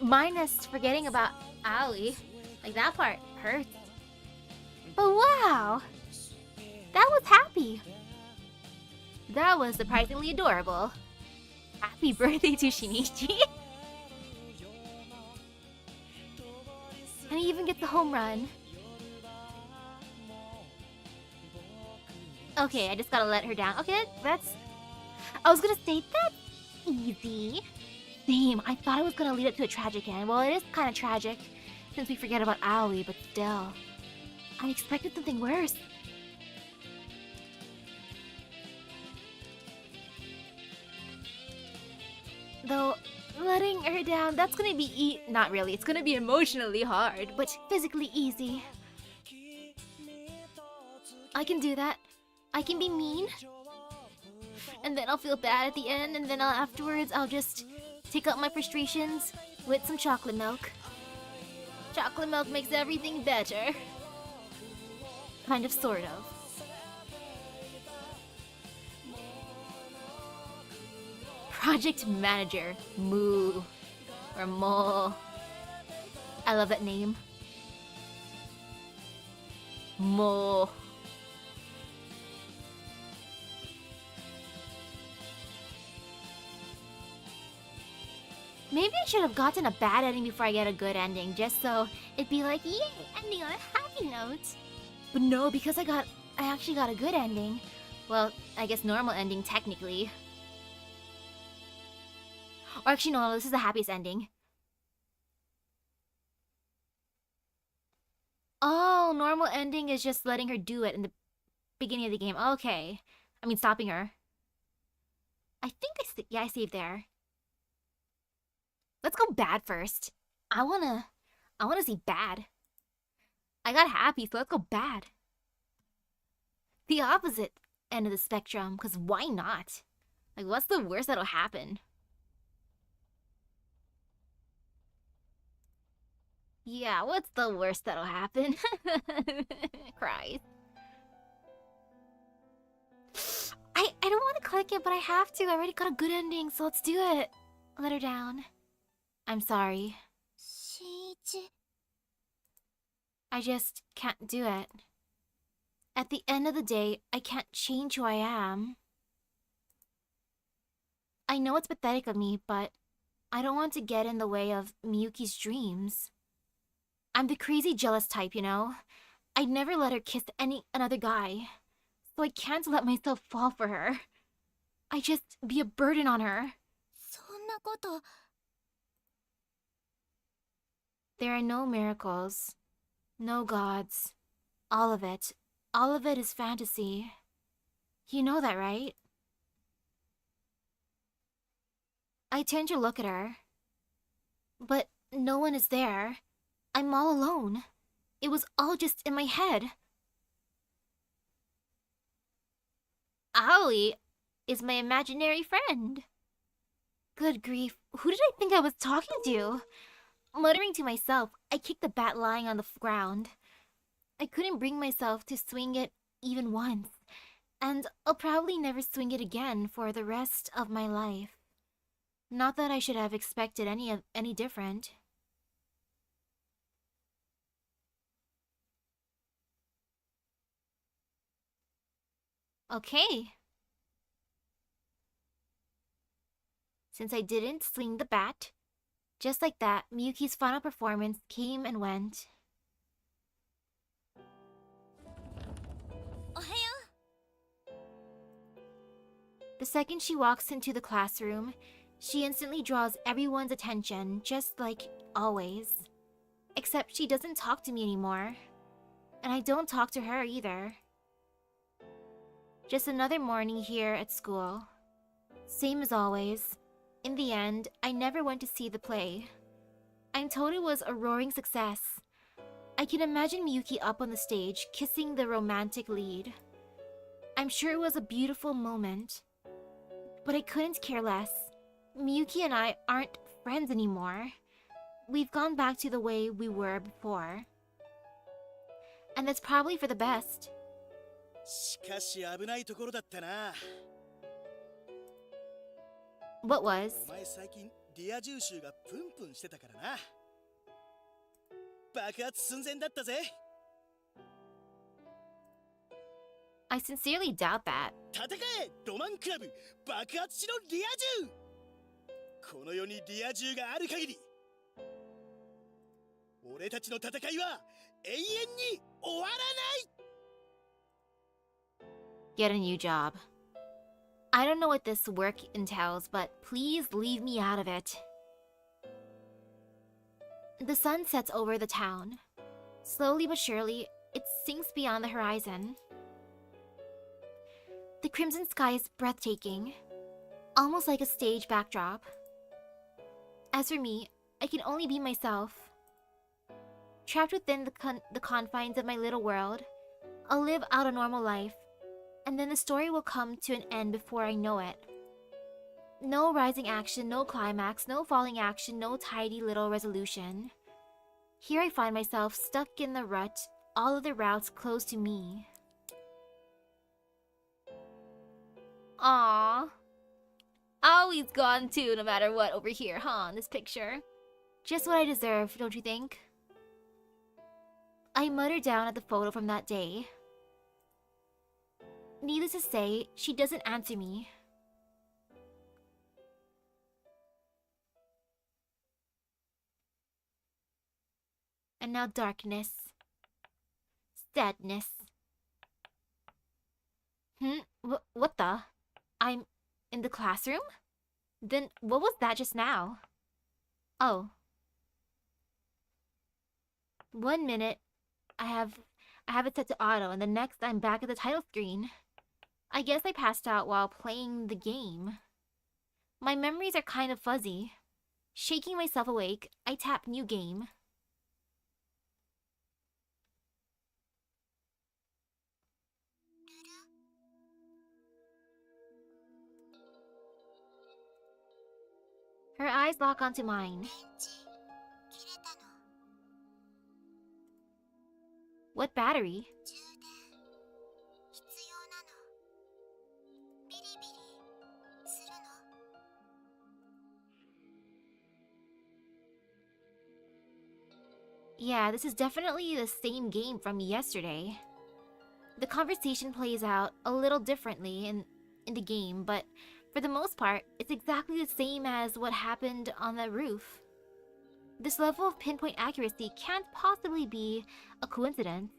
Minus forgetting about Ali. Like, that part hurts. But wow! That was happy. That was surprisingly adorable. Happy birthday to Shinichi. And he even gets the home run. Okay, I just gotta let her down. Okay, that's... I was gonna say, that's easy. Same, I thought I was gonna lead up to a tragic end. Well, it is kind of tragic, since we forget about Aoi, but still. I expected something worse. Though, letting her down, that's gonna be not really, it's gonna be emotionally hard, but physically easy. I can do that. I can be mean. And then I'll feel bad at the end, and then afterwards I'll just take out my frustrations with some chocolate milk. Chocolate milk makes everything better. Kind of, sort of. Project Manager, Moo, or Mo. I love that name. Mo. Maybe I should have gotten a bad ending before I get a good ending, just so it'd be like, yay, ending on a happy note. But no, because I actually got a good ending. Well, I guess normal ending, technically. Or actually, no, this is the happiest ending. Oh, normal ending is just letting her do it in the beginning of the game. Okay. I mean, stopping her. I think I saved there. Let's go bad first. I wanna see bad. I got happy, so let's go bad. The opposite end of the spectrum, because why not? Like, what's the worst that'll happen? Yeah, what's the worst that'll happen? Cries. I don't want to click it, but I have to. I already got a good ending, so let's do it. Let her down. I'm sorry. 新一 I just can't do it. At the end of the day, I can't change who I am. I know it's pathetic of me, but I don't want to get in the way of Miyuki's dreams. I'm the crazy jealous type, you know? I'd never let her kiss another guy. So I can't let myself fall for her. I just be a burden on her. そんなこと There are no miracles. No gods. All of it is fantasy. You know that, right? I turn to look at her. But no one is there. I'm all alone. It was all just in my head. Aoi is my imaginary friend. Good grief, who did I think I was talking to? Muttering to myself, I kicked the bat lying on the ground. I couldn't bring myself to swing it even once, and I'll probably never swing it again for the rest of my life. Not that I should have expected any different. Okay. Since I didn't swing the bat, just like that, Miyuki's final performance came and went. おはよ The second she walks into the classroom, she instantly draws everyone's attention, just like always. Except she doesn't talk to me anymore. And I don't talk to her either. Just another morning here at school. Same as always. In the end, I never went to see the play. I'm told it was a roaring success. I can imagine Miyuki up on the stage, kissing the romantic lead. I'm sure it was a beautiful moment. But I couldn't care less. Miyuki and I aren't friends anymore. We've gone back to the way we were before. And that's probably for the best. しかし危ないところだったな。 What was? お前最近リア充臭がプンプンしてたからな。爆発寸前だったぜ。 I sincerely doubt that. 戦えロマンクラブ爆発しろリア充。この世にリア充がある限り俺たちの戦いは永遠に終わらない。 Get a new job. I don't know what this work entails, but please leave me out of it. The sun sets over the town. Slowly but surely, it sinks beyond the horizon. The crimson sky is breathtaking, almost like a stage backdrop. As for me, I can only be myself. Trapped within the confines of my little world, I'll live out a normal life, and then the story will come to an end before I know it. No rising action, no climax, no falling action, no tidy little resolution. Here I find myself stuck in the rut, all of the routes closed to me. Aww. Always gone too, no matter what, over here, huh, in this picture. Just what I deserve, don't you think? I mutter down at the photo from that day. Needless to say, she doesn't answer me. And now darkness. Sadness. What the? I'm in the classroom? Then what was that just now? Oh. 1 minute, I have it set to auto, and the next I'm back at the title screen. I guess I passed out while playing the game. My memories are kind of fuzzy. Shaking myself awake, I tap new game. Her eyes lock onto mine. 電池切れたの What battery? 充電必要なの。ビリビリするの。Yeah, this is definitely the same game from yesterday. The conversation plays out a little differently in the game, but for the most part, it's exactly the same as what happened on the roof. This level of pinpoint accuracy can't possibly be a coincidence.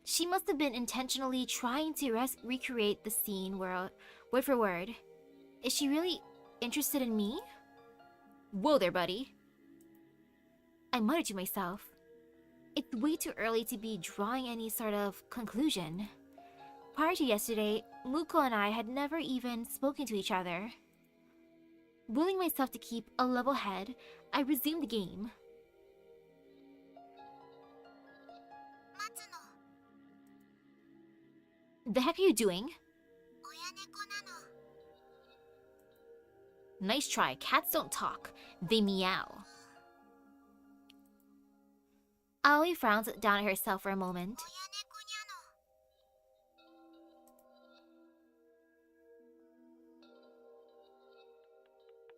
She must have been intentionally trying to recreate the scene word for word. Is she really interested in me? Whoa there, buddy. I muttered to myself. It's way too early to be drawing any sort of conclusion. Prior to yesterday, Muko and I had never even spoken to each other. Willing myself to keep a level head, I resumed the game. 待つの。 The heck are you doing? 親猫なの。 Nice try. Cats don't talk. They meow. Aoi frowns down at herself for a moment. 親猫にゃの。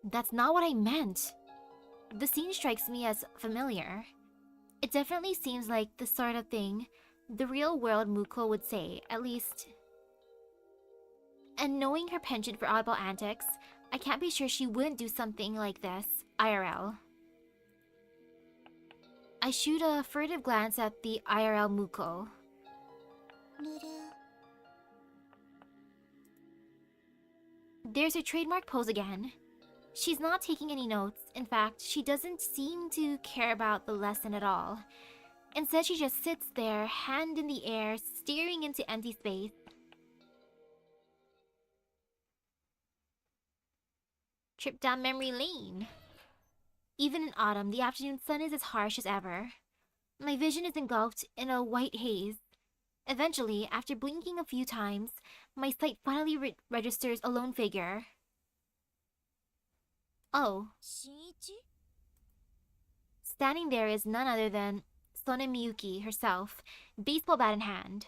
That's not what I meant. The scene strikes me as familiar. It definitely seems like the sort of thing the real world Muko would say, at least. And knowing her penchant for oddball antics, I can't be sure she wouldn't do something like this, IRL. I shoot a furtive glance at the IRL Muko. ぬる。 There's her trademark pose again. She's not taking any notes. In fact, she doesn't seem to care about the lesson at all. Instead, she just sits there, hand in the air, staring into empty space. Trip down memory lane. Even in autumn, the afternoon sun is as harsh as ever. My vision is engulfed in a white haze. Eventually, after blinking a few times, my sight finally registers a lone figure. Oh. 新一？ Standing there is none other than Sone Miyuki herself, baseball bat in hand.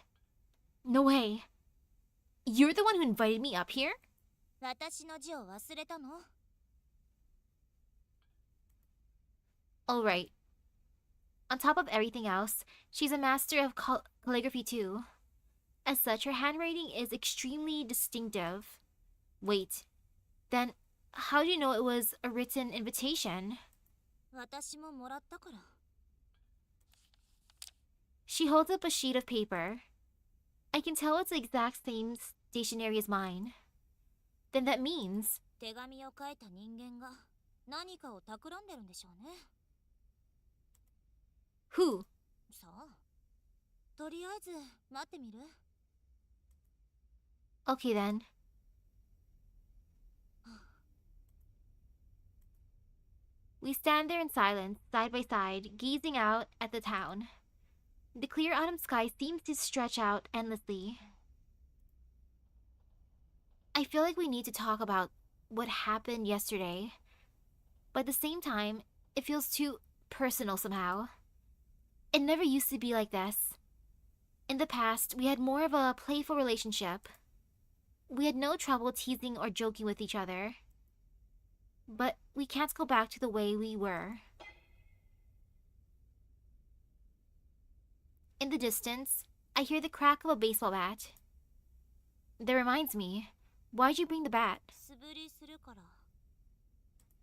No way. You're the one who invited me up here? 私の字を忘れたの？ Alright. On top of everything else, she's a master of calligraphy too. As such, her handwriting is extremely distinctive. Wait, then how do you know it was a written invitation? 私ももらったから。 She holds up a sheet of paper. I can tell it's the exact same stationery as mine. Then that means... 手紙を書いた人間が何かを企んでるんでしょうね。 Who? さあ、とりあえず待ってみる？ Okay then. We stand there in silence, side by side, gazing out at the town. The clear autumn sky seems to stretch out endlessly. I feel like we need to talk about what happened yesterday, but at the same time, it feels too personal somehow. It never used to be like this. In the past, we had more of a playful relationship. We had no trouble teasing or joking with each other. But we can't go back to the way we were. In the distance, I hear the crack of a baseball bat. That reminds me, why'd you bring the bat? 素振りするから。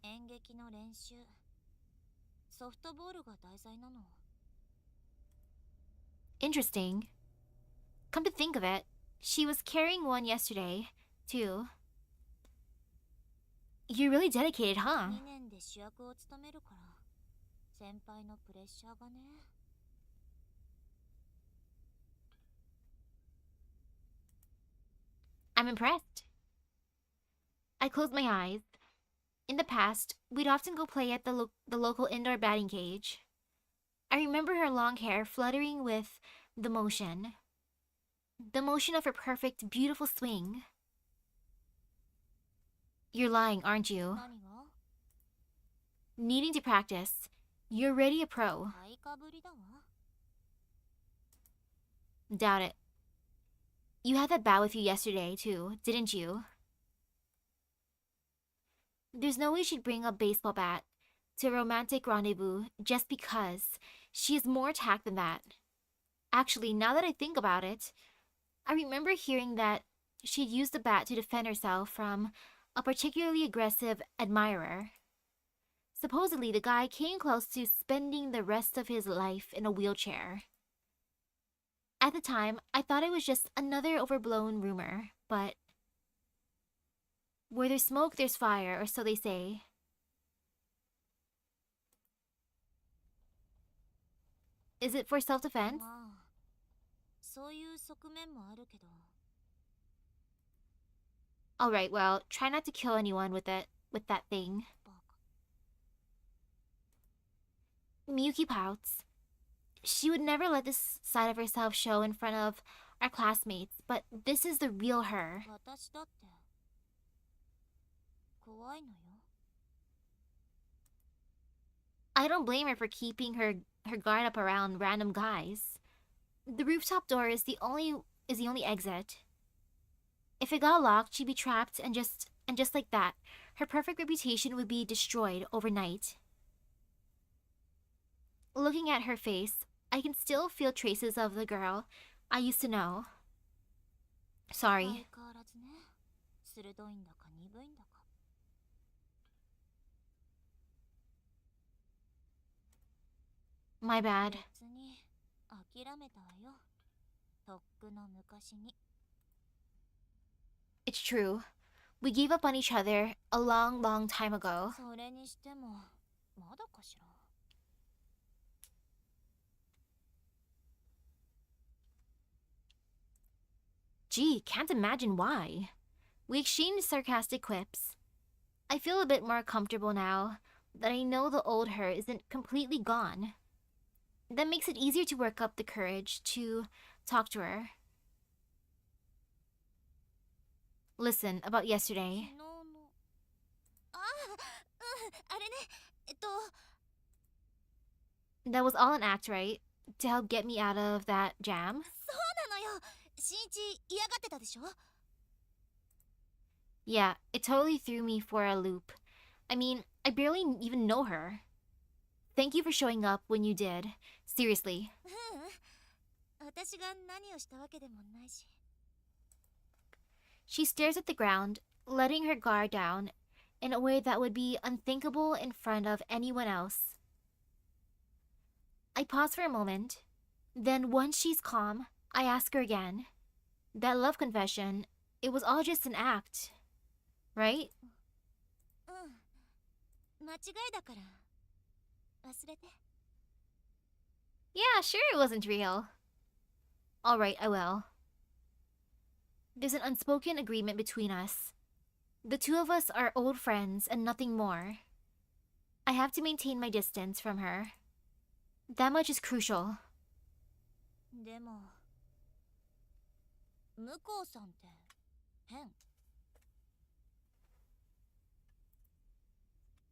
演劇の練習。ソフトボールが題材なの。 Interesting. Come to think of it, she was carrying one yesterday, too. You're really dedicated, huh? 2年で主役を務めるから。先輩のプレッシャーがね。 I'm impressed. I close my eyes. In the past, we'd often go play at the local indoor batting cage. I remember her long hair fluttering with the motion. The motion of her perfect, beautiful swing. You're lying, aren't you? 何が？ Needing to practice. You're already a pro. 買いかぶりだわ。Doubt it. You had that bat with you yesterday, too, didn't you? There's no way she'd bring a baseball bat to a romantic rendezvous just because she has more tact than that. Actually, now that I think about it, I remember hearing that she'd used the bat to defend herself from a particularly aggressive admirer. Supposedly, the guy came close to spending the rest of his life in a wheelchair. At the time, I thought it was just another overblown rumor, but where there's smoke, there's fire, or so they say. Is it for self-defense? まあそういう側面もあるけど Alright, well, try not to kill anyone with that thing. バカ Miyuki pouts. She would never let this side of herself show in front of our classmates, but this is the real her. 私だって怖いのよ I don't blame her for keeping her guard up around random guys. The rooftop door is the only exit. If it got locked, she'd be trapped and just like that, her perfect reputation would be destroyed overnight. Looking at her face, I can still feel traces of the girl I used to know. 相 Sorry. 変わらずね鋭いんだか鈍いんだか My bad. 別に諦めたわよとっくの昔に It's true. We gave up on each other a long, long time ago. それにしてもまだかしら Gee, can't imagine why. We exchanged sarcastic quips. I feel a bit more comfortable now that I know the old her isn't completely gone. That makes it easier to work up the courage to talk to her. Listen, about yesterday. 昨日のああれねThat was all an act, right? To help get me out of that jam? そうなのよ新一嫌がってたでしょ Yeah, it totally threw me for a loop. I mean, I barely even know her. Thank you for showing up when you did. Seriously. ううん私が何をしたわけでもないし She stares at the ground, letting her guard down in a way that would be unthinkable in front of anyone else. I pause for a moment. Then, once she's calm, I ask her again. That love confession, it was all just an act, right? うん間違いだから忘れて Yeah, sure it wasn't real. Alright, I will. There's an unspoken agreement between us. The two of us are old friends and nothing more. I have to maintain my distance from her. That much is crucial. でも向こうさんって変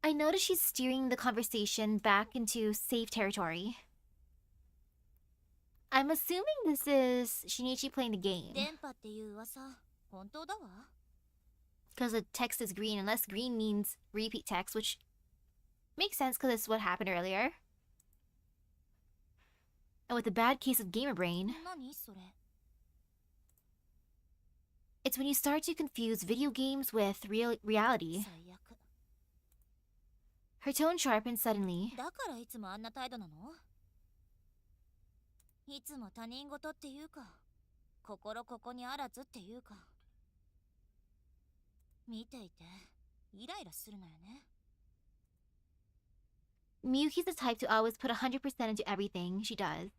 I notice she's steering the conversation back into safe territory. I'm assuming this is Shinichi playing the game. 電波っていう噂本当だわ Because the text is green, unless green means repeat text, which makes sense because it's what happened earlier. And with the bad case of gamer brain, 何それ it's when you start to confuse video games with reality. 最悪 Her tone sharpens suddenly. だからいつもあんな態度なのいつも他人事っていうか心ここにあらずっていうか見ていてイライラするのよね Miyuki's the type to always put 100% into everything she does.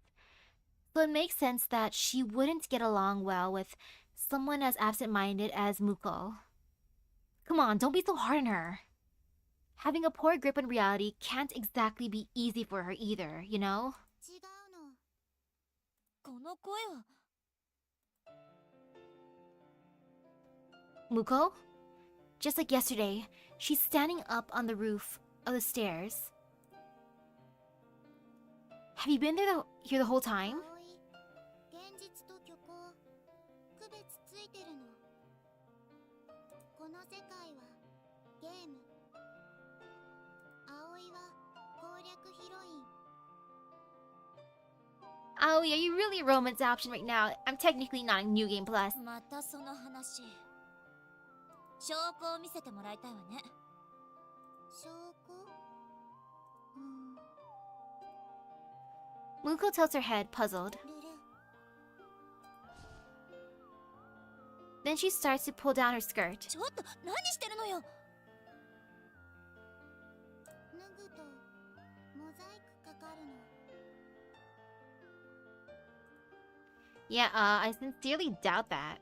So it makes sense that she wouldn't get along well with someone as absent-minded as Muko. Come on, don't be so hard on her. Having a poor grip on reality can't exactly be easy for her either, you know? 違うのこの声は Muko? Just like yesterday, she's standing up on the roof of the stairs. Have you been here the whole time? 現実との世界はゲーム。葵は攻略ヒロイン。 Oh yeah, you're really a romance option right now. I'm technically not in New Game Plus. またその話。証拠を見せてもらいたいわね。証拠？Muko tilts her head, puzzled. ルル。 Then she starts to pull down her skirt. ちょっと何してるのよ。脱ぐとモザイクかかるの。 Yeah, I sincerely doubt that.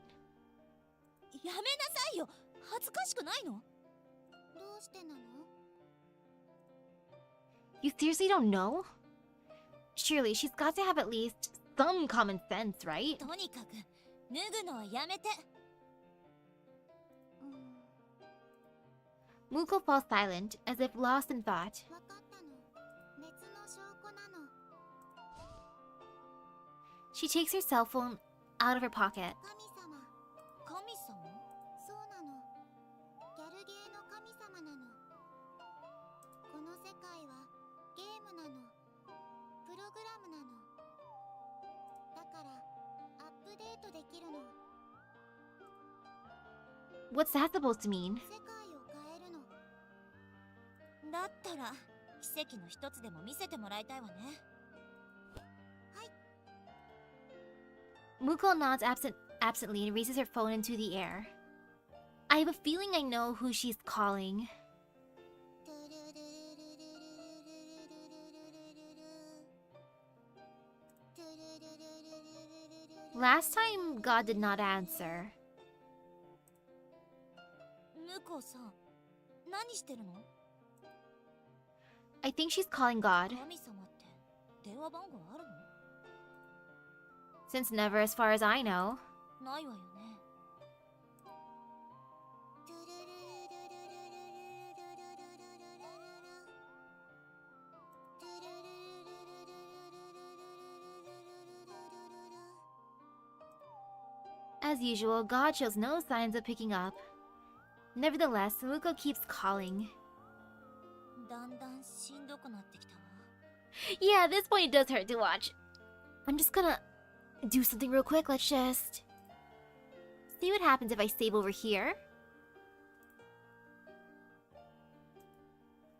やめなさいよ。恥ずかしくないの？どうしてなの？ You seriously don't know? Surely she's got to have at least some common sense, right? とにかく脱ぐのはやめて。Muko falls silent, as if lost in thought. わかったの。別の証拠なの。 She takes her cell phone out of her pocket. 神様。神様？そうなの。ギャルゲーの神様なの。この世界はゲームなの。プログラムなの。だからアップデートできるの。 What's that supposed to mean? 世界を変えるの。だったら奇跡の一つでも見せてもらいたいわね。 Muko nods absently and raises her phone into the air. I have a feeling I know who she's calling. Last time, God did not answer. 向こうさん、何してるの？ I think she's calling God, 神様って電話番号あるの？ since never, as far as I know. ないわよね。 As usual, God shows no signs of picking up. Nevertheless, Muko keeps calling. だんだんしんどくなってきたわ。 Yeah, at this point it does hurt to watch. I'm just gonna do something real quick. Let's just see what happens if I save over here.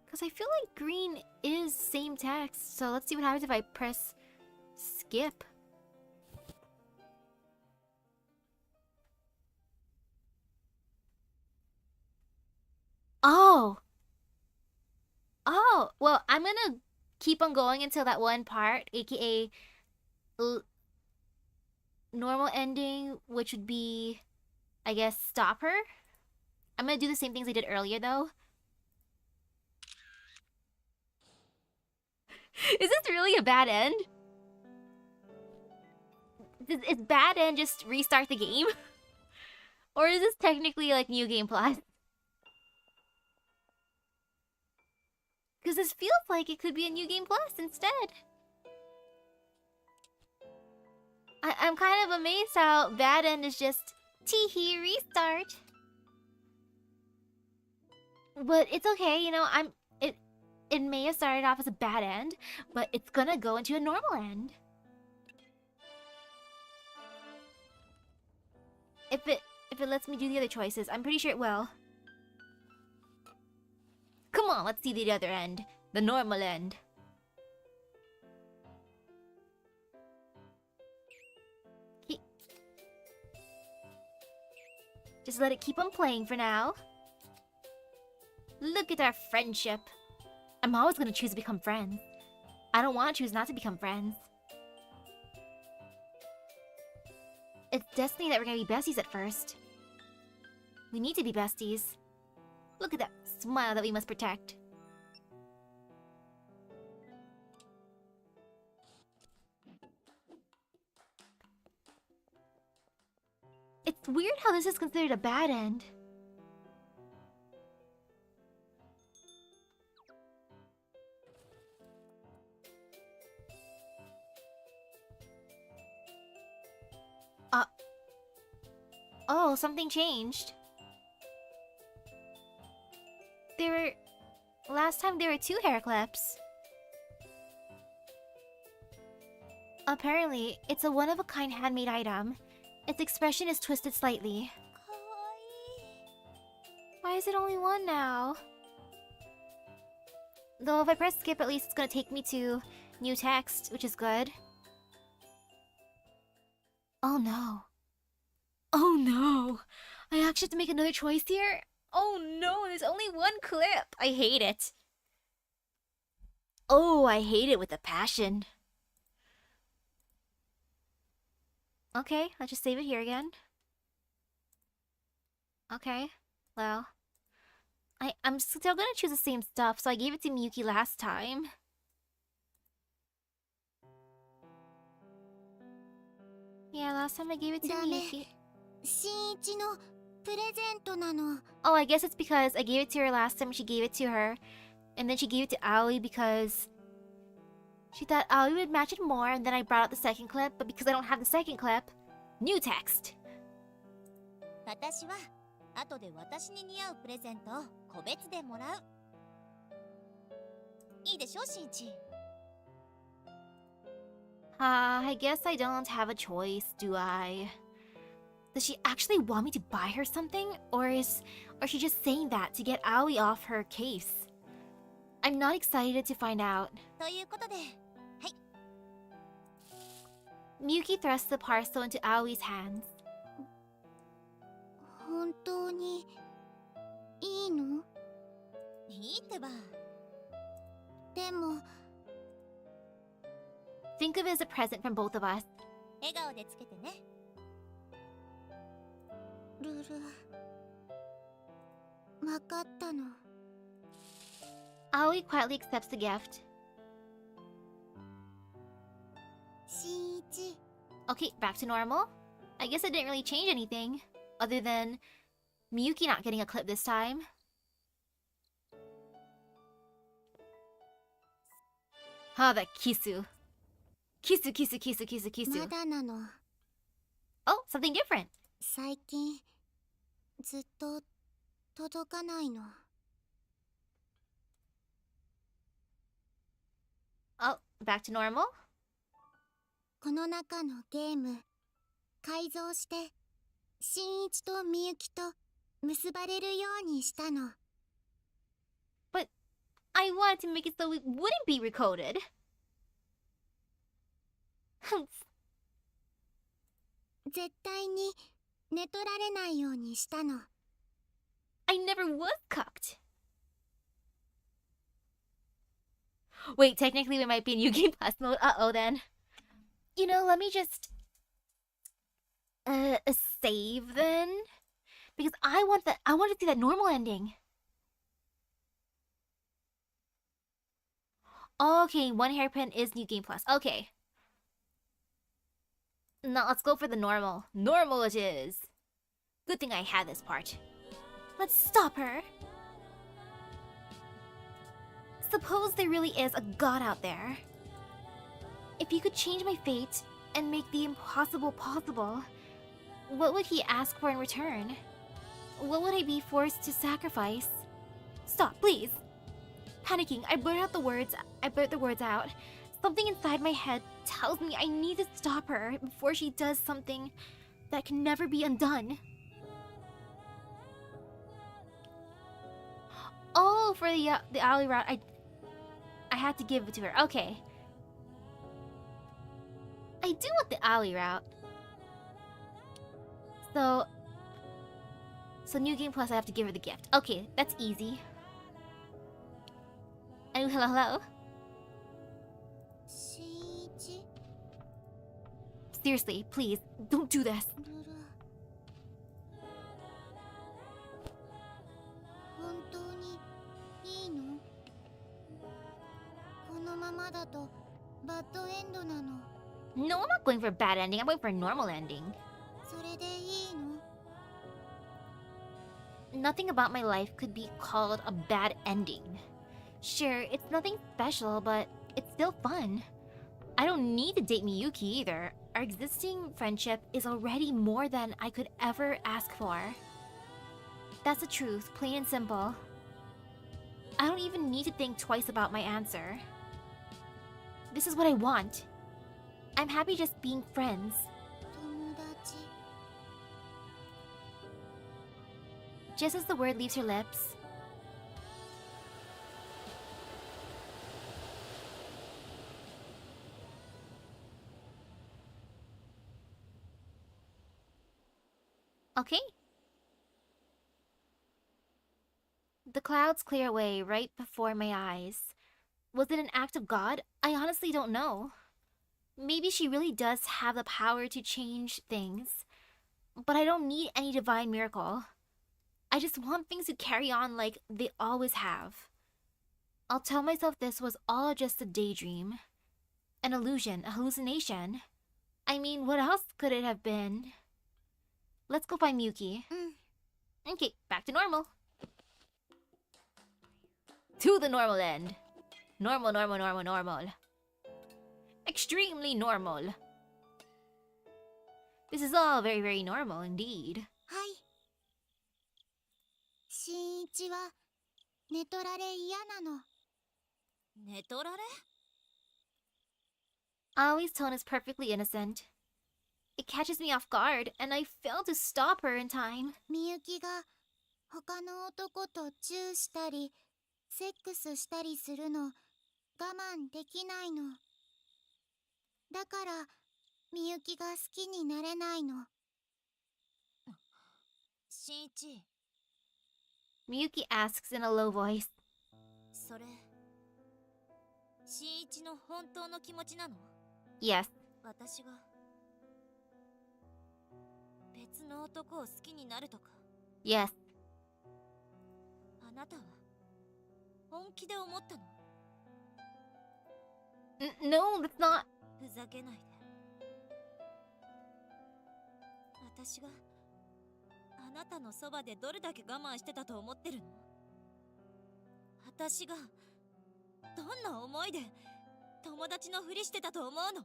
Because I feel like green is same text, so let's see what happens if I press skip. Oh! Oh! Well, I'm gonna keep on going until that one part, aka normal ending, which would be, I guess, stop her. I'm gonna do the same things I did earlier, though. Is this really a bad end? Is bad end just restart the game? Or is this technically like New Game Plus? Because this feels like it could be a New Game Plus instead. I'm kind of amazed how bad end is just teehee restart. But it's okay, you know, it may have started off as a bad end, but it's gonna go into a normal end. If it lets me do the other choices, I'm pretty sure it will. Come on, let's see the other end. The normal end. Just let it keep on playing for now. Look at our friendship. I'm always gonna choose to become friends. I don't want to choose not to become friends. It's destiny that we're gonna be besties at first. We need to be besties. Look at that smile that we must protect. It's weird how this is considered a bad end. Oh, something changed. they were... Last time there were 2 hair clips. Apparently, it's a one-of-a-kind handmade item. Its expression is twisted slightly. かわいい。 Why is it only 1 now? Though if I press skip, at least it's gonna take me to new text, which is good. Oh no. Oh no! I actually have to make another choice here? Oh no, there's only 1 clip! I hate it. Oh, I hate it with a passion. Okay, let's just save it here again. Okay, well... I'm still gonna choose the same stuff, so I gave it to Miyuki last time. Yeah, last time I gave it to ダメ。 Miyuki. 新一のプレゼントなの。 Oh, I guess it's because I gave it to her last time, she gave it to her. And then she gave it to Aoi because... she thought Aoi would match it more, and then I brought out the second clip, but because I don't have the second clip... New text! 私は後で私に似合うプレゼントを個別でもらう。いいでしょ、新一。 I guess I don't have a choice, do I? Does she actually want me to buy her something? Or is she just saying that to get Aoi off her case? I'm not excited to find out. ということで、はい。 Miyuki thrusts the parcel into Aoi's hands. 本当にいいの？いいってば。でも、 Think of it as a present from both of us. 笑顔でつけてね。ルル、わかったの。 Aoi quietly accepts the gift. 新一。 Okay, back to normal. I guess it didn't really change anything, other than Miyuki not getting a clip this time. Ah, that kisu. Kisu, kisu, kisu, kisu, ま kisu. だなの。 Oh, something different. 最近ずっと届かないの。 Oh, back to normal? この中のゲーム改造して新一とみゆきと結ばれるようにしたの。 But I wanted to make it so it wouldn't be recoded. 絶対に寝取られないようにしたの。 I never was cucked. Wait, technically we might be in New Game Plus mode. Uh-oh then. You know, let me just... save then? Because I want to see that normal ending. Okay, 1 hairpin is New Game Plus. Okay. Now let's go for the normal. Normal it is. Good thing I had this part. Let's stop her. Suppose there really is a god out there. If he could change my fate and make the impossible possible, what would he ask for in return? What would I be forced to sacrifice? Stop, please. Panicking, I blurt the words out. Something inside my head tells me I need to stop her before she does something that can never be undone. Oh, for the alley route, I had to give it to her. Okay. I do want the alley route. So New Game Plus, I have to give her the gift. Okay, that's easy. Oh, hello, hello. 新一。 Seriously, please, don't do this. ルル。本当にいいの？このままだとバッドエンドなの。 No, I'm not going for a bad ending. I'm going for a normal ending. それでいいの？ Nothing about my life could be called a bad ending. Sure, it's nothing special, but it's still fun. I don't need to date Miyuki either. Our existing friendship is already more than I could ever ask for. That's the truth, plain and simple. I don't even need to think twice about my answer. This is what I want. I'm happy just being friends. 友達 Just as the word leaves her lips, okay. The clouds clear away right before my eyes. Was it an act of God? I honestly don't know. Maybe she really does have the power to change things. But I don't need any divine miracle. I just want things to carry on like they always have. I'll tell myself this was all just a daydream. An illusion, a hallucination. I mean, what else could it have been? Let's go find Miyuki. うん Okay, back to normal. To the normal end. Normal, normal, normal, normal. Extremely normal. This is all very, very normal indeed. はい新一は寝取られ嫌なの寝取られ Aoi's tone is perfectly innocent. It catches me off guard, and I fail to stop her in time. みゆきが他の男とチューしたりセックスしたりするの我慢できないのだからみゆきが好きになれないの新一 Miyuki asks in a low voice. それ新一の本当の気持ちなの Yes. 私が別の男を好きになるとか Yes. あなたは本気で思ったの No, that's not. ふざけないで私があなたのそばでどれだけ我慢してたと思ってるの私がどんな思いで友達のふりしてたと思うの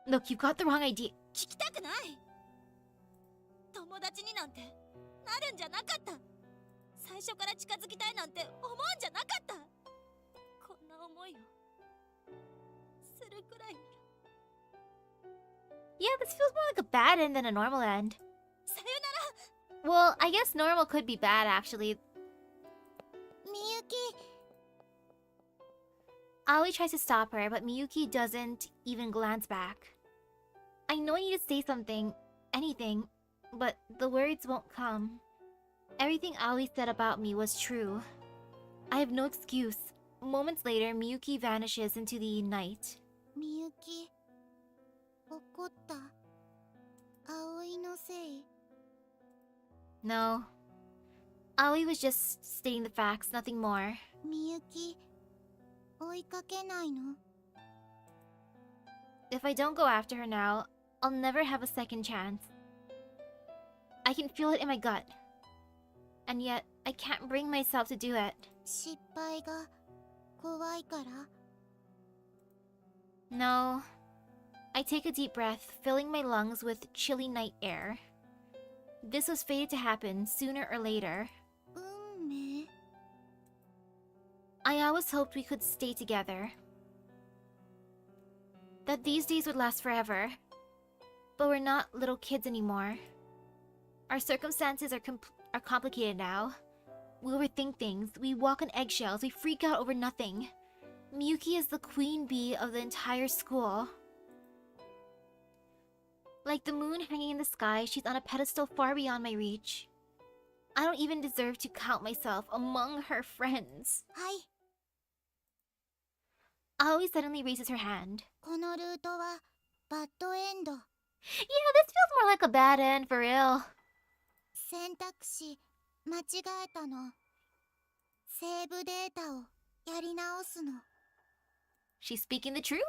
Look, you got the wrong idea. 聞きたくない友達になんてなるんじゃなかった最初から近づきたいなんて思うんじゃなかったこんな思いをするくらいなら Yeah, this feels more like a bad end than a normal end. さよなら Well, I guess normal could be bad, actually. みゆき Aoi tries to stop her, but Miyuki doesn't even glance back. I know I need to say something, anything, but the words won't come. Everything Aoi said about me was true. I have no excuse. Moments later, Miyuki vanishes into the night. みゆき怒った葵のせい No. Aoi was just stating the facts, nothing more. みゆき追いかけないの If I don't go after her now, I'll never have a second chance. I can feel it in my gut. And yet, I can't bring myself to do it. 失敗が怖いから No. I take a deep breath, filling my lungs with chilly night air. This was fated to happen sooner or later. 運命 I always hoped we could stay together. That these days would last forever. But we're not little kids anymore. Our circumstances are complicated now. We overthink things, we walk on eggshells, we freak out over nothing. Miyuki is the queen bee of the entire school. Like the moon hanging in the sky, she's on a pedestal far beyond my reach. I don't even deserve to count myself among her friends. はい Aoi suddenly raises her hand. このルートはバッドエンド Yeah, this feels more like a bad end for real. 選択肢間違えたのセーブデータをやり直すの She's speaking the truth.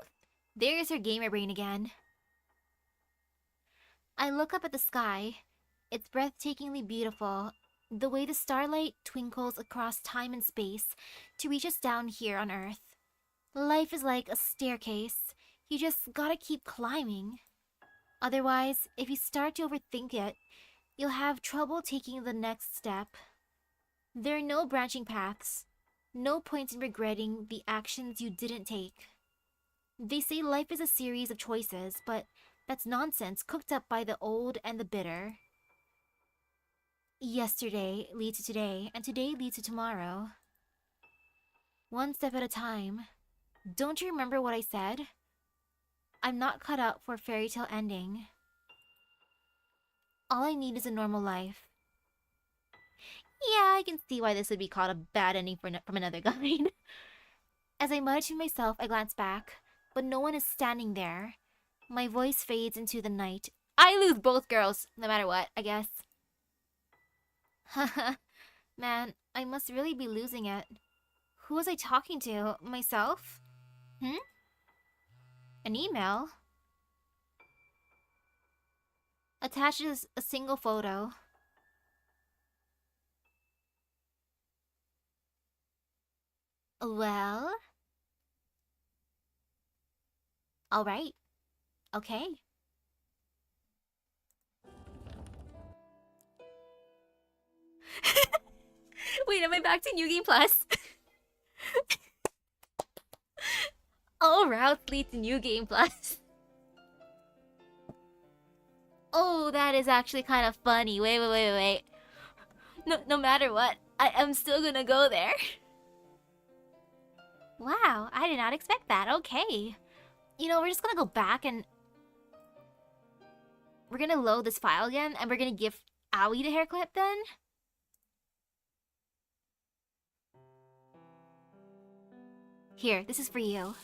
There's her gamer brain again. I look up at the sky. It's breathtakingly beautiful. The way the starlight twinkles across time and space to reach us down here on Earth. Life is like a staircase. You just gotta keep climbing. Otherwise, if you start to overthink it, you'll have trouble taking the next step. There are no branching paths, no point in regretting the actions you didn't take. They say life is a series of choices, but that's nonsense cooked up by the old and the bitter. Yesterday leads to today, and today leads to tomorrow. One step at a time. Don't you remember what I said? I'm not cut out for a fairy tale ending. All I need is a normal life. Yeah, I can see why this would be called a bad ending from another guide. As I mutter to myself, I glance back, but no one is standing there. My voice fades into the night. I lose both girls, no matter what, I guess. Haha, man, I must really be losing it. Who was I talking to? Myself? An email? Attached is a single photo. Well? Alright. Okay. Wait, am I back to New Game Plus? All routes lead to New Game Plus. Oh, that is actually kind of funny. Wait. No matter what, I am still gonna go there. Wow, I did not expect that. Okay. You know, we're just gonna go back and... we're gonna load this file again, and we're gonna give Aoi the hair clip then? Here, this is for you.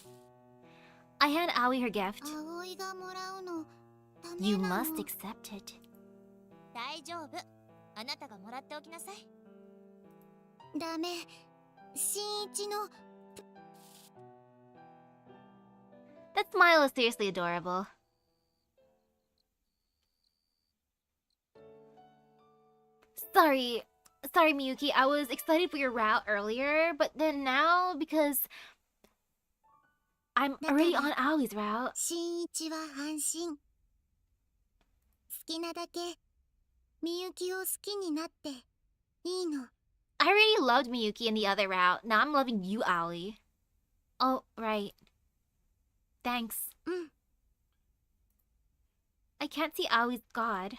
I hand Aoi her gift. 葵がもらうのダメなの You must accept it. 大丈夫あなたがもらっておきなさいダメ新一の That smile is seriously adorable. Sorry, Miyuki. I was excited for your route earlier, but then now, because I'm already on Aoi's route. 新一は安心好きなだけみゆきを好きになっていいの I already loved Miyuki in the other route. Now I'm loving you, Aoi. Oh, right. Thanks. I can't see Aoi's god.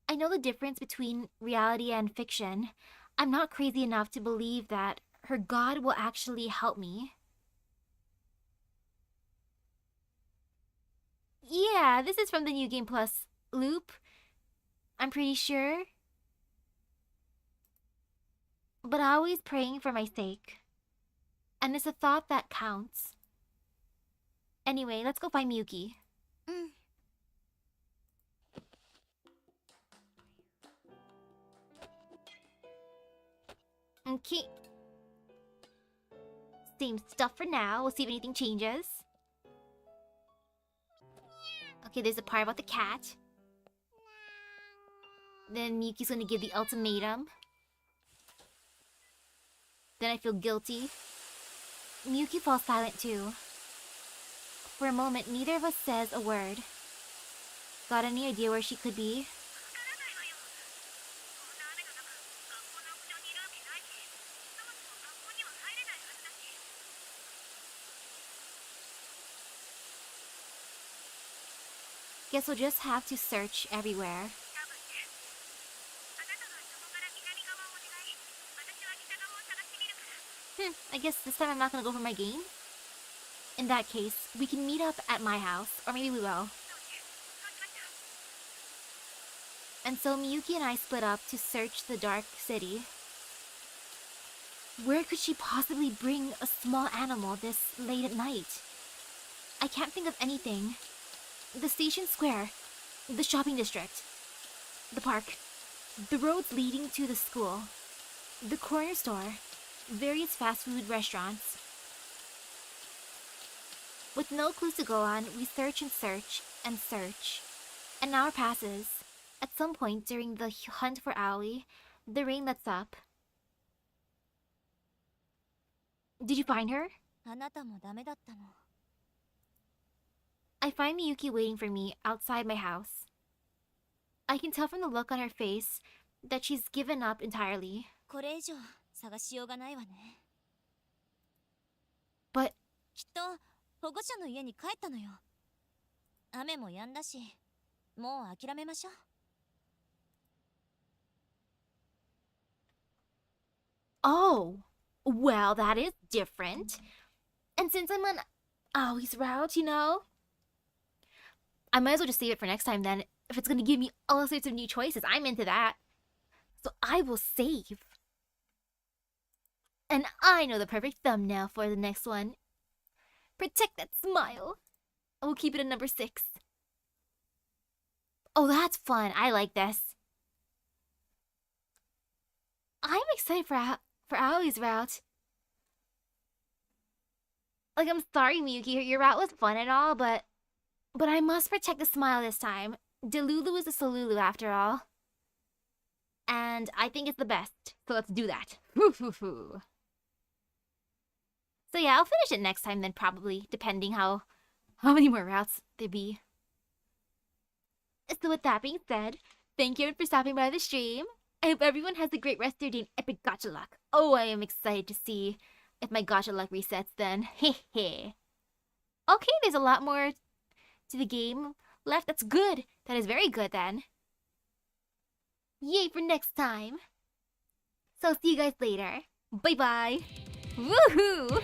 I know the difference between reality and fiction. I'm not crazy enough to believe that her god will actually help me. Yeah, this is from the New Game Plus loop. I'm pretty sure. But Aoi's praying for my sake. And it's a thought that counts. Anyway, let's go find Miyuki. Okay. Same stuff for now. We'll see if anything changes. Okay, there's a part about the cat. Then Miyuki's gonna give the ultimatum. Then I feel guilty. Miyuki falls silent too. For a moment, neither of us says a word. Got any idea where she could be? Guess we'll just have to search everywhere. I guess this time I'm not gonna go for my game. In that case, we can meet up at my house, or maybe we will. And so Miyuki and I split up to search the dark city. Where could she possibly bring a small animal this late at night? I can't think of anything. The station square, the shopping district, the park, the roads leading to the school, the corner store, various fast food restaurants. With no clues to go on, we search and search and search. An hour passes. At some point during the hunt for Aoi, the rain lets up. Did you find her? あなたもダメだったの I find Miyuki waiting for me outside my house. I can tell from the look on her face that she's given up entirely. これ以上探しようがないわね。 But きっと保護者の家に帰ったのよ。雨も止んだし、もう諦めましょう。 oh, well, that is different. And since I'm on Aoi's route, you know, I might as well just save it for next time then. If it's gonna give me all sorts of new choices, I'm into that. So I will save. And I know the perfect thumbnail for the next one. Protect that smile. I will keep it at number 6. Oh, that's fun. I like this. I'm excited for Aoi's route. Like, I'm sorry, Miyuki, your route was fun and all, but I must protect the smile this time. Delulu is a Solulu after all. And I think it's the best, so let's do that. So yeah, I'll finish it next time then, probably, depending how many more routes there be. So with that being said, thank you for stopping by the stream. I hope everyone has a great rest of their day in epic gacha luck. Oh, I am excited to see if my gacha luck resets then. Hehe. Okay, there's a lot more to the game left. That's good. That is very good then. Yay for next time. So see you guys later. Bye bye. Woohoo!